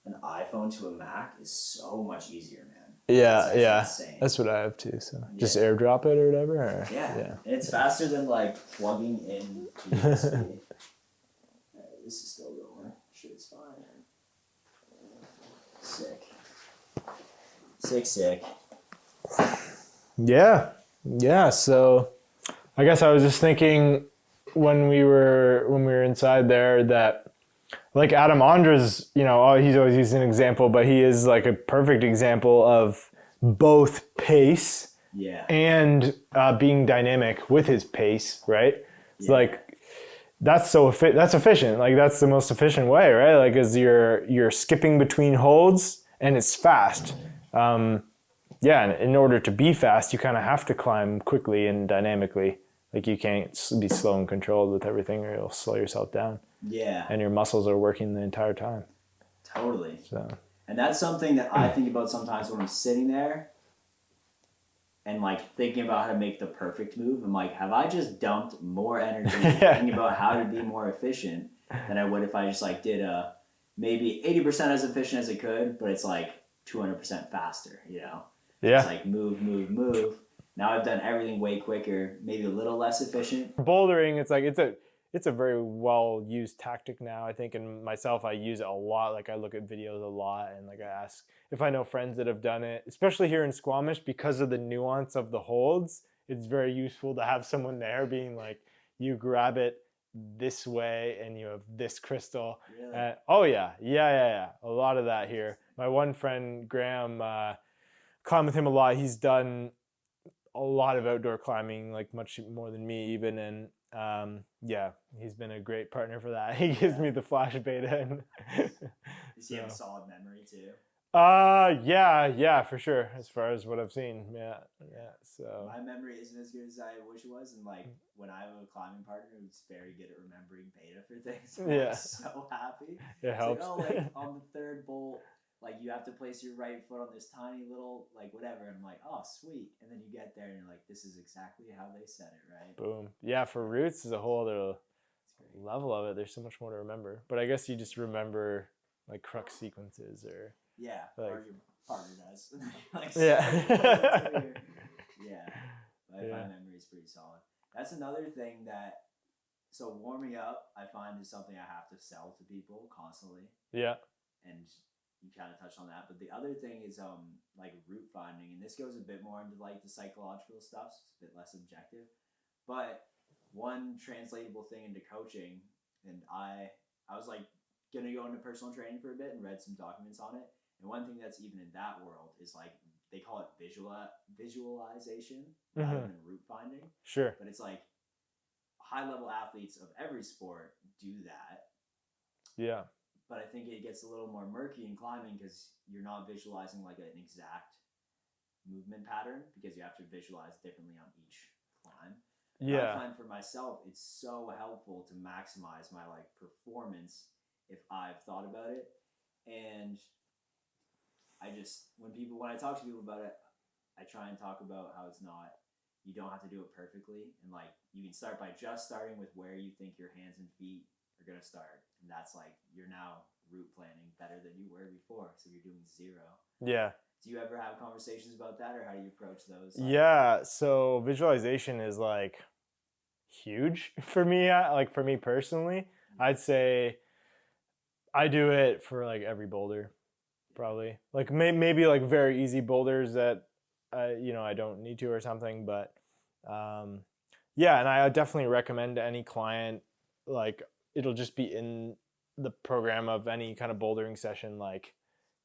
an iPhone to a Mac is so much easier, man. Yeah, yeah. Insane. That's what I have too. So just airdrop it or whatever. Or? Yeah. And it's faster than like plugging in to USB. Alright, this is still going. Sure, it's fine. Sick. Yeah. So I guess I was just thinking when we were inside there that like Adam Ondra's, he's an example, but he is like a perfect example of both pace and being dynamic with his pace, right? It's like that's efficient. Like that's the most efficient way, right? Like as you're skipping between holds and it's fast. And in order to be fast, you kind of have to climb quickly and dynamically. Like you can't be slow and controlled with everything, or you'll slow yourself down. Yeah. And your muscles are working the entire time. Totally. So. And that's something that I think about sometimes when I'm sitting there and like thinking about how to make the perfect move. I'm like, have I just dumped more energy thinking about how to be more efficient than I would if I just like did maybe 80% as efficient as it could, but it's like 200% faster, Yeah. It's like move. Now I've done everything way quicker, maybe a little less efficient. Bouldering, it's like it's a very well used tactic now, I think, and myself, I use it a lot. Like I look at videos a lot, and like I ask if I know friends that have done it, especially here in Squamish, because of the nuance of the holds. It's very useful to have someone there being like, you grab it this way and you have this crystal. Really? Oh yeah. A lot of that here. My one friend Graham, climb with him a lot. He's done a lot of outdoor climbing, like much more than me even, and he's been a great partner for that. He gives me the flash beta. And Does he have a solid memory too? Yeah, for sure. As far as what I've seen, yeah. So my memory isn't as good as I wish it was, and like when I have a climbing partner who's very good at remembering beta for things, I'm so happy. It helps. Like, on the third bolt, like you have to place your right foot on this tiny little like whatever, and I'm like, oh sweet, and then you get there and you're like, this is exactly how they said it, right? Boom. Yeah, for roots is a whole other level of it. There's so much more to remember, but I guess you just remember like crux sequences or or your partner does. Like, yeah. My memory is pretty solid. That's another thing that. So warming up, I find, is something I have to sell to people constantly. Yeah. And you kind of touched on that, but the other thing is like route finding, and this goes a bit more into like the psychological stuff, so it's a bit less objective. But one translatable thing into coaching, and I was like gonna go into personal training for a bit and read some documents on it. And one thing that's even in that world is like they call it visualization rather than route finding. Sure. But it's like high level athletes of every sport do that. Yeah. But I think it gets a little more murky in climbing because you're not visualizing like an exact movement pattern because you have to visualize differently on each climb. Yeah. I find for myself, it's so helpful to maximize my like performance if I've thought about it. And when I talk to people about it, I try and talk about how you don't have to do it perfectly. And like, you can start by just starting with where you think your hands and feet are going to start. And that's like, you're now route planning better than you were before. So you're doing 0. Yeah. Do you ever have conversations about that, or how do you approach those? Yeah. So visualization is like huge for me. Like for me personally, I'd say I do it for like every boulder, probably. Like maybe like very easy boulders that I don't need to or something, but yeah, and I definitely recommend to any client, like it'll just be in the program of any kind of bouldering session, like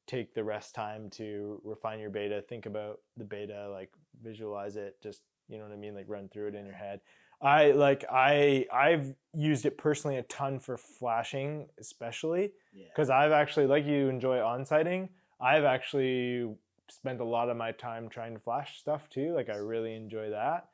take the rest time to refine your beta, think about the beta, like visualize it, just you know what I mean, like run through it in your head. I've used it personally a ton for flashing, especially because I've actually, like you enjoy on-sighting, I've actually spent a lot of my time trying to flash stuff too. Like I really enjoy that.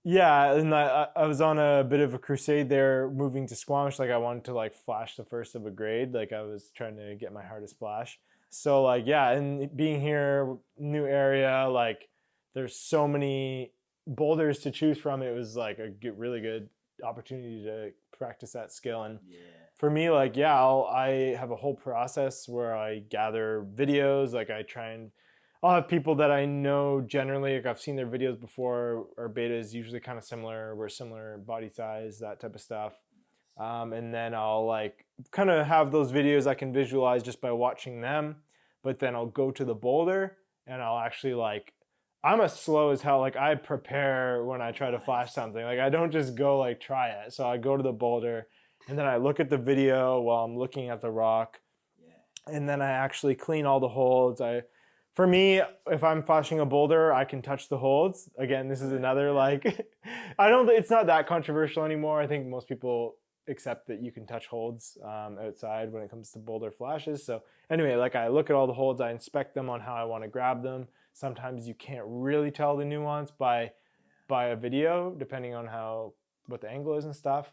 Yeah, and I was on a bit of a crusade there, moving to Squamish. Like I wanted to like flash the first of a grade. Like I was trying to get my hardest flash. So like yeah, and being here, new area, like there's so many boulders to choose from. It was like a really good opportunity to practice that skill. And for me, like yeah, I have a whole process where I gather videos. Like I'll have people that I know generally, like I've seen their videos before. Our beta is usually kind of similar. We're similar body size, that type of stuff. And then I'll like kind of have those videos I can visualize just by watching them. But then I'll go to the boulder and I'll actually like, I'm a slow as hell. Like I prepare when I try to flash something. Like I don't just go like try it. So I go to the boulder and then I look at the video while I'm looking at the rock. And then I actually clean all the holds. For me, if I'm flashing a boulder, I can touch the holds. Again, this is another like, it's not that controversial anymore. I think most people accept that you can touch holds outside when it comes to boulder flashes. So anyway, like I look at all the holds, I inspect them on how I want to grab them. Sometimes you can't really tell the nuance by a video, depending on what the angle is and stuff.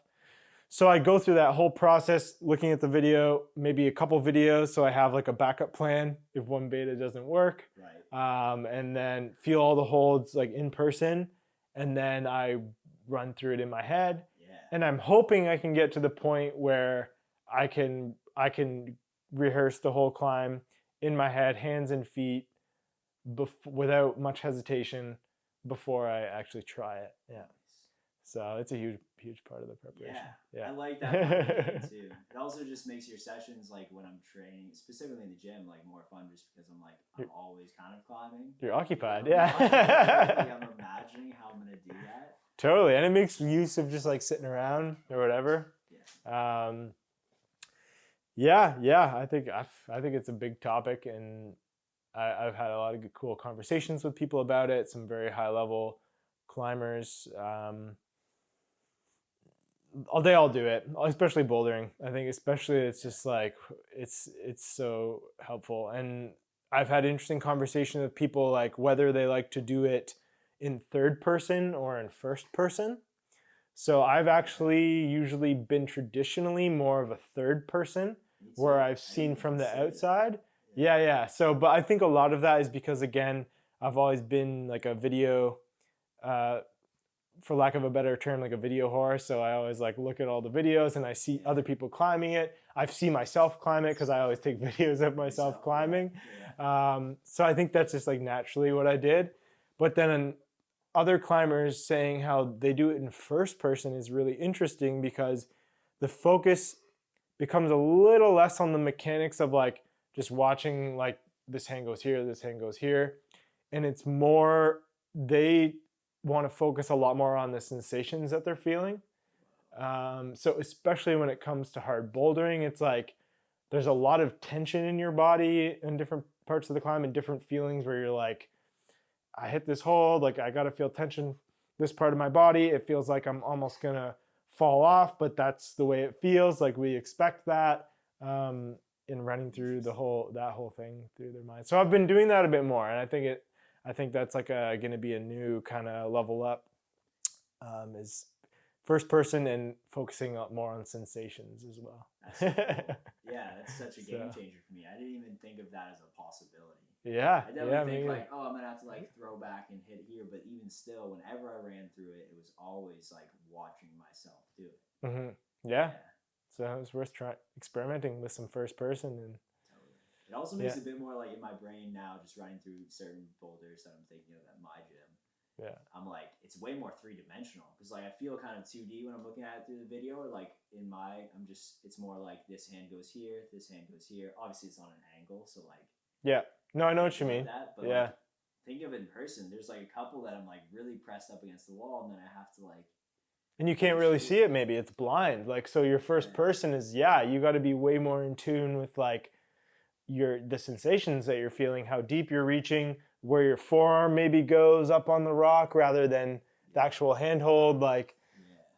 So I go through that whole process, looking at the video, maybe a couple videos, so I have like a backup plan if one beta doesn't work. And then feel all the holds like in person, and then I run through it in my head. And I'm hoping I can get to the point where I can rehearse the whole climb in my head, hands and feet, without much hesitation before I actually try it. Yeah. So it's a huge part of the preparation. I like that too. It also just makes your sessions, like when I'm training, specifically in the gym, like more fun, just because I'm always kind of climbing. You're occupied, I'm imagining how I'm gonna do that. Totally, and it makes use of just like sitting around or whatever. I think it's a big topic, and I've had a lot of cool conversations with people about it. Some very high level climbers. They all do it, especially bouldering. I think especially it's just like it's so helpful. And I've had interesting conversations with people like whether they like to do it in third person or in first person. So I've actually usually been traditionally more of a third person, where I've seen from the outside. Yeah. So, but I think a lot of that is because, again, I've always been like a video, for lack of a better term, like a video whore. So I always like look at all the videos and I see other people climbing it. I've seen myself climb it because I always take videos of myself climbing. So I think that's just like naturally what I did. But then other climbers saying how they do it in first person is really interesting, because the focus becomes a little less on the mechanics of like just watching like this hand goes here, this hand goes here. And it's more, they want to focus a lot more on the sensations that they're feeling. So especially when it comes to hard bouldering, it's like there's a lot of tension in your body in different parts of the climb and different feelings where you're like, I hit this hold, like I got to feel tension this part of my body. It feels like I'm almost going to fall off, but that's the way it feels. Like we expect that in running through that whole thing through their mind. So I've been doing that a bit more, and I think that's like going to be a new kind of level up, is first person and focusing more on sensations as well. That's so cool. Yeah, that's such a game changer for me. I didn't even think of that as a possibility. Yeah. I definitely think like, I'm going to have to like throw back and hit here. But even still, whenever I ran through it, it was always like watching myself do it. Mm-hmm. Yeah. So it was worth experimenting with some first person. And it also makes it a bit more like in my brain now, just running through certain boulders that I'm thinking of at my gym. Yeah. I'm like, it's way more 3-dimensional because like I feel kind of 2D when I'm looking at it through the video, or like it's more like this hand goes here, this hand goes here. Obviously, it's on an angle, so like. Yeah. No, I know what you mean. That, but yeah. Like, thinking of it in person, there's like a couple that I'm like really pressed up against the wall, and then I have to like. And you can't really see it. Maybe it's blind. Like, so your first person is, you got to be way more in tune with like the sensations that you're feeling, how deep you're reaching, where your forearm maybe goes up on the rock rather than the actual handhold. Like,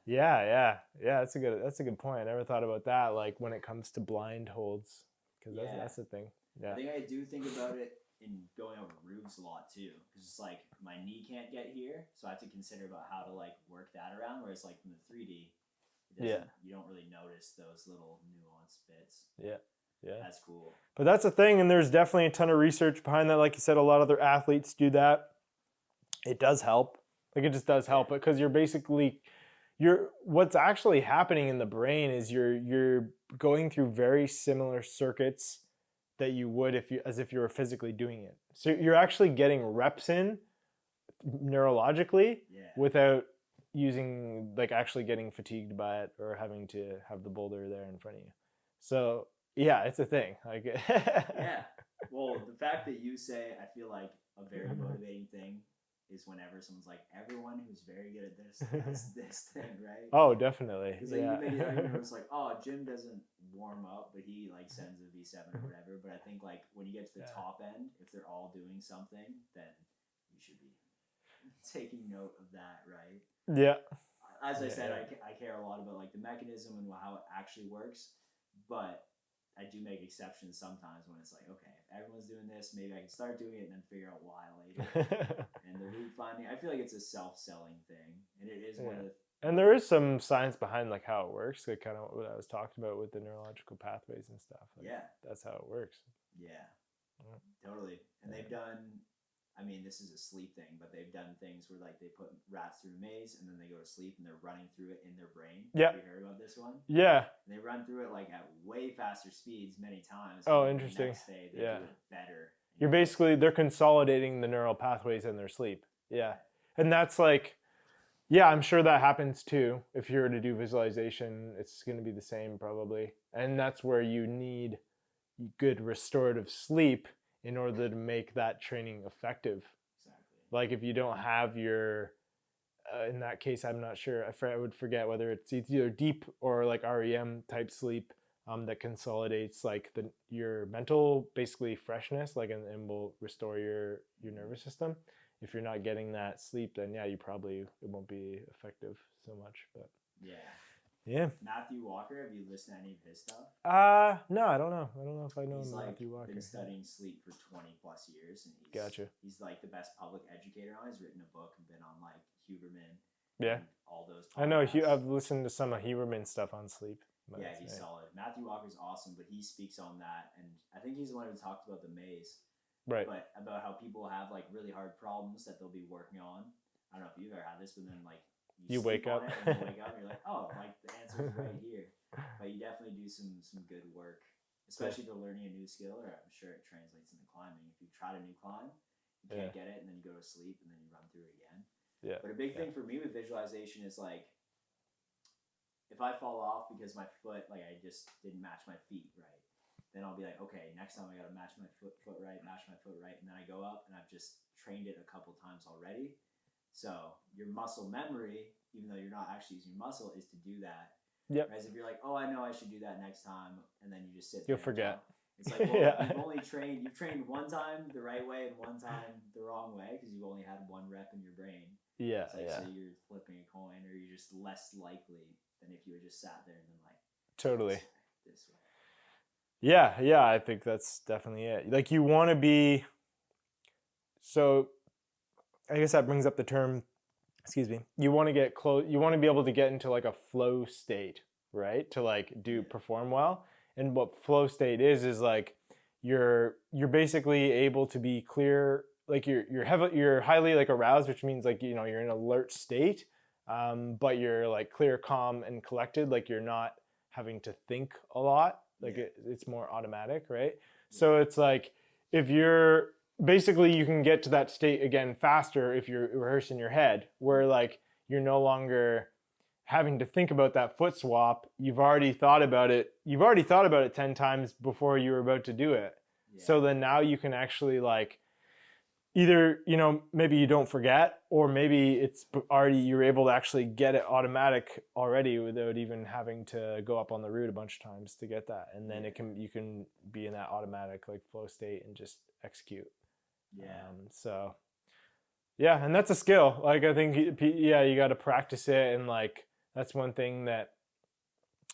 yeah. That's a good point. I never thought about that. Like when it comes to blind holds, because that's the thing. Yeah. I think I do think about it in going over roofs a lot too, because it's like my knee can't get here, so I have to consider about how to like work that around. Whereas like from the 3D, you don't really notice those little nuanced bits. Yeah, that's cool. But that's the thing, and there's definitely a ton of research behind that. Like you said, a lot of other athletes do that. It does help. Like it just does help, because what's actually happening in the brain is you're going through very similar circuits that you would as if you were physically doing it. So you're actually getting reps in neurologically without using like actually getting fatigued by it or having to have the boulder there in front of you. So it's a thing. Like Well, the fact that you say, I feel like a very motivating thing is whenever someone's like, everyone who's very good at this does this thing, right? Oh, definitely. Because like, it's like, oh, Jim doesn't warm up, but he like sends a V7 or whatever. But I think like when you get to the top end, if they're all doing something, then you should be taking note of that, right? Yeah. As I said, I care a lot about like the mechanism and how it actually works, but I do make exceptions sometimes when it's like, okay, if everyone's doing this, maybe I can start doing it and then figure out why later. And the root finding, I feel like it's a self-selling thing, and it is one of the. And there is some science behind like how it works, like kind of what I was talking about with the neurological pathways and stuff. Like, that's how it works. Yeah, totally. And they've done. I mean, this is a sleep thing, but they've done things where like they put rats through a maze and then they go to sleep and they're running through it in their brain. Yeah. Have you heard about this one? Yeah. And they run through it like at way faster speeds many times. Oh, interesting. The next day they do it better. They're consolidating the neural pathways in their sleep. Yeah. And that's like, I'm sure that happens too. If you were to do visualization, it's going to be the same probably. And that's where you need good restorative sleep in order to make that training effective. Exactly. Like if you don't have your, in that case, I'm not sure. I would forget whether it's either deep or like REM type sleep that consolidates like your mental basically freshness, like and will restore your nervous system. If you're not getting that sleep, then it won't be effective so much. But yeah. Matthew Walker, have you listened to any of his stuff? No, I don't know. I don't know if I know Matthew Walker. He's been studying sleep for 20 plus years, and he's like the best public educator on. He's written a book and been on like Huberman. Yeah. All those podcasts. I know. I've listened to some of Huberman stuff on sleep. Yeah, he's solid. Matthew Walker's awesome, but he speaks on that, and I think he's the one who talked about the maze. Right. But about how people have like really hard problems that they'll be working on. I don't know if you've ever had this, but then like you wake up and you wake up and you're like, oh, like the answer is right here. But you definitely do some good work, especially if you're learning a new skill, or I'm sure it translates into climbing. If you've tried a new climb, you can't get it, and then you go to sleep and then you run through it again. Yeah. But a big thing for me with visualization is like, if I fall off because my foot, like I just didn't match my feet right, then I'll be like, okay, next time I got to match my foot right, and then I go up and I've just trained it a couple times already. So your muscle memory, even though you're not actually using your muscle, is to do that. Yep. Whereas if you're like, oh, I know I should do that next time, and then you just sit there, you'll forget. It's like, well, you've trained one time the right way and one time the wrong way because you've only had one rep in your brain. Yeah. It's like, so you're flipping a coin, or you're just less likely than if you had just sat there and been like, totally. This way. Yeah, I think that's definitely it. Like you want to be, so I guess that brings up the term, you want to get close, you want to be able to get into like a flow state, right? To like perform well. And what flow state is like you're basically able to be clear, like you're highly like aroused, which means like, you're in an alert state, but you're like clear, calm, and collected. Like you're not having to think a lot. Like it's more automatic, right? Yeah. So it's like if you're basically you can get to that state again faster if you're rehearsing your head, where like you're no longer having to think about that foot swap. You've already thought about it. You've already thought about it 10 times before you were about to do it. Yeah. So then now you can actually like either, you know, maybe you don't forget, or maybe it's already, you're able to actually get it automatic already without even having to go up on the route a bunch of times to get that. And then you can be in that automatic like flow state and just execute. Yeah. So yeah, and that's a skill. Like I think, yeah, you got to practice it. And like, that's one thing that,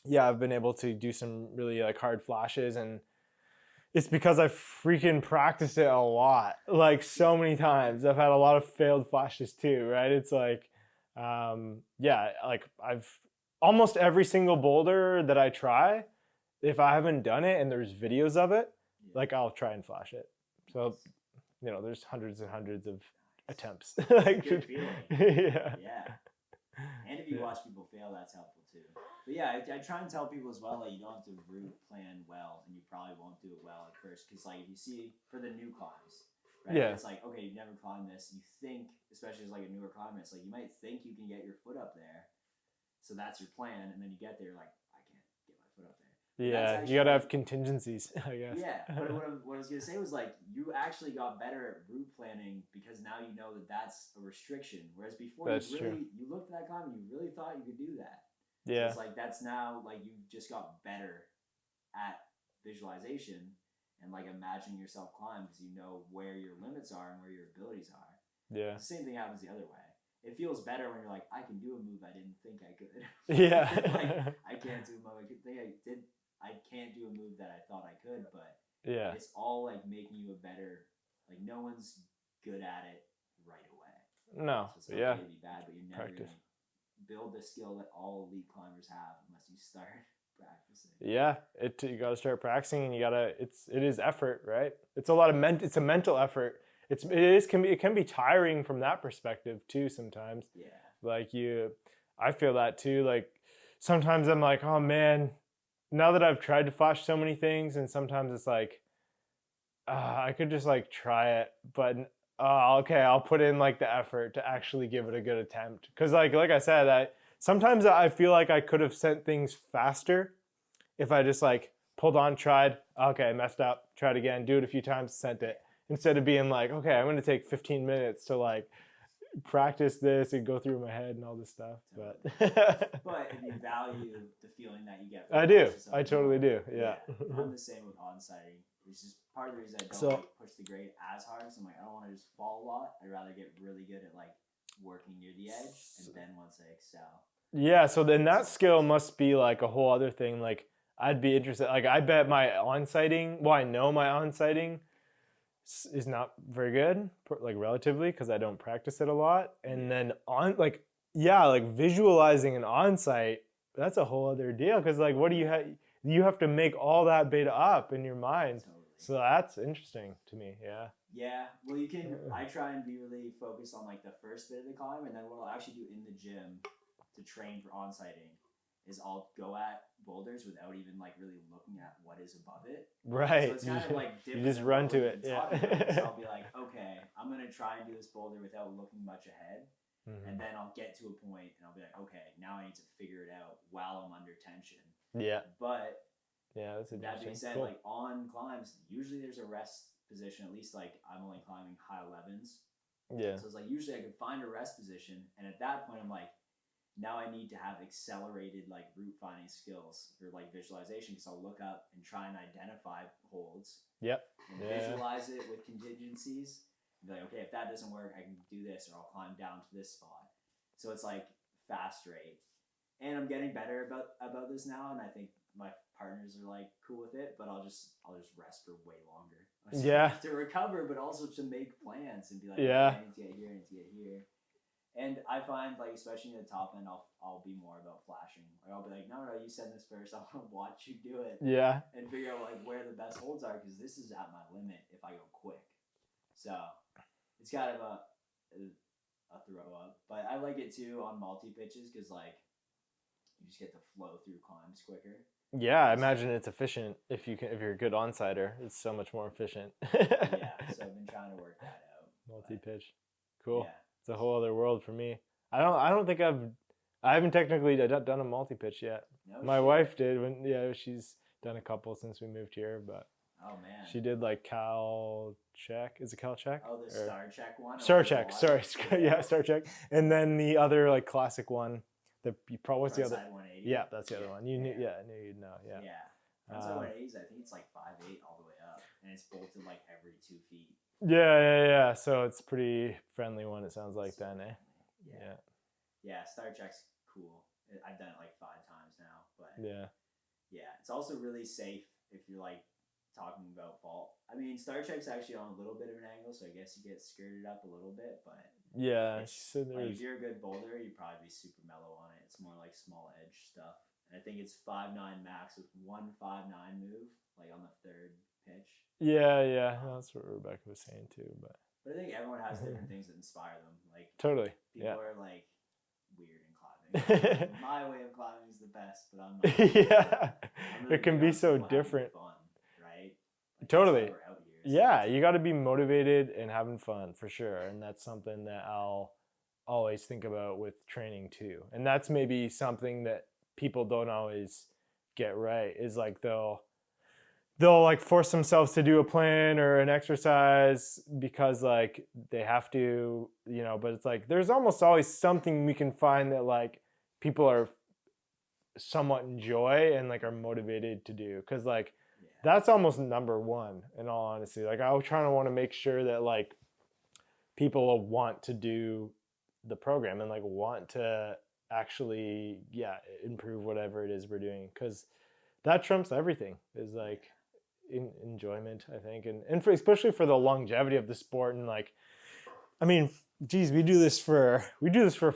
yeah, I've been able to do some really like hard flashes, and it's because I freaking practice it a lot, like so many times. I've had a lot of failed flashes too, right? It's like, yeah, like I've almost every single boulder that I try, if I haven't done it and there's videos of it, like I'll try and flash it. So, you know, there's hundreds and hundreds of attempts. Like, good feeling. Yeah. Yeah. And if you watch people fail, that's helpful too. But yeah, I try and tell people as well, like you don't have to route plan well, and you probably won't do it well at first. Because like if you see for the new climbs, right? Yeah. It's like, okay, you've never climbed this. You think, especially as like a newer climber, it's like you might think you can get your foot up there. So that's your plan. And then you get there, like, I can't get my foot up there. Yeah, you gotta have contingencies, I guess. Yeah, but what I was gonna say was like you actually got better at route planning because now you know that that's a restriction. Whereas before you looked at that climb and you really thought you could do that. Yeah, so it's like that's now like you just got better at visualization and like imagining yourself climb because you know where your limits are and where your abilities are. Yeah, the same thing happens the other way. It feels better when you're like, I can do a move I didn't think I could. Yeah. Like I can't do a move I can't do a move that I thought I could, but yeah, it's all like making you a better, like no one's good at it right away. No, So it's okay yeah, to be bad, but you're never going to build the skill that all elite climbers have unless you start practicing. Yeah, you got to start practicing, and it is effort, right? It's a lot of it's a mental effort. It can be tiring from that perspective too sometimes. Yeah. Like I feel that too. Like sometimes I'm like, oh man, now that I've tried to flash so many things, and sometimes it's like, I could just like try it, but okay, I'll put in like the effort to actually give it a good attempt. Because like I said, sometimes I feel like I could have sent things faster if I just like pulled on, tried, okay, messed up, tried again, do it a few times, sent it. Instead of being like, okay, I'm going to take 15 minutes to like practice this and go through my head and all this stuff. But but if you value the feeling that you get, I do. I totally do. Yeah. I'm the same with on-sighting. It's just part of the reason I don't like push the grade as hard. So I'm like, I don't want to just fall a lot. I'd rather get really good at like working near the edge, and then once I excel. Yeah. So then that skill must be like a whole other thing. Like I'd be interested. Like I bet my on-sighting. Well, I know my on-sighting is not very good, like relatively, because I don't practice it a lot. And then like visualizing an on-site, that's a whole other deal. Because like, what do you have to make all that beta up in your mind. Totally. So that's interesting to me. Yeah. Yeah. Well, you can. I try and be really focused on like the first bit of the climb, and then what I'll actually do in the gym to train for on-sighting is I'll go at boulders without even like really looking at what is above it. Right. So it's kind of like different. You just run to it. Yeah. So I'll be like, okay, I'm gonna try and do this boulder without looking much ahead. Mm-hmm. And then I'll get to a point and I'll be like, okay, now I need to figure it out while I'm under tension. Yeah. But yeah, that's interesting. That being said, cool. Like on climbs, usually there's a rest position. At least like I'm only climbing high 11s. Yeah. So it's like usually I can find a rest position, and at that point I'm like, now I need to have accelerated like route finding skills or like visualization, because I'll look up and try and identify holds. Yep. And visualize it with contingencies. And be like, okay, if that doesn't work, I can do this, or I'll climb down to this spot. So it's like fast rate. And I'm getting better about this now, and I think my partners are like cool with it, but I'll just rest for way longer. To recover, but also to make plans and be like, I need to get here, I need to get here. And I find like, especially in the top end, I'll be more about flashing. Like I'll be like, no, you send this first. I want to watch you do it. Yeah. And figure out like where the best holds are, because this is at my limit if I go quick. So it's kind of a throw up, but I like it too on multi pitches, because like You just get to flow through climbs quicker. Yeah, I imagine it's efficient if you're a good onsider. It's so much more efficient. Yeah, so I've been trying to work that out. Multi-pitch, cool. Yeah. It's a whole other world for me. I don't think I haven't technically done a multi-pitch yet. No My shit. wife did she's done a couple since we moved here, but Oh man. she did like Cal Check. Is it Cal Check? Oh, the Star Check one. Star Check. Sorry, yeah, Star Check. And then the other like classic one. What's the other? 180. Yeah, that's the other one. You knew. Yeah, I knew you'd know. Yeah. Yeah. Frontside 180s. I think it's like 5'8" all the way up, and it's bolted like every 2 feet. Yeah. So it's pretty friendly one. It sounds like then, eh? Yeah. Yeah. Star Check's cool. I've done it like 5 times now, but yeah, it's also really safe if you're like talking about fault. I mean, Star Check's actually on a little bit of an angle, so I guess you get skirted up a little bit, but yeah. So like if you're a good boulder, you'd probably be super mellow on it. It's more like small edge stuff. And I think it's 5'9" max with 1 5'9" move, like on the 3rd pitch. Yeah. That's what Rebecca was saying too. But I think everyone has different things that inspire them. Like totally. People are like weird in climbing. My way of climbing is the best, but I'm not. Yeah. I'm really It can be so different. Fun, right? Like Totally. Yeah, you got to be motivated and having fun for sure. And that's something that I'll always think about with training too. And that's maybe something that people don't always get right is like they'll like force themselves to do a plan or an exercise because like they have to, but it's like there's almost always something we can find that like people are somewhat enjoy and like are motivated to do. Cause like, that's almost number one in all honesty. Like I was trying to want to make sure that like people will want to do the program and like want to actually, improve whatever it is we're doing. Cause that trumps everything is like enjoyment, I think. And especially for the longevity of the sport. And like, I mean, geez, we do this for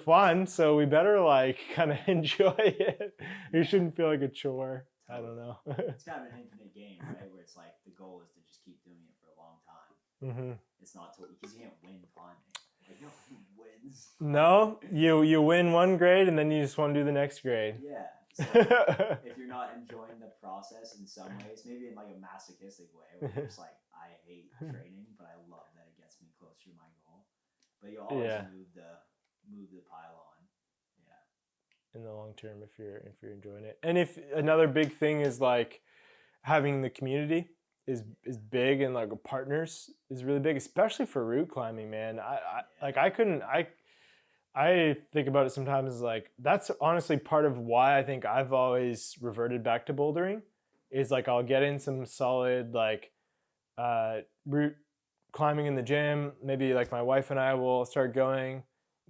fun. So we better like kind of enjoy it. You shouldn't feel like a chore. I don't know. It's kind of an infinite game, right? Where it's like the goal is to just keep doing it for a long time. Mm-hmm. It's not because you can't win climbing. Like no one wins. No, you win one grade and then you just want to do the next grade. Yeah. So if you're not enjoying the process in some ways, maybe in like a masochistic way, where you're just like, I hate training, but I love that it gets me closer to my goal. But you always move the pile on. In the long term if you're enjoying it. And if another big thing is like having the community is big and like partners is really big, especially for route climbing, man. I think about it sometimes like that's honestly part of why I think I've always reverted back to bouldering is like I'll get in some solid like route climbing in the gym. Maybe like my wife and I will start going.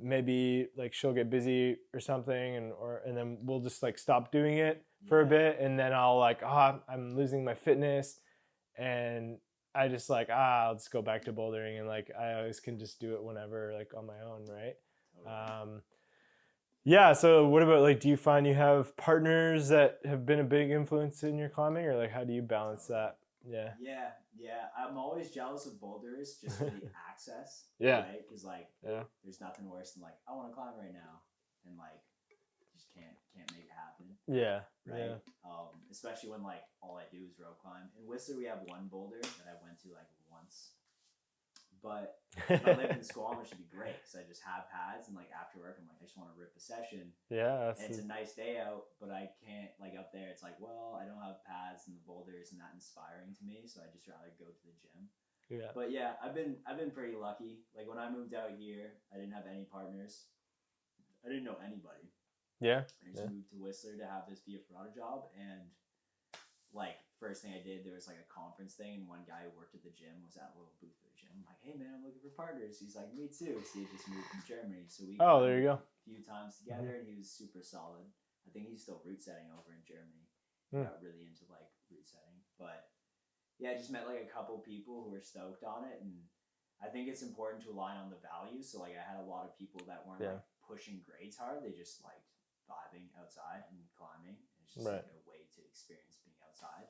Maybe like she'll get busy or something and then we'll just like stop doing it for a bit and then I'll like I'm losing my fitness and I just like I'll just go back to bouldering and like I always can just do it whenever like on my own, right? So what about like do you find you have partners that have been a big influence in your climbing or like how do you balance that? Yeah. I'm always jealous of boulders just for the access. Yeah. Right? Because like, there's nothing worse than like, I want to climb right now, and like, just can't make it happen. Yeah. Right. Yeah. Especially when like all I do is rope climb. In Whistler, we have one boulder that I went to like once. But if I lived in Squamish, it'd be great because I just have pads and like after work, I'm like, I just want to rip a session. Yeah. And it's a nice day out, but I can't like up there. It's like, well, I don't have pads and the boulder isn't that inspiring to me, so I just rather go to the gym. Yeah. But yeah, I've been pretty lucky. Like when I moved out here, I didn't have any partners. I didn't know anybody. Yeah. I just moved to Whistler to have this be a Ferrata job, and like first thing I did, there was like a conference thing, and one guy who worked at the gym was at a little booth at the gym. I'm like, hey man, I'm looking for partners. He's like, me too. So he just moved from Germany, so we there you go. a few times together, and he was super solid. I think he's still route setting over in Germany. Got really into like route setting, but yeah, I just met like a couple people who were stoked on it, and I think it's important to align on the values. So like I had a lot of people that weren't like pushing grades hard; they just liked vibing outside and climbing. It's just like a way to experience being outside.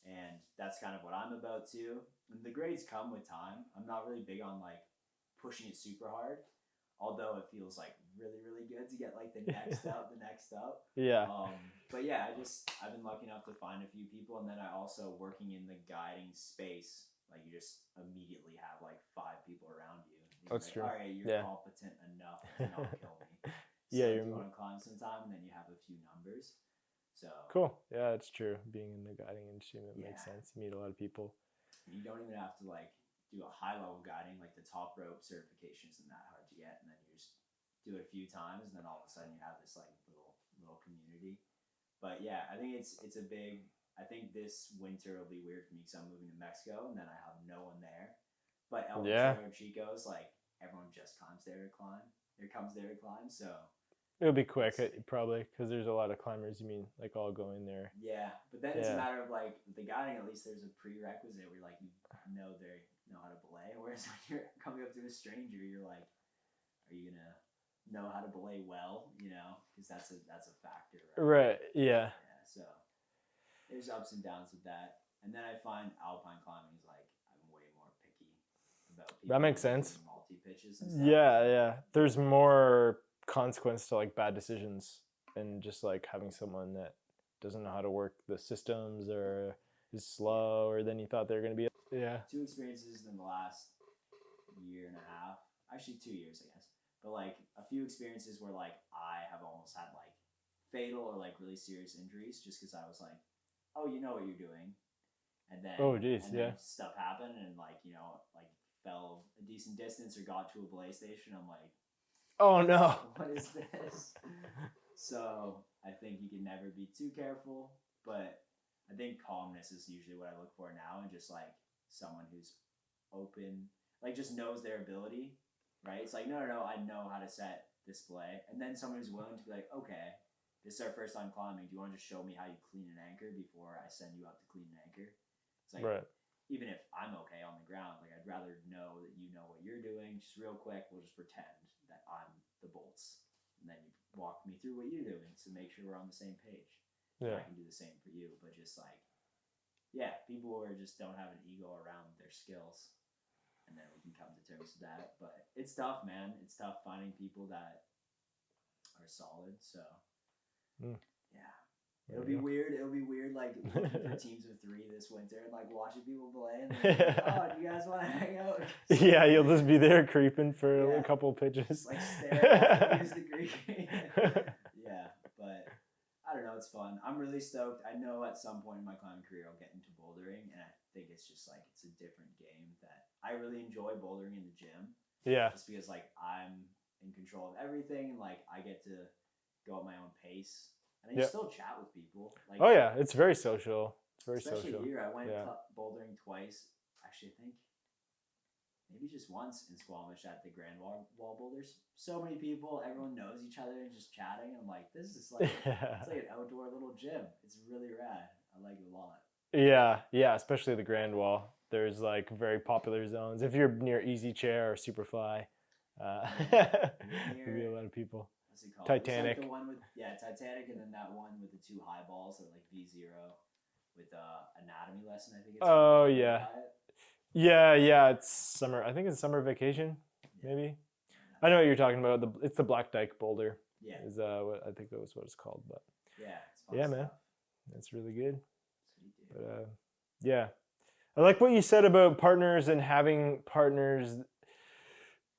And that's kind of what I'm about too. And the grades come with time. I'm not really big on like pushing it super hard, although it feels like really, really good to get like the next next up. Yeah. But yeah, I've been lucky enough to find a few people, and then I also working in the guiding space. Like you just immediately have like 5 people around you. That's like, true. All right, you're competent enough to not kill me. So Yeah, do you want to climb sometime? And then you have a few numbers. So cool. Yeah, that's true. Being in the guiding industry, that makes Yeah. sense. You meet a lot of people. you don't even have to like do a high level guiding. Like the top rope certification isn't that hard to get, and then you just do it a few times, and then all of a sudden you have this like little community. But yeah, I think it's a big. I think this winter will be weird for me because I'm moving to Mexico, and then I have no one there. But El Potrero Chico's like everyone just comes there to climb. So it'll be quick, probably, because there's a lot of climbers. You mean like all going there? Yeah, but then it's a matter of like the guiding. At least there's a prerequisite where like you know they know how to belay. Whereas when you're coming up to a stranger, you're like, are you gonna know how to belay well? You know, because that's a factor. Right. Yeah. Yeah. So there's ups and downs with that, and then I find alpine climbing is like I'm way more picky about people. That makes sense. Multi pitches. And stuff. Yeah. There's more consequence to like bad decisions and just like having someone that doesn't know how to work the systems or is slower than you thought they were going to be. Yeah. 2 experiences in the last year and a half, actually 2 years, I guess. But like a few experiences where like I have almost had like fatal or like really serious injuries just because I was like, oh, you know what you're doing, and then stuff happened and like like fell a decent distance or got to a belay station. I'm like, oh no, what is this? So I think you can never be too careful, but I think calmness is usually what I look for now, and just like someone who's open, like just knows their ability, right? It's like, no, I know how to set display. And then someone who's willing to be like, okay, this is our first time climbing. Do you want to just show me how you clean an anchor before I send you up to clean an anchor? It's like, even if I'm okay on the ground, like I'd rather know that you know what you're doing. Just real quick, we'll just pretend that I'm the bolts. And then you walk me through what you're doing to make sure we're on the same page. Yeah. And I can do the same for you, but just like, yeah, people who just don't have an ego around their skills, and then we can come to terms with that. But it's tough, man. It's tough finding people that are solid. So, yeah, it'll be weird. It'll be weird, like looking for teams of 3 this winter and like watching people play. And like, oh, do you guys want to hang out? Yeah, you'll just be there creeping for a couple pitches. Like stare at use the green. Yeah, but I don't know. It's fun. I'm really stoked. I know at some point in my climbing career I'll get into bouldering, and I think it's just like it's a different game that I really enjoy bouldering in the gym. Yeah. Just because like I'm in control of everything, and like I get to go at my own pace, and then you still chat with people. Like, oh yeah, it's very social. It's very especially social. Here, I went bouldering twice. Actually, I think maybe just once in Squamish at the Grand Wall Boulders. So many people, everyone knows each other and just chatting. I'm like, this is like it's like an outdoor little gym. It's really rad. I like it a lot. Yeah, especially the Grand Wall. There's like very popular zones. If you're near Easy Chair or Superfly, there'd be a lot of people. What's it called? Titanic. Like the one with Titanic, and then that one with the 2 high balls at like V0 with anatomy lesson. I think it's. Oh yeah. It's summer. I think it's summer vacation. Maybe. I know what you're talking about. It's the Black Dyke Boulder. Yeah. Is what I think that was what it's called. But yeah, it's fun yeah, stuff. man, that's really good. Sweet, dude. But yeah, I like what you said about partners and having partners.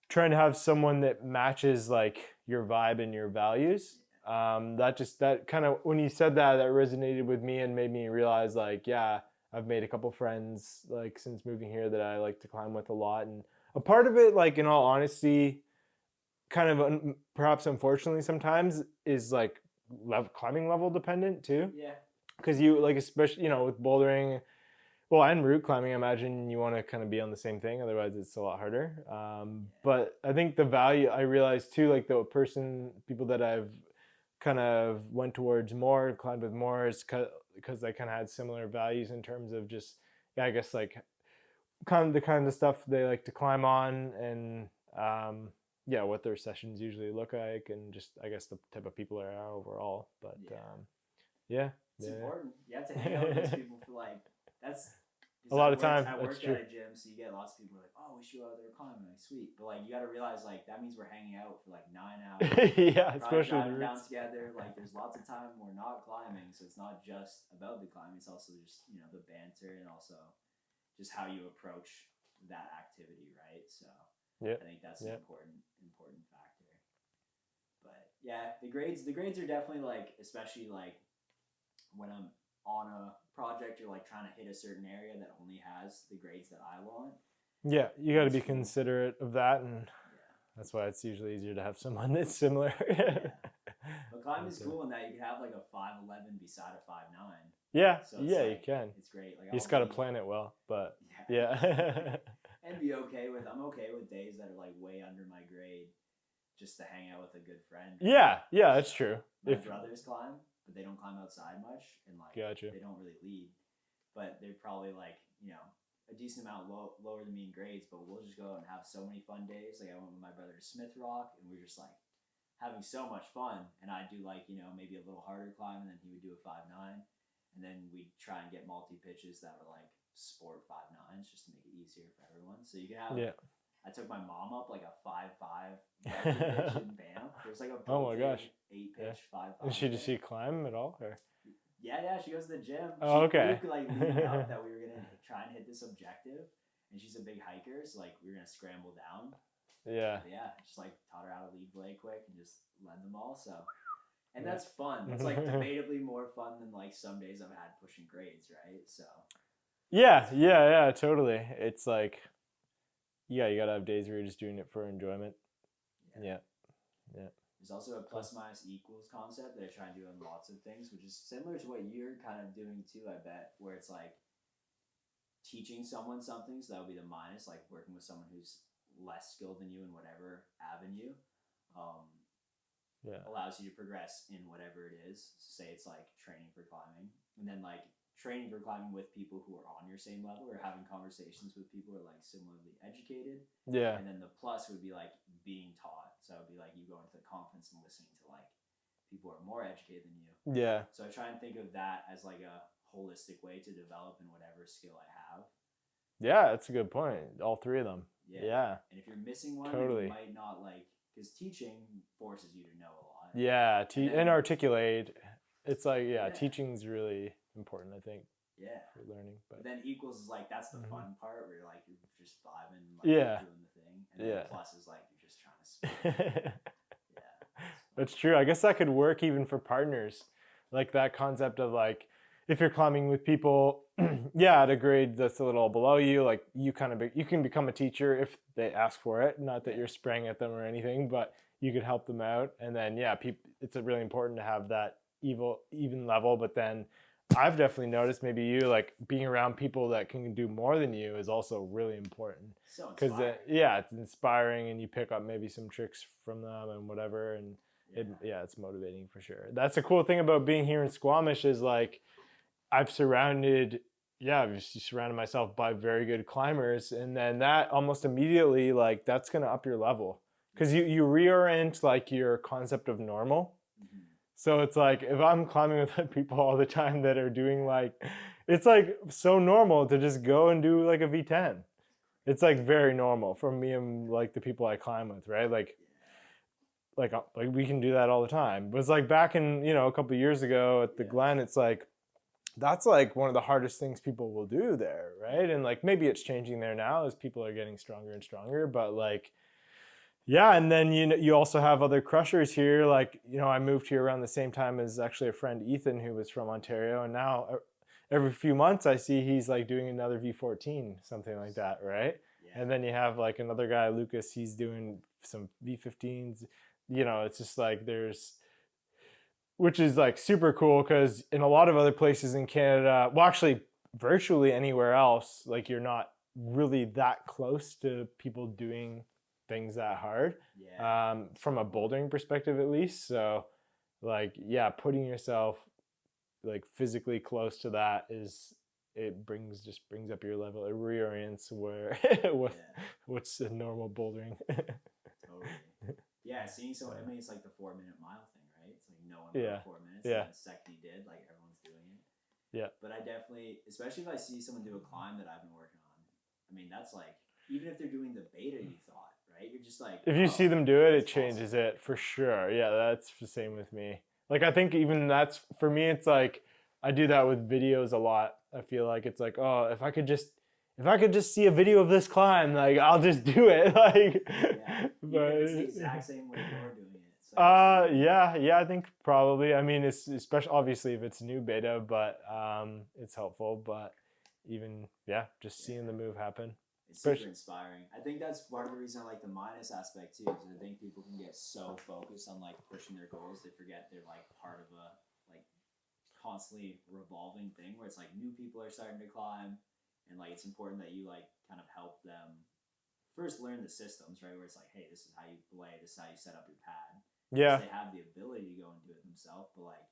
Trying to have someone that matches like your vibe and your values. That kind of, when you said that resonated with me and made me realize like, yeah, I've made a couple friends like since moving here that I like to climb with a lot. And a part of it, like in all honesty, kind of perhaps unfortunately sometimes is like climbing level dependent too. Yeah. Because you like, especially, with bouldering, well, and route climbing, I imagine you want to kind of be on the same thing. Otherwise, it's a lot harder. But I think the value I realized too, like people that I've kind of went towards more, climbed with more, is because I kind of had similar values in terms of just, I guess like the kind of stuff they like to climb on, and what their sessions usually look like, and just I guess the type of people they are overall. But it's important. You have to hang out with those people for like. That's a lot of time. I That's worked true. at a gym, so you get lots of people who are like, "Oh, we should go out there climbing." Like, sweet, but like you got to realize like that means we're hanging out for like 9 hours. Yeah, Probably especially the driving down roots. together. Like there's lots of time we're not climbing, so it's not just about the climbing. It's also just the banter and also just how you approach that activity, right? So Yeah, I think that's an important factor. But yeah, the grades are definitely like, especially like when I'm on a project or like trying to hit a certain area that only has the grades that I want. Yeah, you got to be Cool. considerate of that, and that's why it's usually easier to have someone that's similar. But climbing is cool in that you can have like a 5'11" beside a 5'9". Yeah, So yeah, like, you can. It's great. Like You just got to plan it well, but yeah. And be okay with. I'm okay with days that are like way under my grade, just to hang out with a good friend. Yeah, that's true. My brothers climb, but they don't climb outside much, and like they don't really lead. But they're probably like a decent amount lower than me in grades. But we'll just go out and have so many fun days. Like I went with my brother to Smith Rock, and we're just like having so much fun. And I'd do like maybe a little harder climb, and then he would do a 5'9", and then we'd try and get multi pitches that were like sport 5'9s just to make it easier for everyone. So you can have. Yeah. I took my mom up like a 5'5" pitch in Banff. There's like a 8-pitch 5'5". And did she climb at all? Or? Yeah, she goes to the gym. Oh, okay. We like leading up that we were gonna try and hit this objective, and she's a big hiker, so like we were gonna scramble down. Yeah. But yeah, just like taught her how to lead way quick and just led them all. So, and that's fun. That's like debatably more fun than like some days I've had pushing grades, right? So. Yeah, totally. It's like, you gotta have days where you're just doing it for enjoyment. Yeah. There's also a plus minus equals concept that I try and do on lots of things, which is similar to what you're kind of doing too, I bet, where it's like teaching someone something, so that would be the minus, like working with someone who's less skilled than you in whatever avenue, allows you to progress in whatever it is. So say it's like training for climbing, and then like training for climbing with people who are on your same level, or having conversations with people who are like similarly educated. Yeah. And then the plus would be like being taught. So it would be like you go into the conference and listening to like people who are more educated than you. Yeah. So I try and think of that as like a holistic way to develop in whatever skill I have. Yeah, that's a good point. All three of them. Yeah. And if you're missing one, you might not like, because teaching forces you to know a lot. Yeah, and articulate. It's like, teaching's really important, I think. Yeah. For learning. But then equals is like, that's the fun part where you're like, you're just vibing, like doing the thing. And then plus is like, you're just trying to speak. That's true. I guess that could work even for partners. Like that concept of like, if you're climbing with people, at a grade that's a little below you, like you can become a teacher if they ask for it. Not that you're spraying at them or anything, but you could help them out. And then, it's really important to have that even level. But then I've definitely noticed, maybe you, like being around people that can do more than you is also really important. So inspiring. Because it's inspiring, and you pick up maybe some tricks from them and whatever. And it's motivating for sure. That's a cool thing about being here in Squamish is like, I've surrounded myself by very good climbers, and then that almost immediately, like, that's going to up your level because you reorient like your concept of normal. Mm-hmm. So it's like, if I'm climbing with people all the time that are doing like, it's like so normal to just go and do like a V10. It's like very normal for me and like the people I climb with, right? Like we can do that all the time. But it's like back in, a couple of years ago at the Glen, it's like, that's like one of the hardest things people will do there, right? And like maybe it's changing there now as people are getting stronger and stronger, but like, and then you also have other crushers here. Like, I moved here around the same time as actually a friend, Ethan, who was from Ontario, and now every few months I see he's like doing another V14, something like that, right? Yeah. And then you have like another guy, Lucas, he's doing some V15s. It's just like which is like super cool because in a lot of other places in Canada, well, actually virtually anywhere else, like you're not really that close to people doing things that hard, from a bouldering perspective at least. So like, putting yourself like physically close to that brings up your level. It reorients what's a normal bouldering. Totally. Yeah, seeing someone, I mean, it's like the 4-minute mile thing, right? It's like no one went 4 minutes. And the second you did, like everyone's doing it. Yeah. But I definitely, especially if I see someone do a climb that I've been working on, I mean, that's like, even if they're doing the beta you thought, right? You're just like, if you see them do it, it changes possible. it for sure. Yeah, that's the same with me. Like I think even that's for me, it's like I do that with videos a lot. I feel like it's like, oh, if I could just see a video of this climb, like I'll just do it. Like, Yeah. but Even if it's the exact same way you're doing it. So yeah, I think probably. I mean, it's especially obviously if it's new beta, but it's helpful. But even just seeing the move happen. It's super inspiring. I think that's part of the reason I like the minus aspect too, because I think people can get so focused on like pushing their goals, they forget they're like part of a like constantly revolving thing where it's like new people are starting to climb, and like it's important that you like kind of help them first learn the systems, right? Where it's like, hey, this is how you belay, this is how you set up your pad. Yeah. So they have the ability to go and do it themselves, but like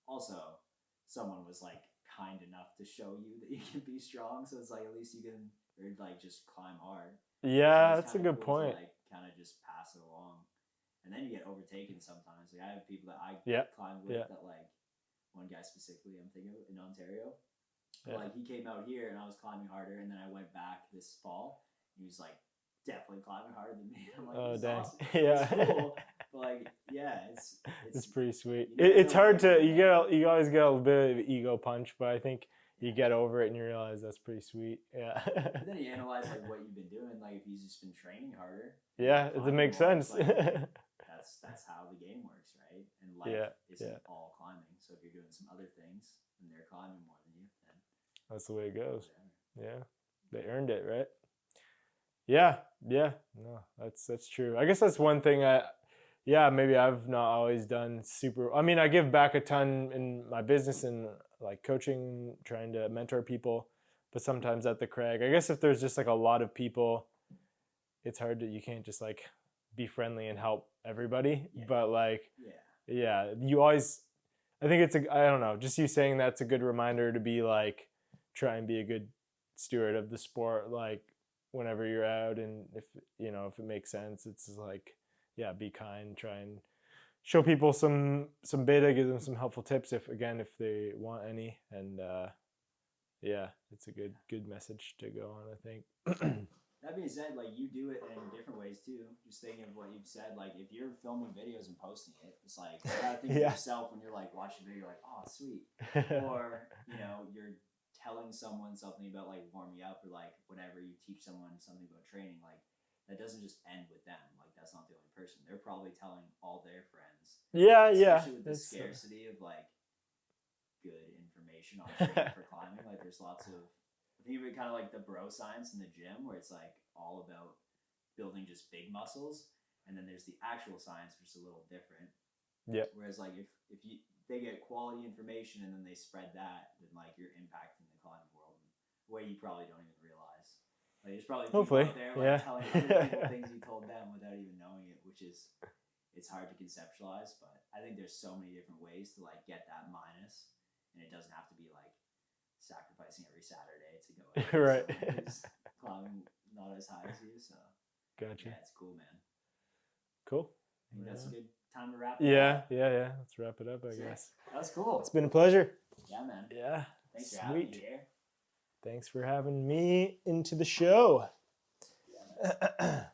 also someone was like kind enough to show you that you can be strong, so it's like at least you can or like just climb hard. Yeah, So that's a good cool point. to, like kind of just pass it along, and then you get overtaken sometimes. Like I have people that I climbed with that like one guy specifically I'm thinking of in Ontario. Like he came out here and I was climbing harder, and then I went back this fall. He was like definitely climbing harder than me. I'm like, oh dang, awesome. yeah. It's cool, but like it's pretty sweet. You It's hard to you always get a bit of an ego punch, but I think you get over it and you realize that's pretty sweet. Yeah. And then you analyze like what you've been doing. Like if you've just been training harder. Yeah, it makes sense. Like, that's how the game works, right? And life isn't all climbing. So if you're doing some other things and they're climbing more than you, then that's the way it goes. Yeah, they earned it, right? Yeah. No, that's true. I guess that's one thing maybe I've not always done super. I mean, I give back a ton in my business and like coaching, trying to mentor people, but sometimes at the crag, I guess if there's just like a lot of people, it's hard you can't just like be friendly and help everybody. Yeah. But like, you always, I think I don't know, just you saying that's a good reminder to be like, try and be a good steward of the sport. Like whenever you're out, and if it makes sense, it's like, be kind, try and show people some beta, give them some helpful tips if they want any. And it's a good message to go on, I think. That being said, like you do it in different ways too. Just thinking of what you've said, like if you're filming videos and posting it, it's like you gotta think of yourself when you're like watching a video, you're like, oh sweet. Or you're telling someone something about like warming up, or like whenever you teach someone something about training, like that doesn't just end with them. Like that's not the only person. They're probably telling all their friends. Especially with the scarcity of like good information on training for climbing. Like there's lots of, I think of it kind of like the bro science in the gym, where it's like all about building just big muscles, and then there's the actual science, which is a little different. Yeah. Whereas like if they get quality information and then they spread that, then like you're impacting the climbing world in a way you probably don't even realize. Like there's probably people out there like telling other people things you told them without even knowing it, which is it's hard to conceptualize. But I think there's so many different ways to like get that minus, and it doesn't have to be like sacrificing every Saturday to go right. Who's climbing not as high as you. So gotcha. Yeah, it's cool, man. Cool. I think that's a good time to wrap it up. Yeah. Let's wrap it up, I guess. That's cool. It's been a pleasure. Yeah, man. Yeah. Thanks for having me here. Thanks for having me into the show. Yeah,